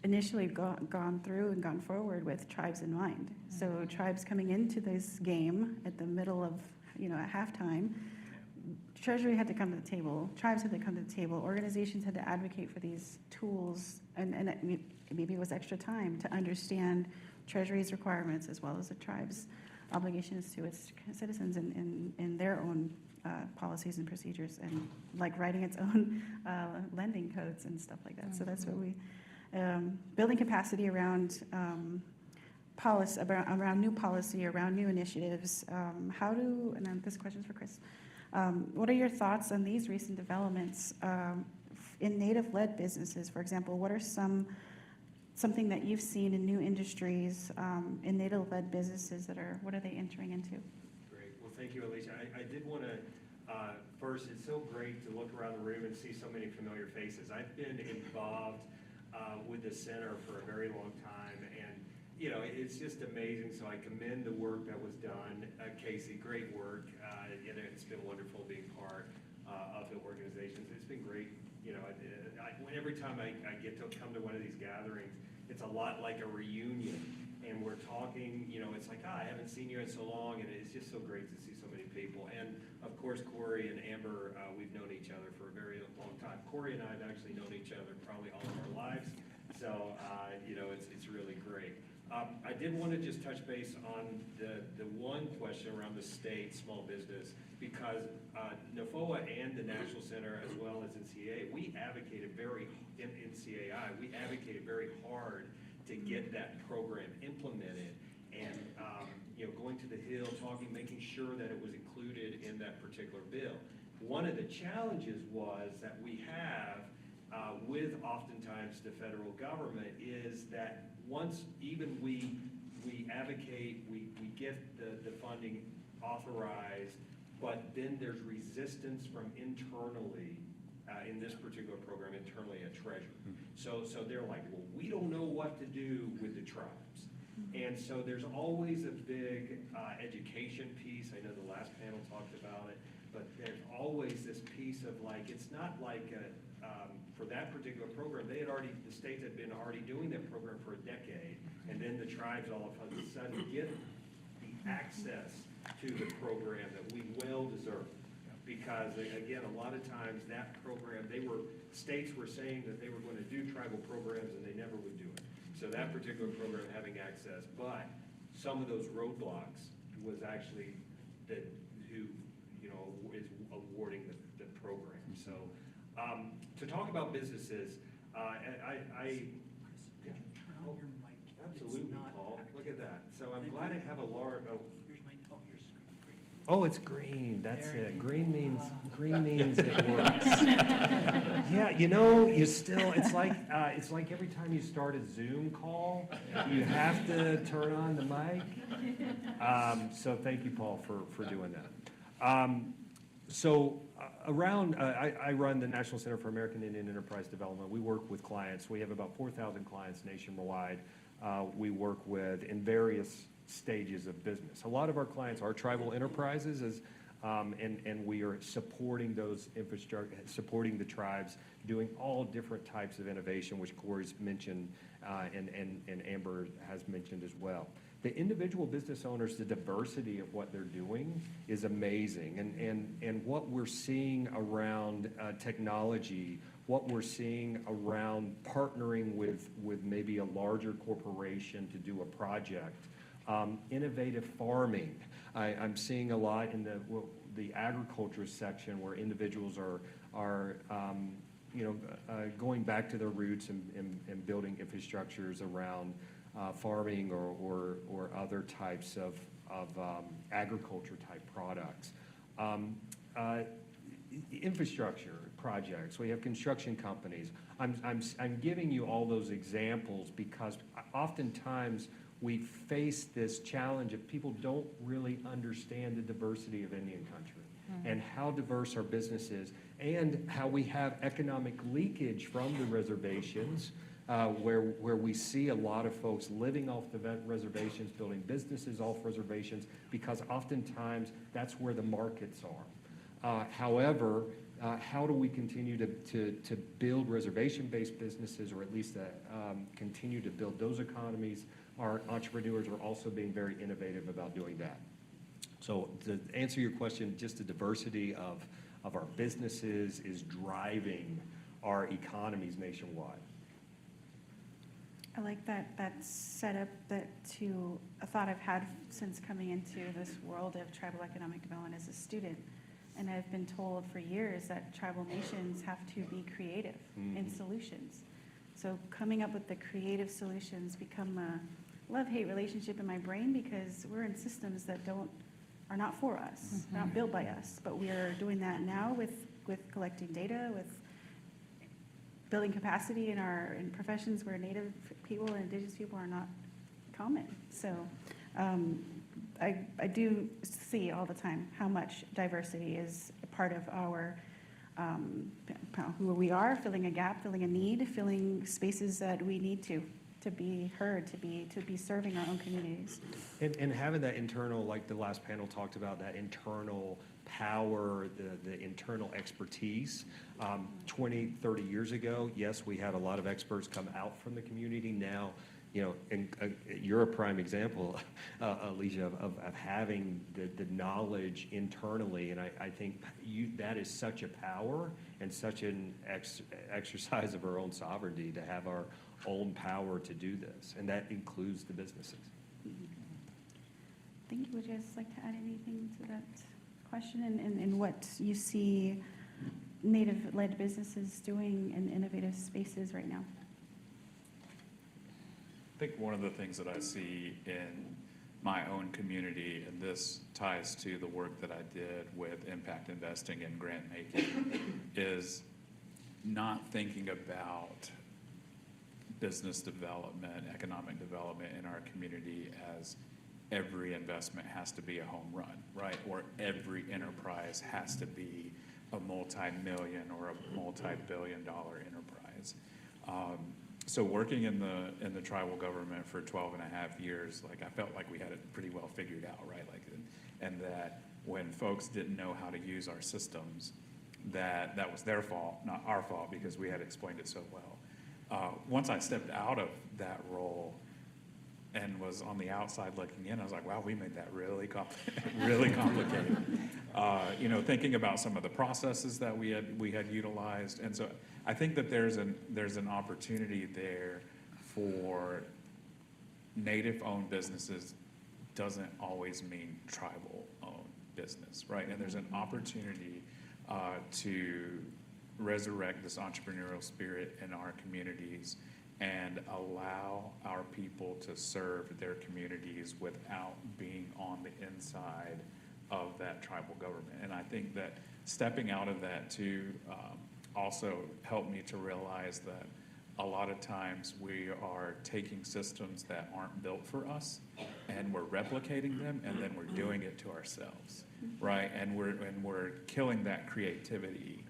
L: initially gone through and gone forward with tribes in mind. So tribes coming into this game at the middle of, at halftime, Treasury had to come to the table, tribes had to come to the table, organizations had to advocate for these tools, and maybe it was extra time to understand Treasury's requirements as well as the tribe's obligations to its citizens in their own policies and procedures, and like writing its own lending codes and stuff like that. So that's what we, building capacity around policy, around new policy, around new initiatives. And then this question's for Chris. What are your thoughts on these recent developments in Native-led businesses? For example, what are something that you've seen in new industries in Native-led businesses what are they entering into?
O: Great. Well, thank you, Alicia. I did want to, first, it's so great to look around the room and see so many familiar faces. I've been involved with the center for a very long time, and it's just amazing. So I commend the work that was done. Casey, great work. It's been wonderful being part of the organizations. It's been great. Every time I get to come to one of these gatherings, it's a lot like a reunion, and we're talking. It's like, I haven't seen you in so long, and it's just so great to see so many people. And of course, Corey and Amber, we've known each other for a very long time. Corey and I have actually known each other probably all of our lives. So, it's really great. I did want to just touch base on the one question around the state small business, because NFOA and the National Center, as well as NCAA, we advocated in CAI, we advocated very hard to get that program implemented, and going to the Hill, making sure that it was included in that particular bill. One of the challenges was that we have with oftentimes the federal government is that once even we advocate, we get the funding authorized, but then there's resistance from internally in this particular program, internally at Treasury. So they're like, well, we don't know what to do with the tribes. And so there's always a big education piece. I know the last panel talked about it, but there's always this piece of like, it's not like for that particular program, the states had been already doing that program for a decade, and then the tribes all of a sudden get the access to the program that we well deserve. Because again, a lot of times that program, states were saying that they were going to do tribal programs and they never would do it. So that particular program having access, but some of those roadblocks was actually who is awarding the program. So to talk about businesses, absolutely, Paul. Look at that. So I'm glad I have a large.
P: Oh, it's green. That's it. Green means it works. Yeah, you still. It's like every time you start a Zoom call, you have to turn on the mic. So thank you, Paul, for doing that. I run the National Center for American Indian Enterprise Development. We work with clients. We have about 4,000 clients nationwide. We work with in various stages of business. A lot of our clients are tribal enterprises, and we are supporting those infrastructure, supporting the tribes, doing all different types of innovation, which Corey's mentioned and Amber has mentioned as well. The individual business owners, the diversity of what they're doing is amazing, and what we're seeing around technology, what we're seeing around partnering with maybe a larger corporation to do a project. Innovative farming. I'm seeing a lot in the agriculture section where individuals are going back to their roots and building infrastructures around farming or other types of agriculture type products. Infrastructure projects. We have construction companies. I'm giving you all those examples because oftentimes we face this challenge of people don't really understand the diversity of Indian country and how diverse our business is, and how we have economic leakage from the reservations, where we see a lot of folks living off the reservations, building businesses off reservations, because oftentimes that's where the markets are. However, how do we continue to build reservation-based businesses, or at least continue to build those economies? Our entrepreneurs are also being very innovative about doing that. So to answer your question, just the diversity of our businesses is driving our economies nationwide.
L: I like that setup to a thought I've had since coming into this world of tribal economic development as a student. And I've been told for years that tribal nations have to be creative in solutions. So coming up with the creative solutions become a love-hate relationship in my brain, because we're in systems that are not for us, not built by us. But we are doing that now with collecting data, with building capacity in professions where Native people and Indigenous people are not common. So I do see all the time how much diversity is a part of our who we are, filling a gap, filling a need, filling spaces that we need to be heard, to be serving our own communities.
P: And having that internal, like the last panel talked about, that internal power, the internal expertise. 20, 30 years ago, yes, we had a lot of experts come out from the community. Now you know, and you're a prime example, Alicia, of having the knowledge internally, and I think that is such a power and such an exercise of our own sovereignty to have our own power to do this, and that includes the businesses.
L: Thank you. Would you guys like to add anything to that question and what you see Native-led businesses doing in innovative spaces right now?
M: I think one of the things that I see in my own community, and this ties to the work that I did with impact investing and grant making, is not thinking about business development, economic development in our community as every investment has to be a home run, right? Or every enterprise has to be a multi-million or a multi-billion-dollar enterprise. So working in the tribal government for 12 and a half years, like I felt like we had it pretty well figured out, right? Like, and that when folks didn't know how to use our systems, that was their fault, not our fault, because we had explained it so well. Once I stepped out of that role and was on the outside looking in, I was like, wow, we made that really really complicated. You know, thinking about some of the processes that we had utilized, and so I think that there's an opportunity there for Native-owned businesses. Doesn't always mean tribal-owned business, right? And there's an opportunity to resurrect this entrepreneurial spirit in our communities and allow our people to serve their communities without being on the inside of that tribal government. And I think that stepping out of that too also helped me to realize that a lot of times we are taking systems that aren't built for us and we're replicating them, and then we're doing it to ourselves, right? And we're killing that creativity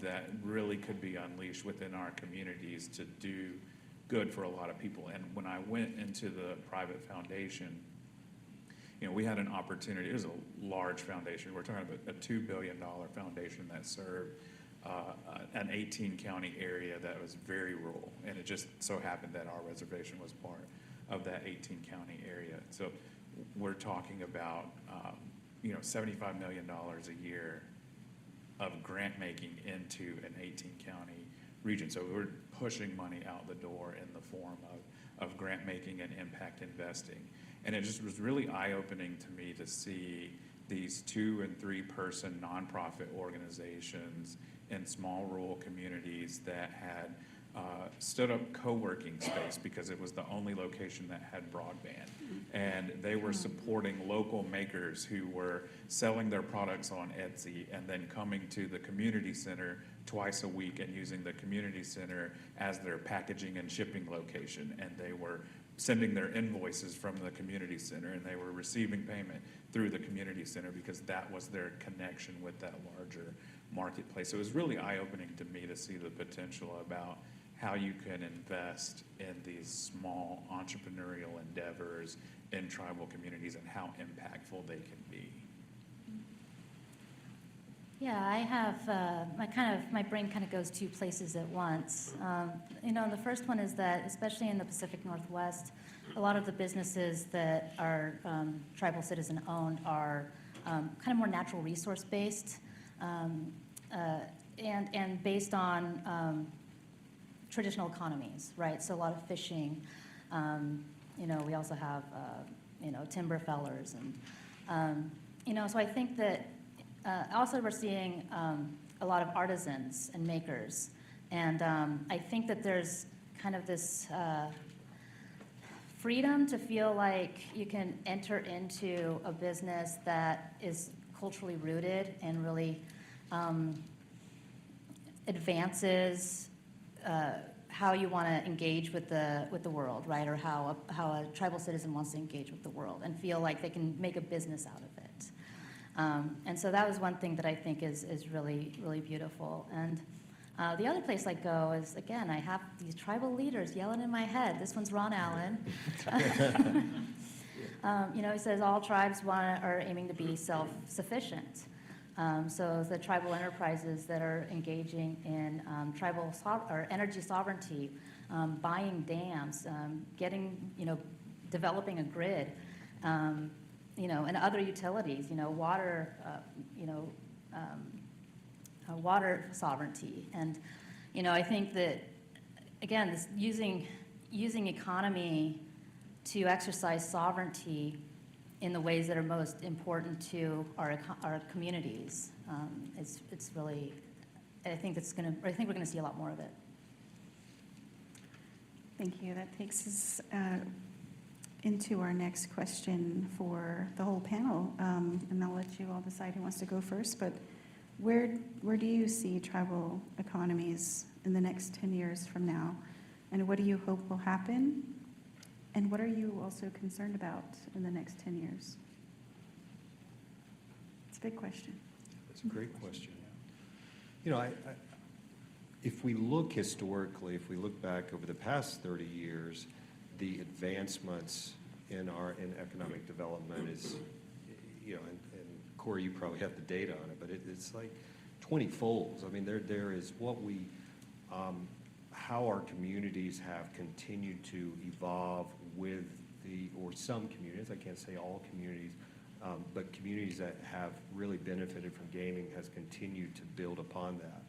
M: that really could be unleashed within our communities to do good for a lot of people. And when I went into the private foundation, you know, we had an opportunity. It was a large foundation. We're talking about a $2 billion foundation that served an 18-county area that was very rural, and it just so happened that our reservation was part of that 18-county area. So we're talking about you know, $75 million a year of grant making into an 18-county region. So we're pushing money out the door in the form of grant making and impact investing. And it just was really eye-opening to me to see these 2- and 3-person nonprofit organizations in small rural communities that had stood up co-working space because it was the only location that had broadband. And they were supporting local makers who were selling their products on Etsy and then coming to the community center twice a week and using the community center as their packaging and shipping location. And they were sending their invoices from the community center, and they were receiving payment through the community center because that was their connection with that larger marketplace. So it was really eye-opening to me to see the potential about how you can invest in these small entrepreneurial endeavors in tribal communities and how impactful they can be.
N: Yeah, I have, my brain kind of goes 2 places at once. You know, the first one is that, especially in the Pacific Northwest, a lot of the businesses that are tribal citizen owned are kind of more natural resource based and based on traditional economies, right? So a lot of fishing. You know, we also have, you know, timber fellers and, you know, so I think that also we're seeing a lot of artisans and makers. And I think that there's kind of this freedom to feel like you can enter into a business that is culturally rooted and really advances how you want to engage with the world, right? Or how a tribal citizen wants to engage with the world and feel like they can make a business out of it. And so that was one thing that I think is really, really beautiful. And the other place I go is, again, I have these tribal leaders yelling in my head. This one's Ron Allen. You know, he says all tribes are aiming to be self-sufficient. So the tribal enterprises that are engaging in tribal or energy sovereignty buying dams, developing a grid, and other utilities, water, water sovereignty. And, I think that, again, this using economy to exercise sovereignty in the ways that are most important to our communities, it's really, I think we're gonna see a lot more of it.
L: Thank you. That takes us into our next question for the whole panel. And I'll let you all decide who wants to go first, but where do you see tribal economies in the next 10 years from now? And what do you hope will happen? And what are you also concerned about in the next 10 years? It's a big question.
P: That's a great question. If we look historically, if we look back over the past 30 years, the advancements in economic development is, and Corey, you probably have the data on it, but it's like 20 folds. I mean, there is how our communities have continued to evolve with or some communities, I can't say all communities, but communities that have really benefited from gaming has continued to build upon that.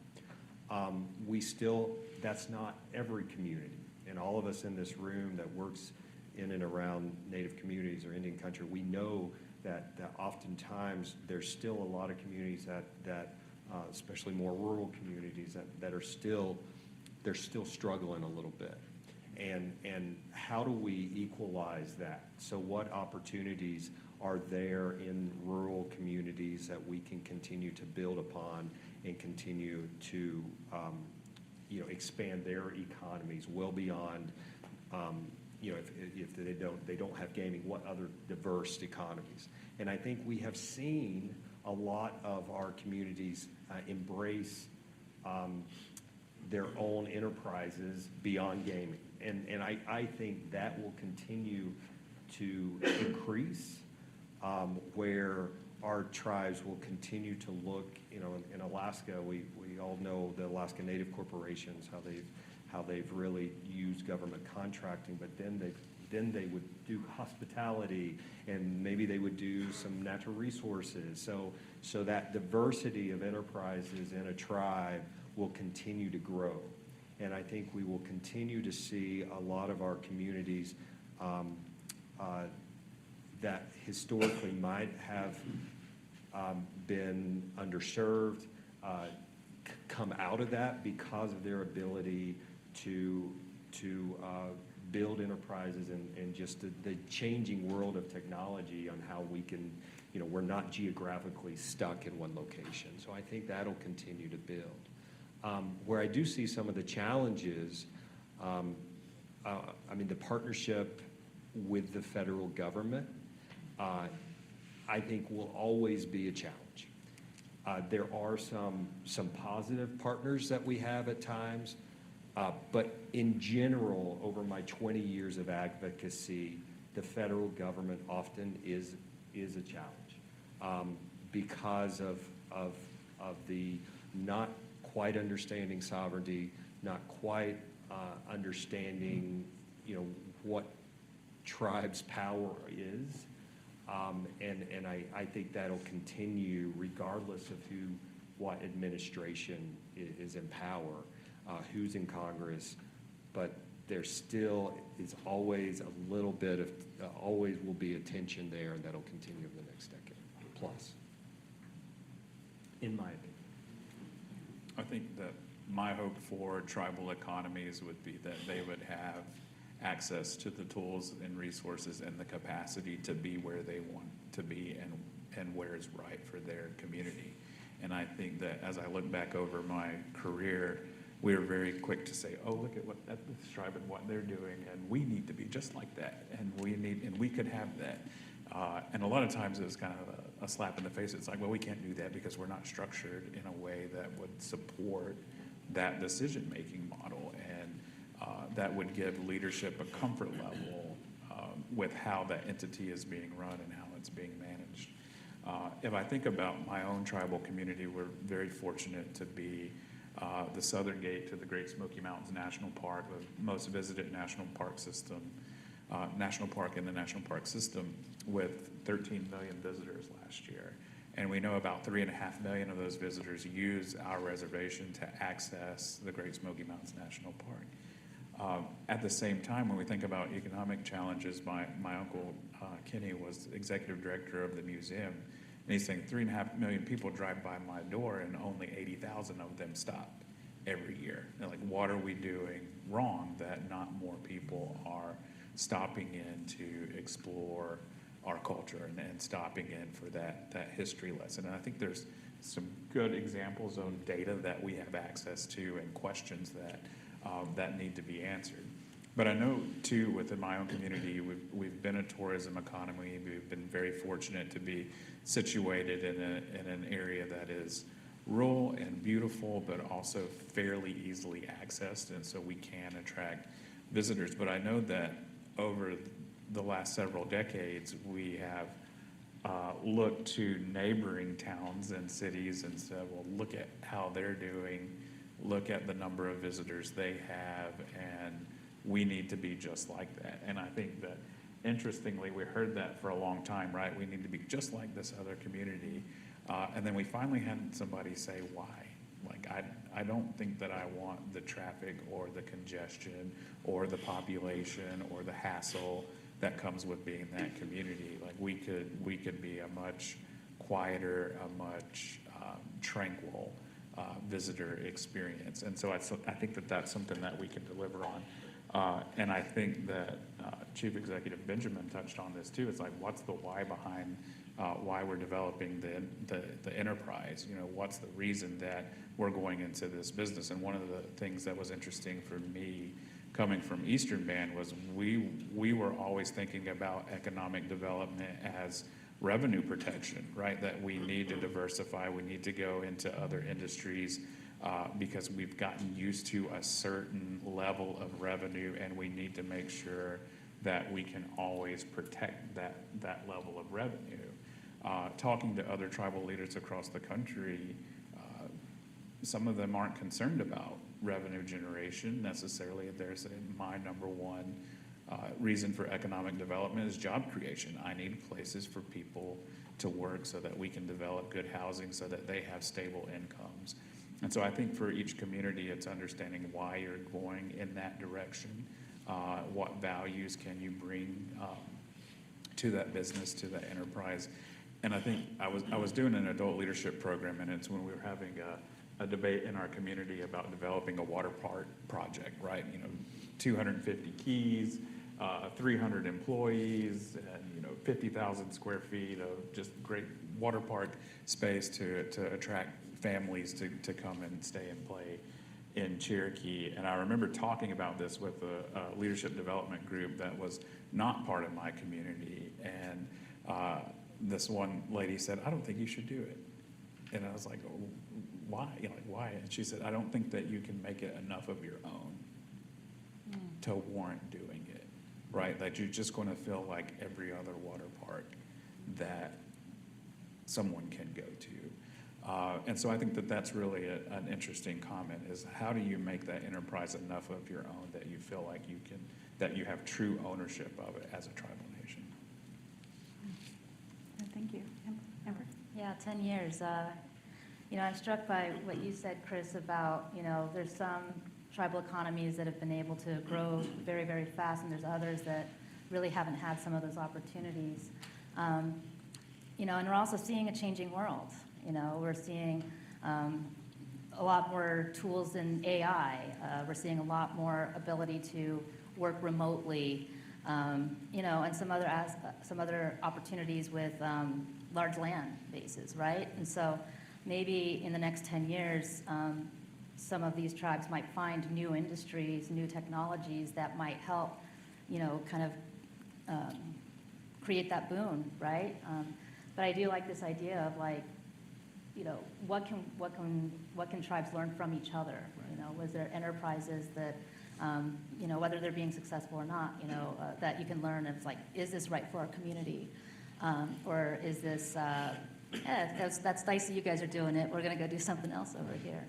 P: That's not every community, and all of us in this room that works in and around Native communities or Indian country, we know that oftentimes there's still a lot of communities that especially more rural communities that are still struggling a little bit. And how do we equalize that? So what opportunities are there in rural communities that we can continue to build upon and continue to expand their economies well beyond if they don't have gaming, what other diverse economies? And I think we have seen a lot of our communities embrace their own enterprises beyond gaming. And I think that will continue to increase, where our tribes will continue to look, in Alaska, we all know the Alaska Native corporations, how they've really used government contracting, but then they would do hospitality, and maybe they would do some natural resources. So that diversity of enterprises in a tribe will continue to grow. And I think we will continue to see a lot of our communities that historically might have been underserved come out of that because of their ability to build enterprises and just the changing world of technology on how we can, we're not geographically stuck in one location. So I think that'll continue to build. Where I do see some of the challenges, the partnership with the federal government, I think will always be a challenge. There are some positive partners that we have at times, but in general, over my 20 years of advocacy, the federal government often is a challenge because of the not quite understanding sovereignty, not quite understanding, what tribes' power is. And I think that'll continue regardless of what administration is in power, who's in Congress, but there still is always a little bit of, always will be a tension there, and that'll continue over the next decade plus, in my opinion.
M: I think that my hope for tribal economies would be that they would have access to the tools and resources and the capacity to be where they want to be and where is right for their community. And I think that as I look back over my career, we are very quick to say, oh, look at what this tribe and what they're doing, and we need to be just like that, and we could have that. And a lot of times it's kind of a slap in the face. It's like, well, we can't do that because we're not structured in a way that would support that decision-making model, and that would give leadership a comfort level with how that entity is being run and how it's being managed. If I think about my own tribal community, we're very fortunate to be the southern gate to the Great Smoky Mountains National Park, the most visited national park in the national park system, with 13 million visitors last year. And we know about 3.5 million of those visitors use our reservation to access the Great Smoky Mountains National Park. At the same time, when we think about economic challenges, my uncle Kenny was executive director of the museum, and he's saying 3.5 million people drive by my door and only 80,000 of them stop every year. And like, what are we doing wrong that not more people are stopping in to explore our culture and stopping in for that history lesson? And I think there's some good examples of data that we have access to and questions that need to be answered. But I know too, within my own community, we've been a tourism economy. We've been very fortunate to be situated in an area that is rural and beautiful, but also fairly easily accessed, and so we can attract visitors. But I know that over the last several decades, we have looked to neighboring towns and cities and said, well, look at how they're doing, look at the number of visitors they have, and we need to be just like that. And I think that, interestingly, we heard that for a long time, right? We need to be just like this other community. And then we finally had somebody say, why? Like, I don't think that I want the traffic or the congestion or the population or the hassle that comes with being that community. Like, we could be a much quieter, a much tranquil visitor experience. And so I think that that's something that we can deliver on. And I think that Chief Executive Benjamin touched on this too. It's like, what's the why behind why we're developing the enterprise? You know, what's the reason that we're going into this business? And one of the things that was interesting for me coming from Eastern Band was we were always thinking about economic development as revenue protection, right? That we need to diversify, we need to go into other industries because we've gotten used to a certain level of revenue, and we need to make sure that we can always protect that level of revenue. Talking to other tribal leaders across the country, some of them aren't concerned about revenue generation necessarily. They're saying, my number one reason for economic development is job creation. I need places for people to work so that we can develop good housing so that they have stable incomes. And so I think for each community, it's understanding why you're going in that direction. What values can you bring to that business, to that enterprise? And I think I was doing an adult leadership program, and it's when we were having a debate in our community about developing a water park project, right? You know, 250 keys, 300 employees, and 50,000 square feet of just great water park space to attract families to come and stay and play in Cherokee. And I remember talking about this with a leadership development group that was not part of my community. And this one lady said, I don't think you should do it. And I was like, oh, why? Why? And she said, I don't think that you can make it enough of your own to warrant doing it, right? That you're just going to feel like every other water park that someone can go to. And so I think that that's really an interesting comment, is how do you make that enterprise enough of your own that you feel like you can, that you have true ownership of it as a tribal nation?
L: Thank you. Amber?
N: Yeah, 10 years. I'm struck by what you said, Chris, about, there's some tribal economies that have been able to grow very, very fast, and there's others that really haven't had some of those opportunities. And we're also seeing a changing world. We're seeing a lot more tools in AI. We're seeing a lot more ability to work remotely, and some other opportunities with large land bases, right? And so maybe in the next 10 years, some of these tribes might find new industries, new technologies that might help, create that boon, right? But I do like this idea of what can tribes learn from each other? Was there enterprises that, whether they're being successful or not, that you can learn of, is this right for our community? Or is this, that's nice that you guys are doing it, we're gonna go do something else over here.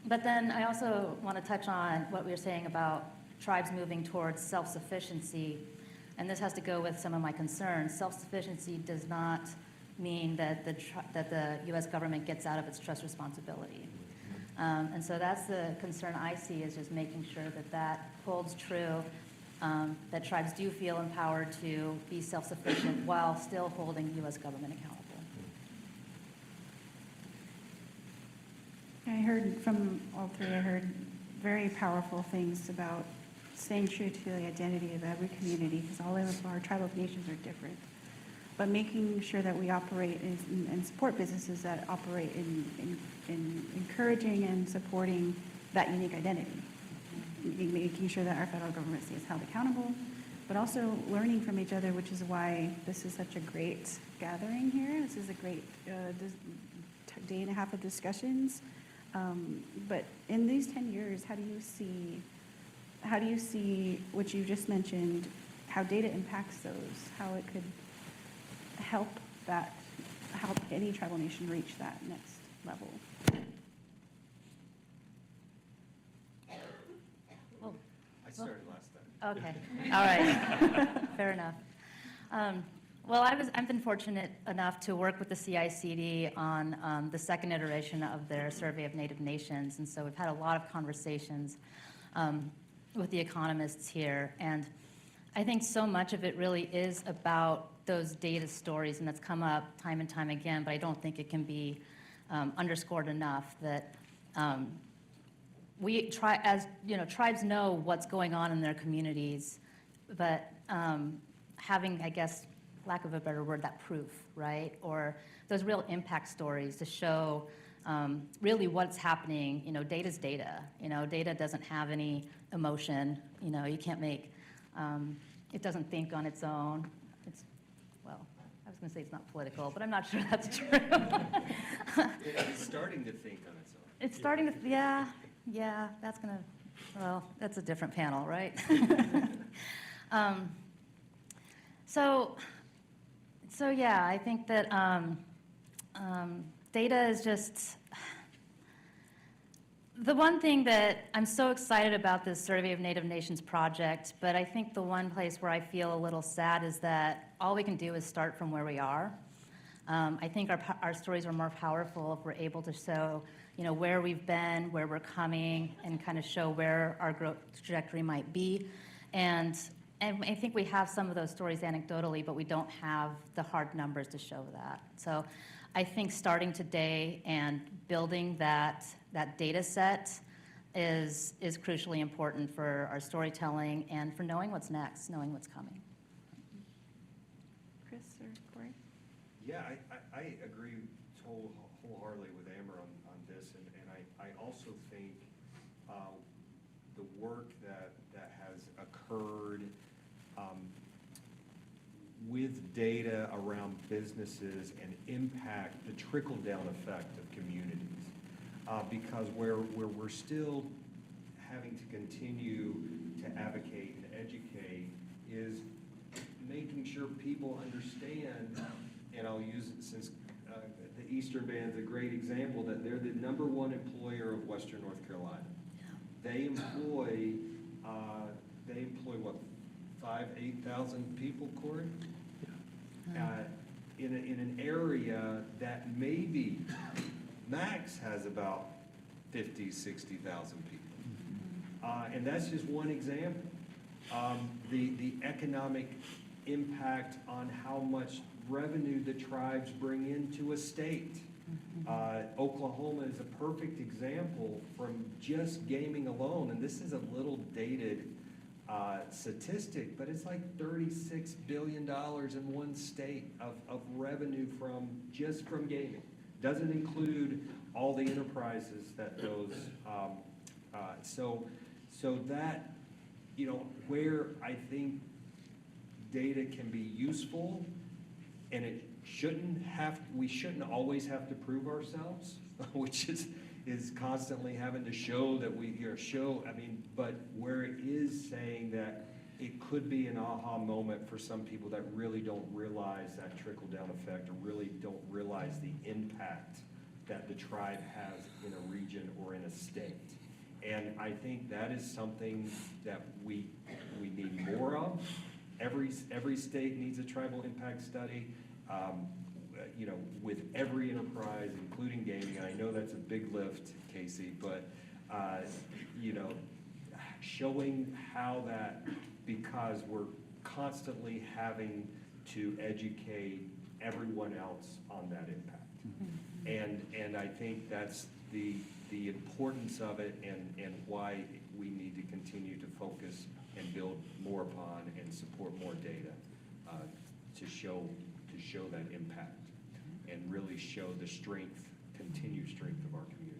N: But then I also want to touch on what we were saying about tribes moving towards self-sufficiency, and this has to go with some of my concerns. Self-sufficiency does not mean that the U.S. government gets out of its trust responsibility. And so that's the concern I see, is just making sure that that holds true, that tribes do feel empowered to be self-sufficient while still holding the U.S. government accountable.
L: I heard from all three, I heard very powerful things about staying true to the identity of every community, because all of our tribal nations are different. But making sure that we operate and support businesses that operate in encouraging and supporting that unique identity. Making sure that our federal government stays held accountable, but also learning from each other, which is why this is such a great gathering here. This is a great day and a half of discussions. But in these 10 years, how do you see what you just mentioned, how data impacts those, how it could help any tribal nation reach that next level?
P: I started last time.
N: Okay, all right, fair enough. Well, I've been fortunate enough to work with the CICD on the second iteration of their survey of Native nations, and so we've had a lot of conversations with the economists here, and I think so much of it really is about those data stories, and that's come up time and time again, but I don't think it can be underscored enough that we try, as you know, tribes know what's going on in their communities, but having, I guess, lack of a better word, that proof, right? Or those real impact stories to show really what's happening. You know, data's data. You know, data doesn't have any emotion. You know, you can't make, it doesn't think on its own. It's, well, I was going to say it's not political, but I'm not sure that's true.
P: It's starting to think on its own.
N: It's starting to, yeah, that's going to, well, that's a different panel, right? So yeah, I think that data is just, the one thing that I'm so excited about this Survey of Native Nations project, but I think the one place where I feel a little sad is that all we can do is start from where we are. I think our stories are more powerful if we're able to show, you know, where we've been, where we're coming, and kind of show where our growth trajectory might be. And I think we have some of those stories anecdotally, but we don't have the hard numbers to show that. So I think starting today and building that data set is crucially important for our storytelling and for knowing what's next, knowing what's coming.
L: Chris or Corey?
P: Yeah, I agree wholeheartedly with Amber on this, and I also think the work that has occurred with data around businesses and impact, the trickle-down effect of communities. Because where we're still having to continue to advocate and educate is making sure people understand, and I'll use it since the Eastern Band's a great example, that they're the #1 employer of Western North Carolina. They employ what, 8,000 people, Corey? In an area that maybe max has about 50, 60,000 people. And that's just one example. The economic impact on how much revenue the tribes bring into a state. Oklahoma is a perfect example from just gaming alone, and this is a little dated statistic, but it's like $36 billion in one state of revenue just from gaming. Doesn't include all the enterprises that those, so that, you know, where I think data can be useful, and we shouldn't always have to prove ourselves, which is constantly having to show that but where it is saying that it could be an aha moment for some people that really don't realize that trickle-down effect, or really don't realize the impact that the tribe has in a region state. And I think that is something that we need more of. Every state needs a tribal impact study. You know, with every enterprise, including gaming. I know that's a big lift, Casey, but you know, showing how that, because we're constantly having to educate everyone else on that impact. And I think that's the importance of it, and why we need to continue to focus and build more upon and support more data to show that impact and really show the strength, continued strength of our communities.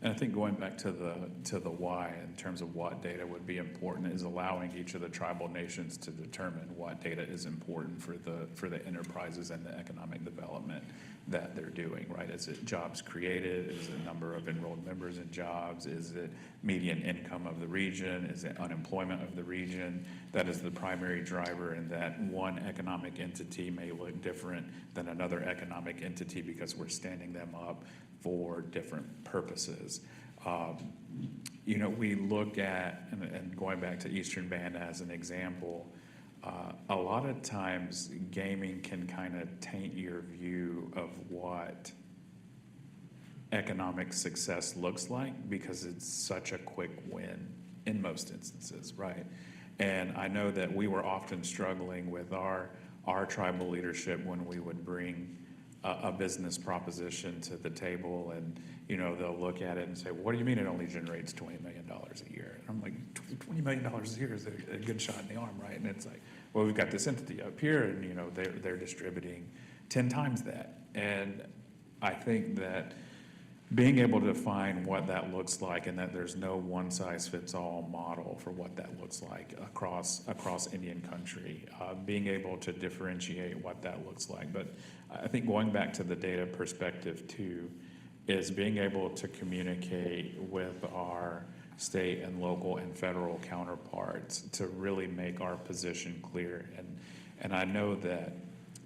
M: And I think going back to the why in terms of what data would be important is allowing each of the tribal nations to determine what data is important for the enterprises and the economic development that they're doing, right? Is it jobs created? Is it number of enrolled members in jobs? Is it median income of the region? Is it unemployment of the region? That is the primary driver, and that one economic entity may look different than another economic entity because we're standing them up for different purposes. You know, we look at, and going back to Eastern Band as an example, a lot of times gaming can kind of taint your view of what economic success looks like because it's such a quick win in most instances, right? And I know that we were often struggling with our tribal leadership when we would bring a business proposition to the table, and you know, they'll look at it and say, what do you mean it only generates $20 million a year? And I'm like, $20 million a year is a good shot in the arm, right? And it's like, well, we've got this entity up here, and you know, they're distributing 10 times that. And I think that being able to define what that looks like, and that there's no one-size-fits-all model for what that looks like across Indian country, being able to differentiate what that looks like. But I think going back to the data perspective too, is being able to communicate with our state and local and federal counterparts to really make our position clear. And I know that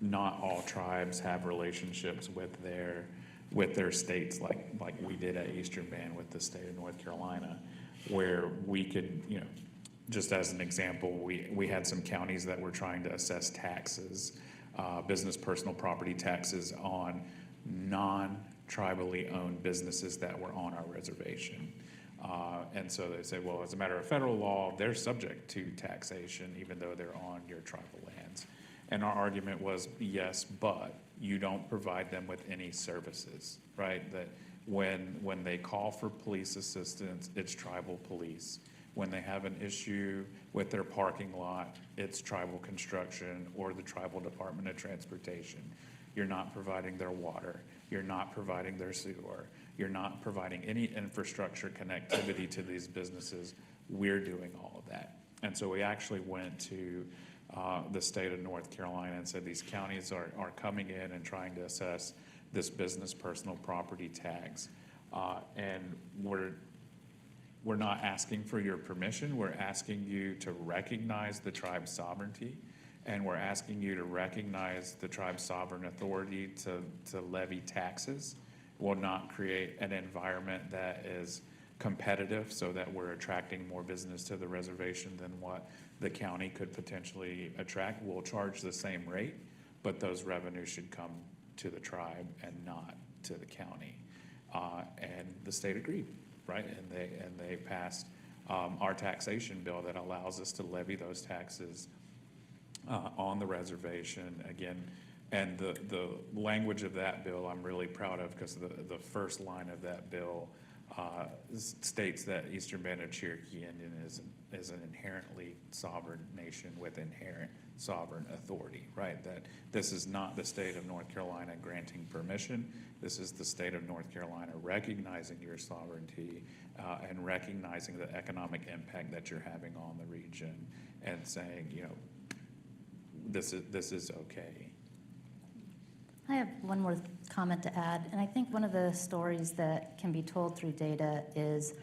M: not all tribes have relationships with their states like we did at Eastern Band with the state of North Carolina, where we could, you know, just as an example, we had some counties that were trying to assess taxes, business personal property taxes on non-tribally owned businesses that were on our reservation. And so they say, well, as a matter of federal law, they're subject to taxation even though they're on your tribal lands. And our argument was, yes, but you don't provide them with any services, right? That when they call for police assistance, it's tribal police. When they have an issue with their parking lot, it's tribal construction or the tribal Department of Transportation. You're not providing their water. You're not providing their sewer. You're not providing any infrastructure connectivity to these businesses. We're doing all of that. And so we actually went to the state of North Carolina and said these counties are coming in and trying to assess this business personal property tax. And we're not asking for your permission. We're asking you to recognize the tribe's sovereignty, and we're asking you to recognize the tribe's sovereign authority to levy taxes. Will not create an environment that is competitive so that we're attracting more business to the reservation than what the county could potentially attract. We'll charge the same rate, but those revenues should come to the tribe and not to the county. And the state agreed, right? And they passed our taxation bill that allows us to levy those taxes on the reservation again. And the language of that bill I'm really proud of, because the first line of that bill states that Eastern Band of Cherokee Indian is an inherently sovereign nation with inherent sovereign authority, right? That this is not the state of North Carolina granting permission. This is the state of North Carolina recognizing your sovereignty and recognizing the economic impact that you're having on the region, and saying, you know, this is okay.
N: I have one more comment to add, and I think one of the stories that can be told through data is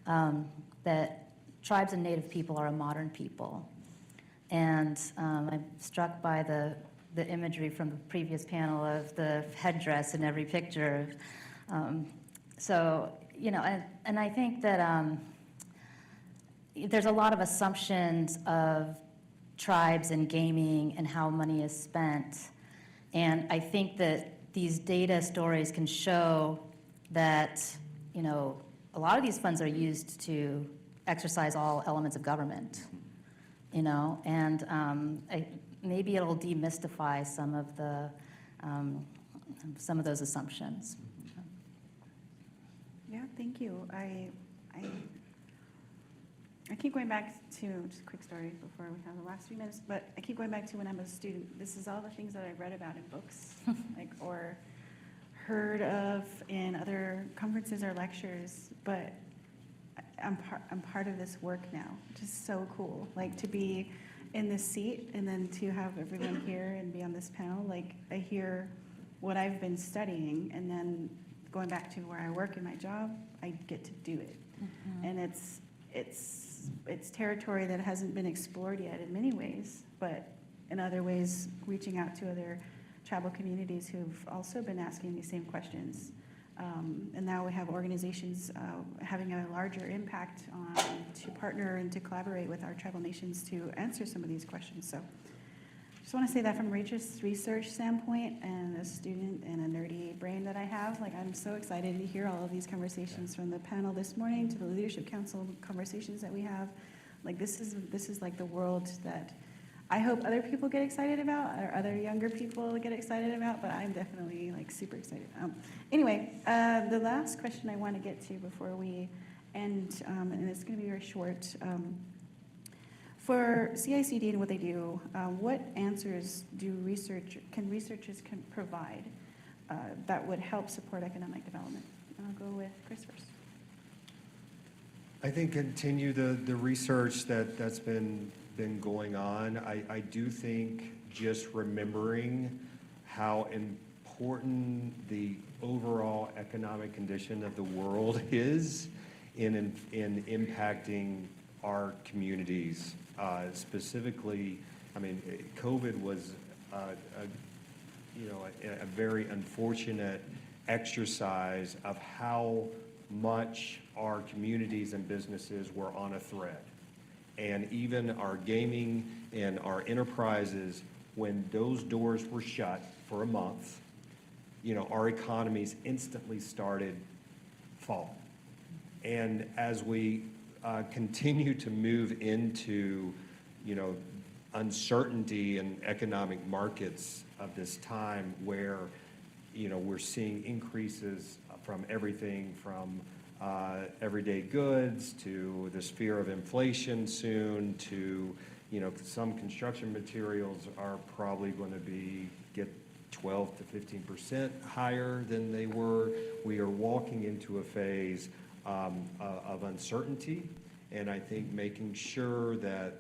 N: that tribes and Native people are a modern people. And I'm struck by the imagery from the previous panel of the headdress in every picture. So, and I think that there's a lot of assumptions of tribes and gaming and how money is spent. And I think that these data stories can show that, a lot of these funds are used to exercise all elements of government, and maybe it'll demystify some of those assumptions.
L: Yeah, thank you. I keep going back to, just a quick story before we have the last few minutes, but I keep going back to when I was a student. This is all the things that I read about in books, or heard of in other conferences or lectures, but I'm part of this work now, which is so cool. To be in this seat and then to have everyone here and be on this panel, I hear what I've been studying, and then going back to where I work in my job, I get to do it. Mm-hmm. And it's territory that hasn't been explored yet in many ways, but in other ways, reaching out to other tribal communities who've also been asking these same questions. And now we have organizations having a larger impact to partner and to collaborate with our tribal nations to answer some of these questions. So I just want to say that from a research standpoint and a student and a nerdy brain that I have, I'm so excited to hear all of these conversations from the panel this morning to the Leadership Council conversations that we have. This is like the world that I hope other people get excited about, or other younger people get excited about, but I'm definitely super excited. Anyway, the last question I want to get to before we end, and it's going to be very short. For CICD and what they do, what answers can researchers provide that would help support economic development? And I'll go with Chris first.
P: I think continue the research that's been going on. I do think just remembering how important the overall economic condition of the world is in impacting our communities. Specifically, COVID was a very unfortunate exercise of how much our communities and businesses were on a thread. And even our gaming and our enterprises, when those doors were shut for a month, our economies instantly started falling. And as we continue to move into, uncertainty in economic markets of this time where, we're seeing increases from everything from everyday goods to the sphere of inflation soon to, some construction materials are probably going to get 12 to 15% higher than they were. We are walking into a phase of uncertainty, and I think making sure that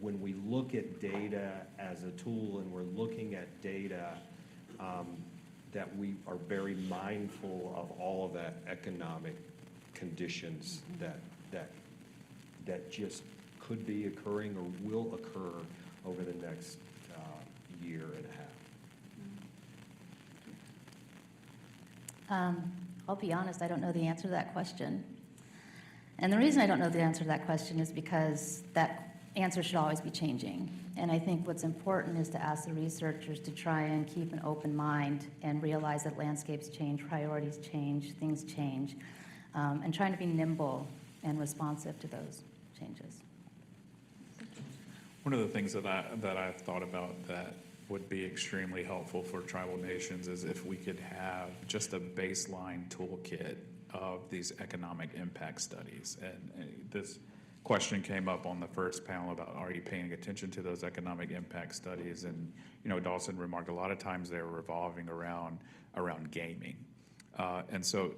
P: when we look at data as a tool and we're looking at data, that we are very mindful of all of that economic conditions that just could be occurring or will occur over the next year and a half.
N: I'll be honest, I don't know the answer to that question. And the reason I don't know the answer to that question is because that answer should always be changing. And I think what's important is to ask the researchers to try and keep an open mind and realize that landscapes change, priorities change, things change, and trying to be nimble and responsive to those changes.
M: One of the things that I've thought about that would be extremely helpful for tribal nations is if we could have just a baseline toolkit of these economic impact studies. And this question came up on the first panel about, are you paying attention to those economic impact studies? And, Dawson remarked a lot of times they're revolving around gaming. And so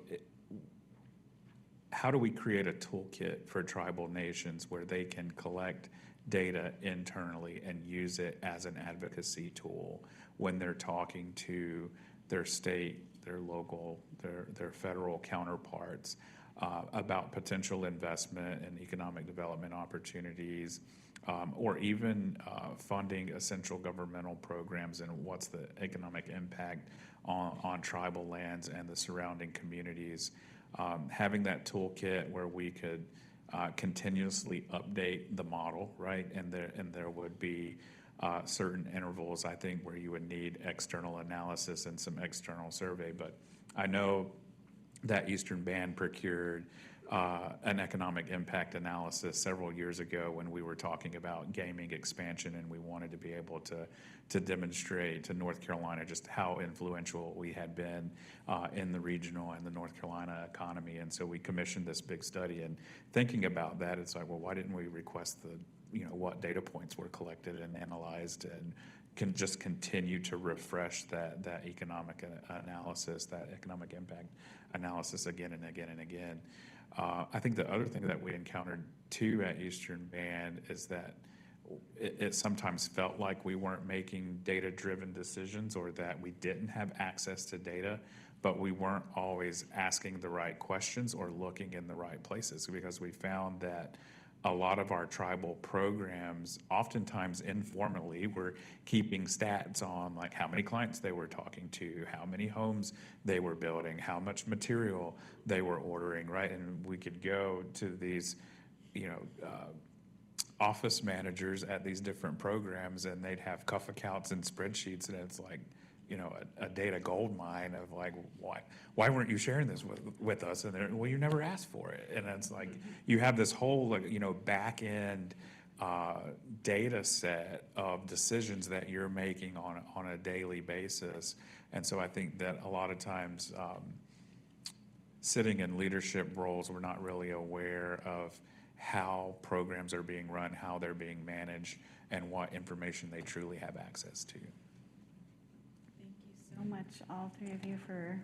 M: how do we create a toolkit for tribal nations where they can collect data internally and use it as an advocacy tool when they're talking to their state, their local, their federal counterparts about potential investment and economic development opportunities, or even funding essential governmental programs and what's the economic impact on tribal lands and the surrounding communities. Having that toolkit where we could continuously update the model, right? And there would be certain intervals, I think, where you would need external analysis and some external survey. But I know that Eastern Band procured an economic impact analysis several years ago when we were talking about gaming expansion, and we wanted to be able to demonstrate to North Carolina just how influential we had been in the regional and the North Carolina economy. And so we commissioned this big study. And thinking about that, it's like, well, why didn't we request what data points were collected and analyzed, and can just continue to refresh that economic analysis, that economic impact analysis again and again and again. I think the other thing that we encountered too at Eastern Band is that it sometimes felt like we weren't making data-driven decisions, or that we didn't have access to data, but we weren't always asking the right questions or looking in the right places, because we found that a lot of our tribal programs, oftentimes informally, were keeping stats on like how many clients they were talking to, how many homes they were building, how much material they were ordering, right? And we could go to these, office managers at these different programs, and they'd have cuff accounts and spreadsheets, and it's like, a data gold mine of like, why weren't you sharing this with us? And they're, well, you never asked for it. And it's like, you have this whole, back end data set of decisions that you're making on a daily basis. And so I think that a lot of times sitting in leadership roles, we're not really aware of how programs are being run, how they're being managed, and what information they truly have access to.
L: So much, all three of you, for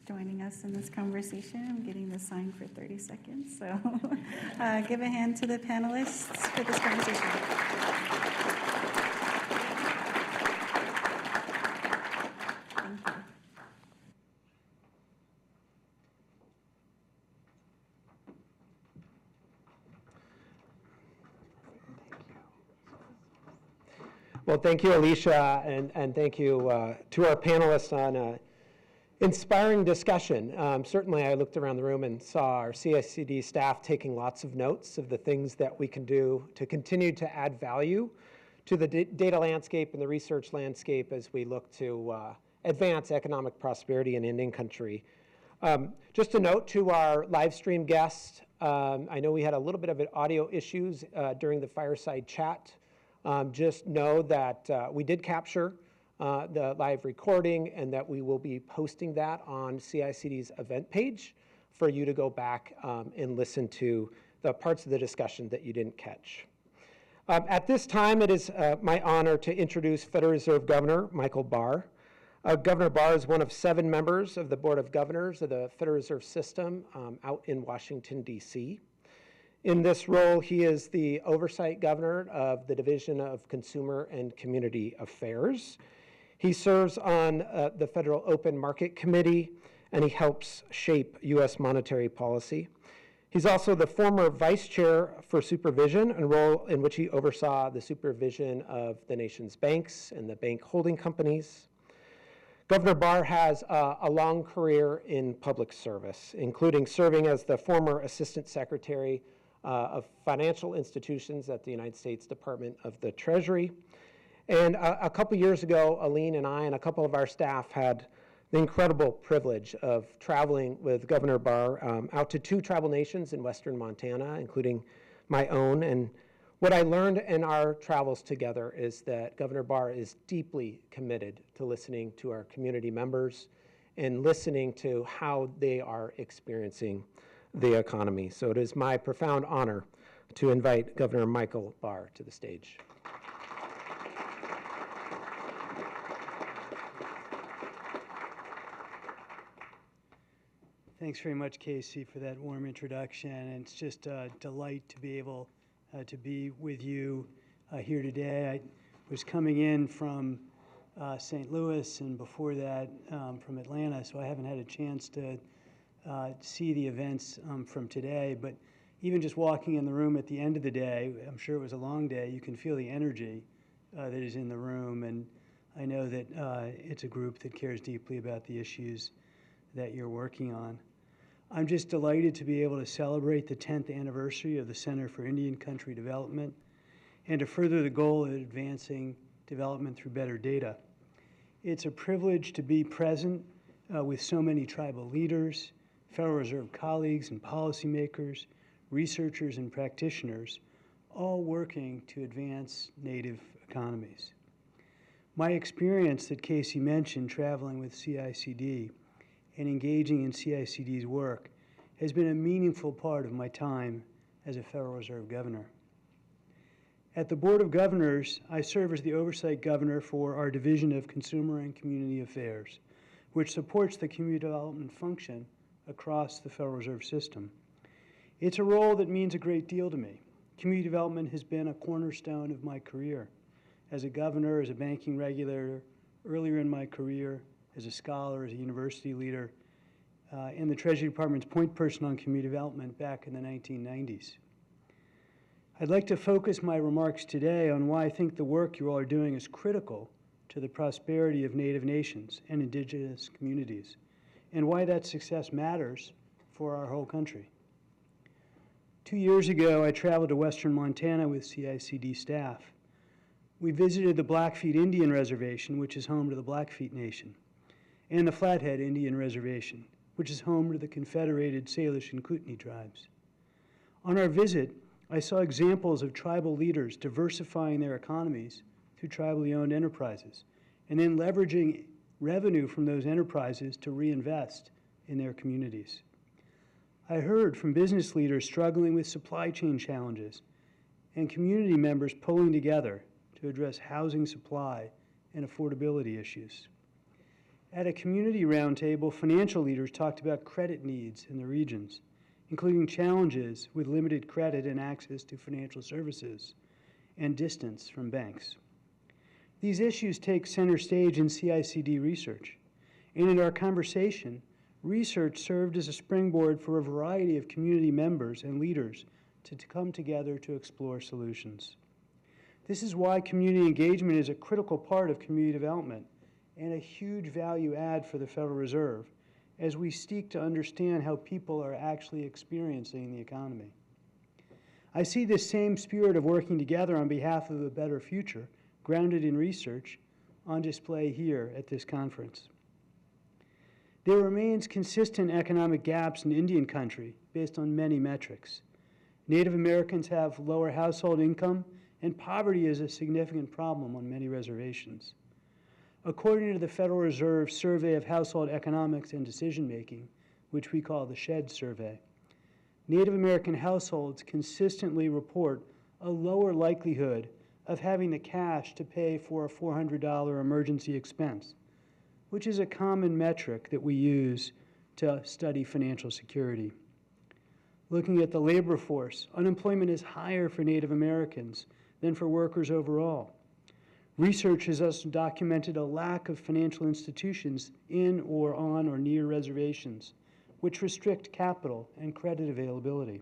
L: joining us in this conversation. I'm getting the sign for 30 seconds, so give a hand to the panelists for this conversation. Thank you.
B: Well, thank you, Alicia, and thank you to our panelists on an inspiring discussion. Certainly, I looked around the room and saw our CICD staff taking lots of notes of the things that we can do to continue to add value to the data landscape and the research landscape as we look to advance economic prosperity in Indian country. Just a note to our live stream guests, I know we had a little bit of audio issues during the Fireside chat. Just know that we did capture the live recording, and that we will be posting that on CICD's event page for you to go back and listen to the parts of the discussion that you didn't catch. At this time, it is my honor to introduce Federal Reserve Governor Michael Barr. Governor Barr is one of 7 members of the Board of Governors of the Federal Reserve System out in Washington, D.C. In this role, he is the oversight governor of the Division of Consumer and Community Affairs. He serves on the Federal Open Market Committee, and he helps shape U.S. monetary policy. He's also the former vice chair for supervision, a role in which he oversaw the supervision of the nation's banks and the bank holding companies. Governor Barr has a long career in public service, including serving as the former assistant secretary of financial institutions at the United States Department of the Treasury. And a couple years ago, Alene and I and a couple of our staff had the incredible privilege of traveling with Governor Barr out to 2 tribal nations in western Montana, including my own. And what I learned in our travels together is that Governor Barr is deeply committed to listening to our community members and listening to how they are experiencing the economy. So it is my profound honor to invite Governor Michael Barr to the stage.
Q: Thanks very much, Casey, for that warm introduction. And it's just a delight to be able to be with you here today. I was coming in from St. Louis, and before that from Atlanta, so I haven't had a chance to see the events from today. But even just walking in the room at the end of the day, I'm sure it was a long day, you can feel the energy that is in the room. And I know that it's a group that cares deeply about the issues that you're working on. I'm just delighted to be able to celebrate the 10th anniversary of the Center for Indian Country Development and to further the goal of advancing development through better data. It's a privilege to be present with so many tribal leaders, Federal Reserve colleagues and policymakers, researchers and practitioners, all working to advance Native economies. My experience that Casey mentioned traveling with CICD and engaging in CICD's work has been a meaningful part of my time as a Federal Reserve Governor. At the Board of Governors, I serve as the oversight governor for our Division of Consumer and Community Affairs, which supports the community development function across the Federal Reserve System. It's a role that means a great deal to me. Community development has been a cornerstone of my career as a governor, as a banking regulator, earlier in my career, as a scholar, as a university leader, and the Treasury Department's point person on community development back in the 1990s. I'd like to focus my remarks today on why I think the work you all are doing is critical to the prosperity of Native nations and indigenous communities, and why that success matters for our whole country. 2 years ago, I traveled to western Montana with CICD staff. We visited the Blackfeet Indian Reservation, which is home to the Blackfeet Nation, and the Flathead Indian Reservation, which is home to the Confederated Salish and Kootenai tribes. On our visit, I saw examples of tribal leaders diversifying their economies through tribally owned enterprises, and then leveraging revenue from those enterprises to reinvest in their communities. I heard from business leaders struggling with supply chain challenges and community members pulling together to address housing supply and affordability issues. At a community roundtable, financial leaders talked about credit needs in the regions, including challenges with limited credit and access to financial services and distance from banks. These issues take center stage in CICD research, and in our conversation, research served as a springboard for a variety of community members and leaders to come together to explore solutions. This is why community engagement is a critical part of community development and a huge value add for the Federal Reserve as we seek to understand how people are actually experiencing the economy. I see this same spirit of working together on behalf of a better future, grounded in research, on display here at this conference. There remains consistent economic gaps in Indian country based on many metrics. Native Americans have lower household income, and poverty is a significant problem on many reservations. According to the Federal Reserve Survey of Household Economics and Decision-Making, which we call the SHED survey, Native American households consistently report a lower likelihood of having the cash to pay for a $400 emergency expense, which is a common metric that we use to study financial security. Looking at the labor force, unemployment is higher for Native Americans than for workers overall. Research has also documented a lack of financial institutions in or on or near reservations, which restrict capital and credit availability.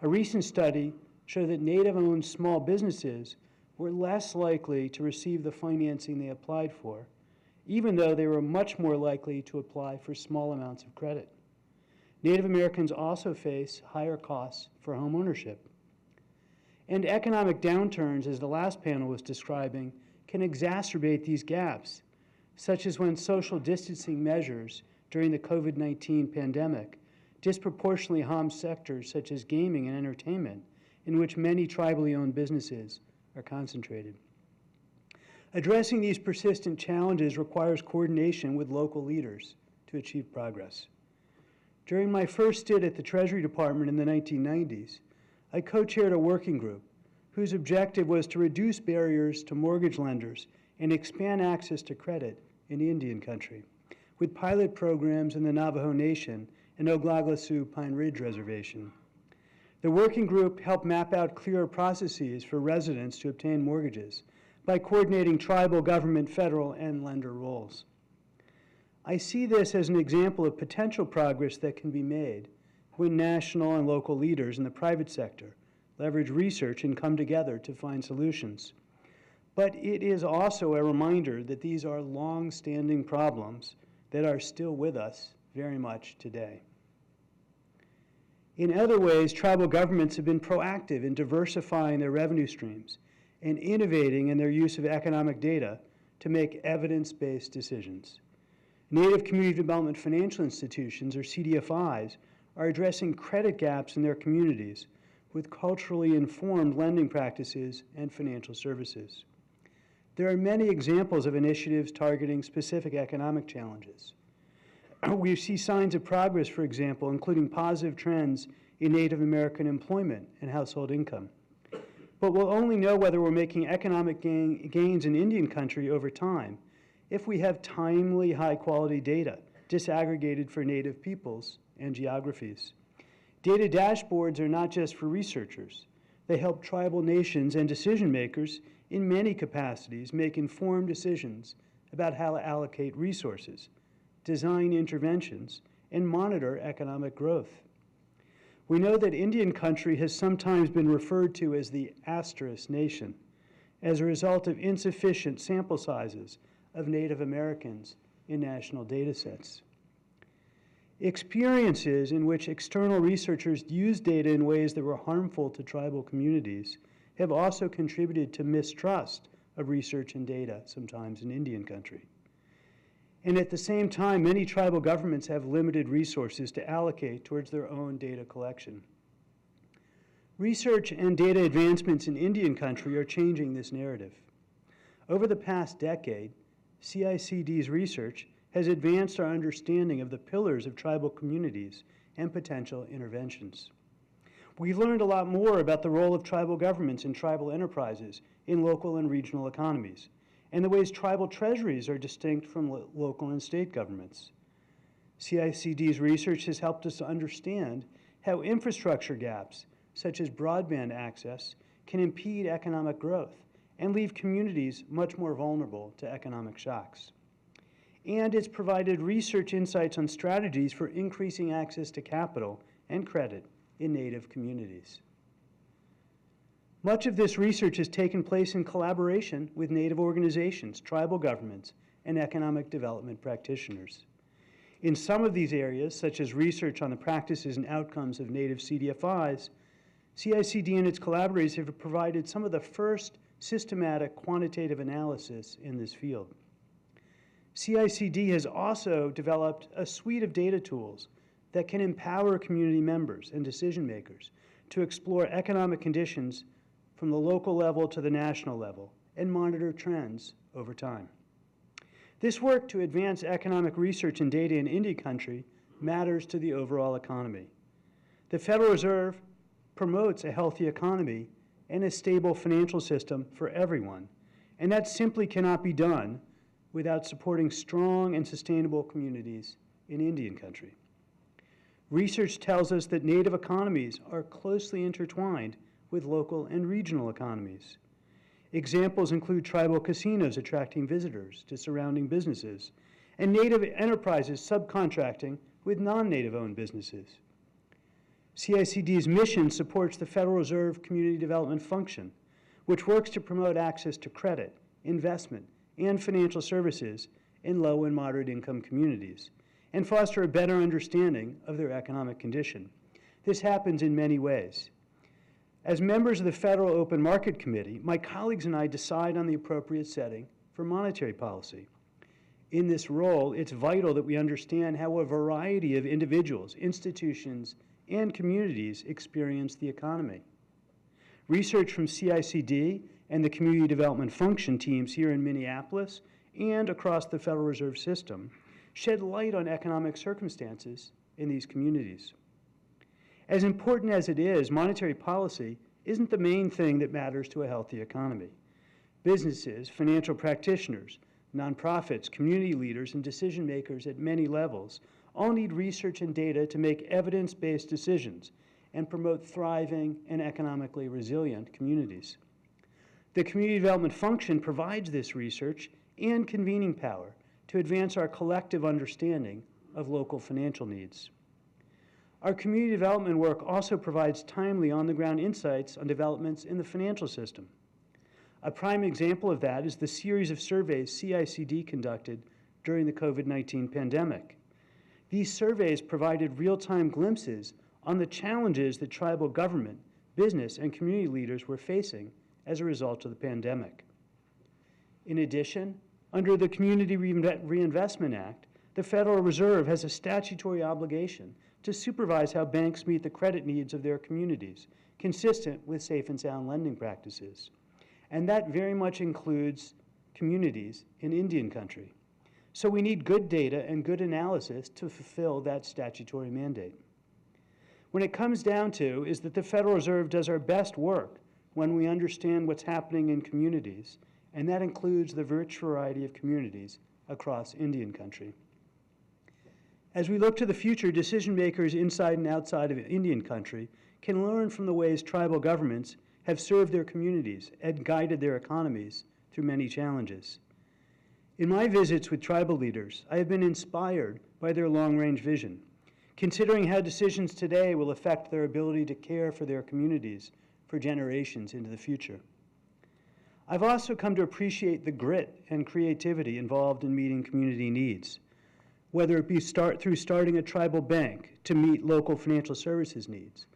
Q: A recent study showed that Native-owned small businesses were less likely to receive the financing they applied for, even though they were much more likely to apply for small amounts of credit. Native Americans also face higher costs for home ownership. And economic downturns, as the last panel was describing, can exacerbate these gaps, such as when social distancing measures during the COVID-19 pandemic disproportionately harm sectors such as gaming and entertainment, in which many tribally owned businesses are concentrated. Addressing these persistent challenges requires coordination with local leaders to achieve progress. During my first stint at the Treasury Department in the 1990s, I co-chaired a working group whose objective was to reduce barriers to mortgage lenders and expand access to credit in Indian country, with pilot programs in the Navajo Nation and Oglala-Sioux Pine Ridge Reservation. The working group helped map out clearer processes for residents to obtain mortgages by coordinating tribal, government, federal, and lender roles. I see this as an example of potential progress that can be made when national and local leaders in the private sector leverage research and come together to find solutions. But it is also a reminder that these are long-standing problems that are still with us very much today. In other ways, tribal governments have been proactive in diversifying their revenue streams and innovating in their use of economic data to make evidence-based decisions. Native Community Development Financial Institutions, or CDFIs, are addressing credit gaps in their communities with culturally informed lending practices and financial services. There are many examples of initiatives targeting specific economic challenges. We see signs of progress, for example, including positive trends in Native American employment and household income. But we'll only know whether we're making economic gains in Indian country over time if we have timely, high-quality data disaggregated for Native peoples and geographies. Data dashboards are not just for researchers. They help tribal nations and decision makers in many capacities make informed decisions about how to allocate resources, design interventions, and monitor economic growth. We know that Indian country has sometimes been referred to as the asterisk nation as a result of insufficient sample sizes of Native Americans in national data sets. Experiences in which external researchers used data in ways that were harmful to tribal communities have also contributed to mistrust of research and data, sometimes in Indian country. And at the same time, many tribal governments have limited resources to allocate towards their own data collection. Research and data advancements in Indian country are changing this narrative. Over the past decade, CICD's research has advanced our understanding of the pillars of tribal communities and potential interventions. We've learned a lot more about the role of tribal governments and tribal enterprises in local and regional economies, and the ways tribal treasuries are distinct from local and state governments. CICD's research has helped us to understand how infrastructure gaps, such as broadband access, can impede economic growth and leave communities much more vulnerable to economic shocks. And it's provided research insights on strategies for increasing access to capital and credit in Native communities. Much of this research has taken place in collaboration with Native organizations, tribal governments, and economic development practitioners. In some of these areas, such as research on the practices and outcomes of Native CDFIs, CICD and its collaborators have provided some of the first systematic quantitative analysis in this field. CICD has also developed a suite of data tools that can empower community members and decision makers to explore economic conditions from the local level to the national level and monitor trends over time. This work to advance economic research and data in Indian country matters to the overall economy. The Federal Reserve promotes a healthy economy and a stable financial system for everyone, and that simply cannot be done without supporting strong and sustainable communities in Indian country. Research tells us that Native economies are closely intertwined with local and regional economies. Examples include tribal casinos attracting visitors to surrounding businesses, and Native enterprises subcontracting with non-Native owned businesses. CICD's mission supports the Federal Reserve Community Development Function, which works to promote access to credit, investment, and financial services in low and moderate income communities, and foster a better understanding of their economic condition. This happens in many ways. As members of the Federal Open Market Committee, my colleagues and I decide on the appropriate setting for monetary policy. In this role, it's vital that we understand how a variety of individuals, institutions, and communities experience the economy. Research from CICD and the Community Development Function teams here in Minneapolis and across the Federal Reserve System shed light on economic circumstances in these communities. As important as it is, monetary policy isn't the main thing that matters to a healthy economy. Businesses, financial practitioners, nonprofits, community leaders, and decision makers at many levels all need research and data to make evidence-based decisions and promote thriving and economically resilient communities. The Community Development Function provides this research and convening power to advance our collective understanding of local financial needs. Our community development work also provides timely on-the-ground insights on developments in the financial system. A prime example of that is the series of surveys CICD conducted during the COVID-19 pandemic. These surveys provided real-time glimpses on the challenges that tribal government, business, and community leaders were facing as a result of the pandemic. In addition, under the Community Reinvestment Act, the Federal Reserve has a statutory obligation to supervise how banks meet the credit needs of their communities, consistent with safe and sound lending practices. And that very much includes communities in Indian country. So we need good data and good analysis to fulfill that statutory mandate. When it comes down to is that the Federal Reserve does our best work when we understand what's happening in communities, and that includes the rich variety of communities across Indian country. As we look to the future, decision makers inside and outside of Indian country can learn from the ways tribal governments have served their communities and guided their economies through many challenges. In my visits with tribal leaders, I have been inspired by their long-range vision, considering how decisions today will affect their ability to care for their communities for generations into the future. I've also come to appreciate the grit and creativity involved in meeting community needs, whether it be through starting a tribal bank to meet local financial services needs,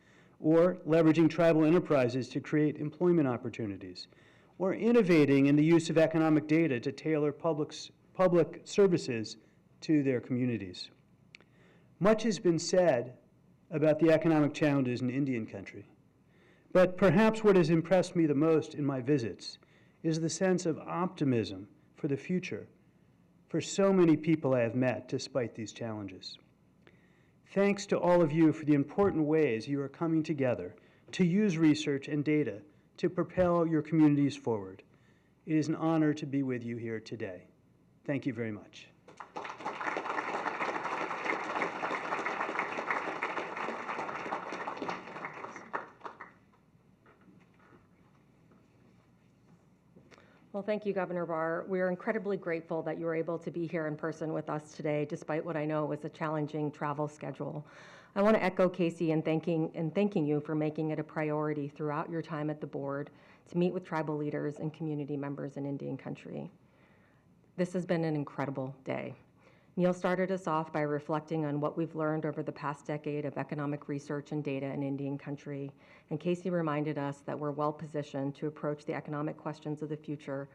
Q: or leveraging tribal enterprises to create employment opportunities, or innovating in the use of economic data to tailor public services to their communities. Much has been said about the economic challenges in Indian country, but perhaps what has impressed me the most in my visits is the sense of optimism for the future for so many people I have met despite these challenges. Thanks to all of you for the important ways you are coming together to use research and data to propel your communities forward. It is an honor to be with you here today. Thank you very much.
A: Well, thank you, Governor Barr. We are incredibly grateful that you were able to be here in person with us today, despite what I know was a challenging travel schedule. I want to echo Casey in thanking you for making it a priority throughout your time at the board to meet with tribal leaders and community members in Indian country. This has been an incredible day. Neel started us off by reflecting on what we've learned over the past decade of economic research and data in Indian country, and Casey reminded us that we're well positioned to approach the economic questions of the future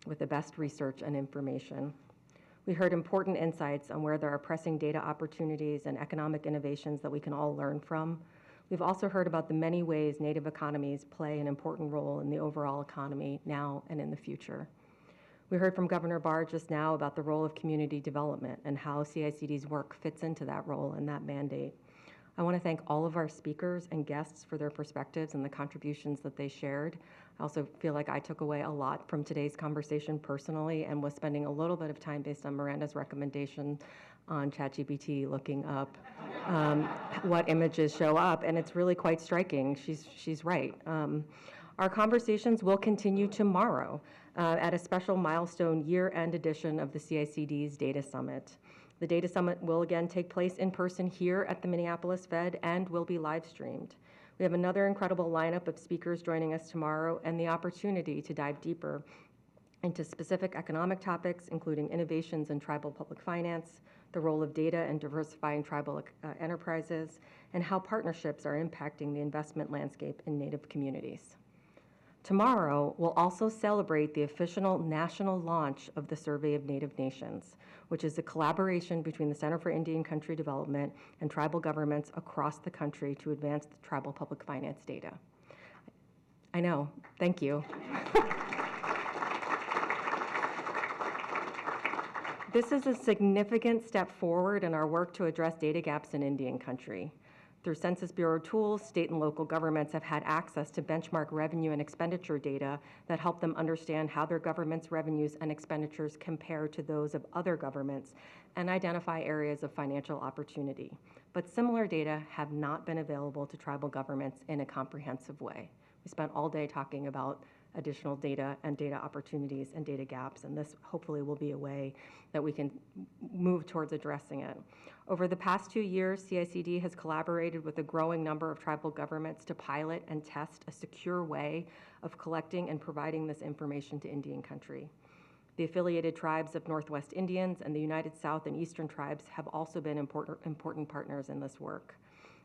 A: with the best research and information. We heard important insights on where there are pressing data opportunities and economic innovations that we can all learn from. We've also heard about the many ways Native economies play an important role in the overall economy now and in the future. We heard from Governor Barr just now about the role of community development and how CICD's work fits into that role and that mandate. I want to thank all of our speakers and guests for their perspectives and the contributions that they shared. I also feel like I took away a lot from today's conversation personally and was spending a little bit of time based on Miranda's recommendation on ChatGPT looking up what images show up, and it's really quite striking. She's right. Our conversations will continue tomorrow at a special milestone year-end edition of the CICD's Data Summit. The Data Summit will again take place in person here at the Minneapolis Fed and will be live streamed. We have another incredible lineup of speakers joining us tomorrow and the opportunity to dive deeper into specific economic topics, including innovations in tribal public finance, the role of data in diversifying tribal enterprises, and how partnerships are impacting the investment landscape in Native communities. Tomorrow, we'll also celebrate the official national launch of the Survey of Native Nations, which is a collaboration between the Center for Indian Country Development and tribal governments across the country to advance the tribal public finance data. I know, thank you. This is a significant step forward in our work to address data gaps in Indian country. Through Census Bureau tools, state and local governments have had access to benchmark revenue and expenditure data that help them understand how their government's revenues and expenditures compare to those of other governments and identify areas of financial opportunity. But similar data have not been available to tribal governments in a comprehensive way. We spent all day talking about additional data and data opportunities and data gaps, and this hopefully will be a way that we can move towards addressing it. Over the past 2 years, CICD has collaborated with a growing number of tribal governments to pilot and test a secure way of collecting and providing this information to Indian country. The affiliated tribes of Northwest Indians and the United South and Eastern tribes have also been important partners in this work.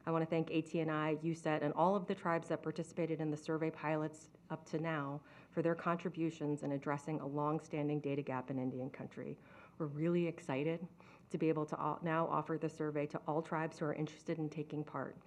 A: I want to thank AT&I, USET, and all of the tribes that participated in the survey pilots up to now for their contributions in addressing a long-standing data gap in Indian country. We're really excited to be able to now offer the survey to all tribes who are interested in taking part.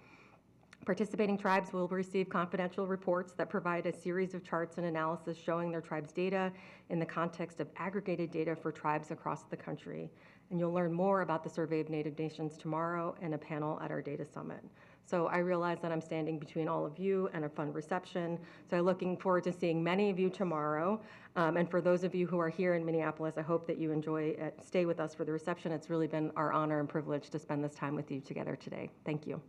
A: Participating tribes will receive confidential reports that provide a series of charts and analysis showing their tribe's data in the context of aggregated data for tribes across the country. And you'll learn more about the Survey of Native Nations tomorrow in a panel at our data summit. So I realize that I'm standing between all of you and a fun reception. So I'm looking forward to seeing many of you tomorrow. And for those of you who are here in Minneapolis, I hope that you enjoy it. Stay with us for the reception. It's really been our honor and privilege to spend this time with you together today. Thank you.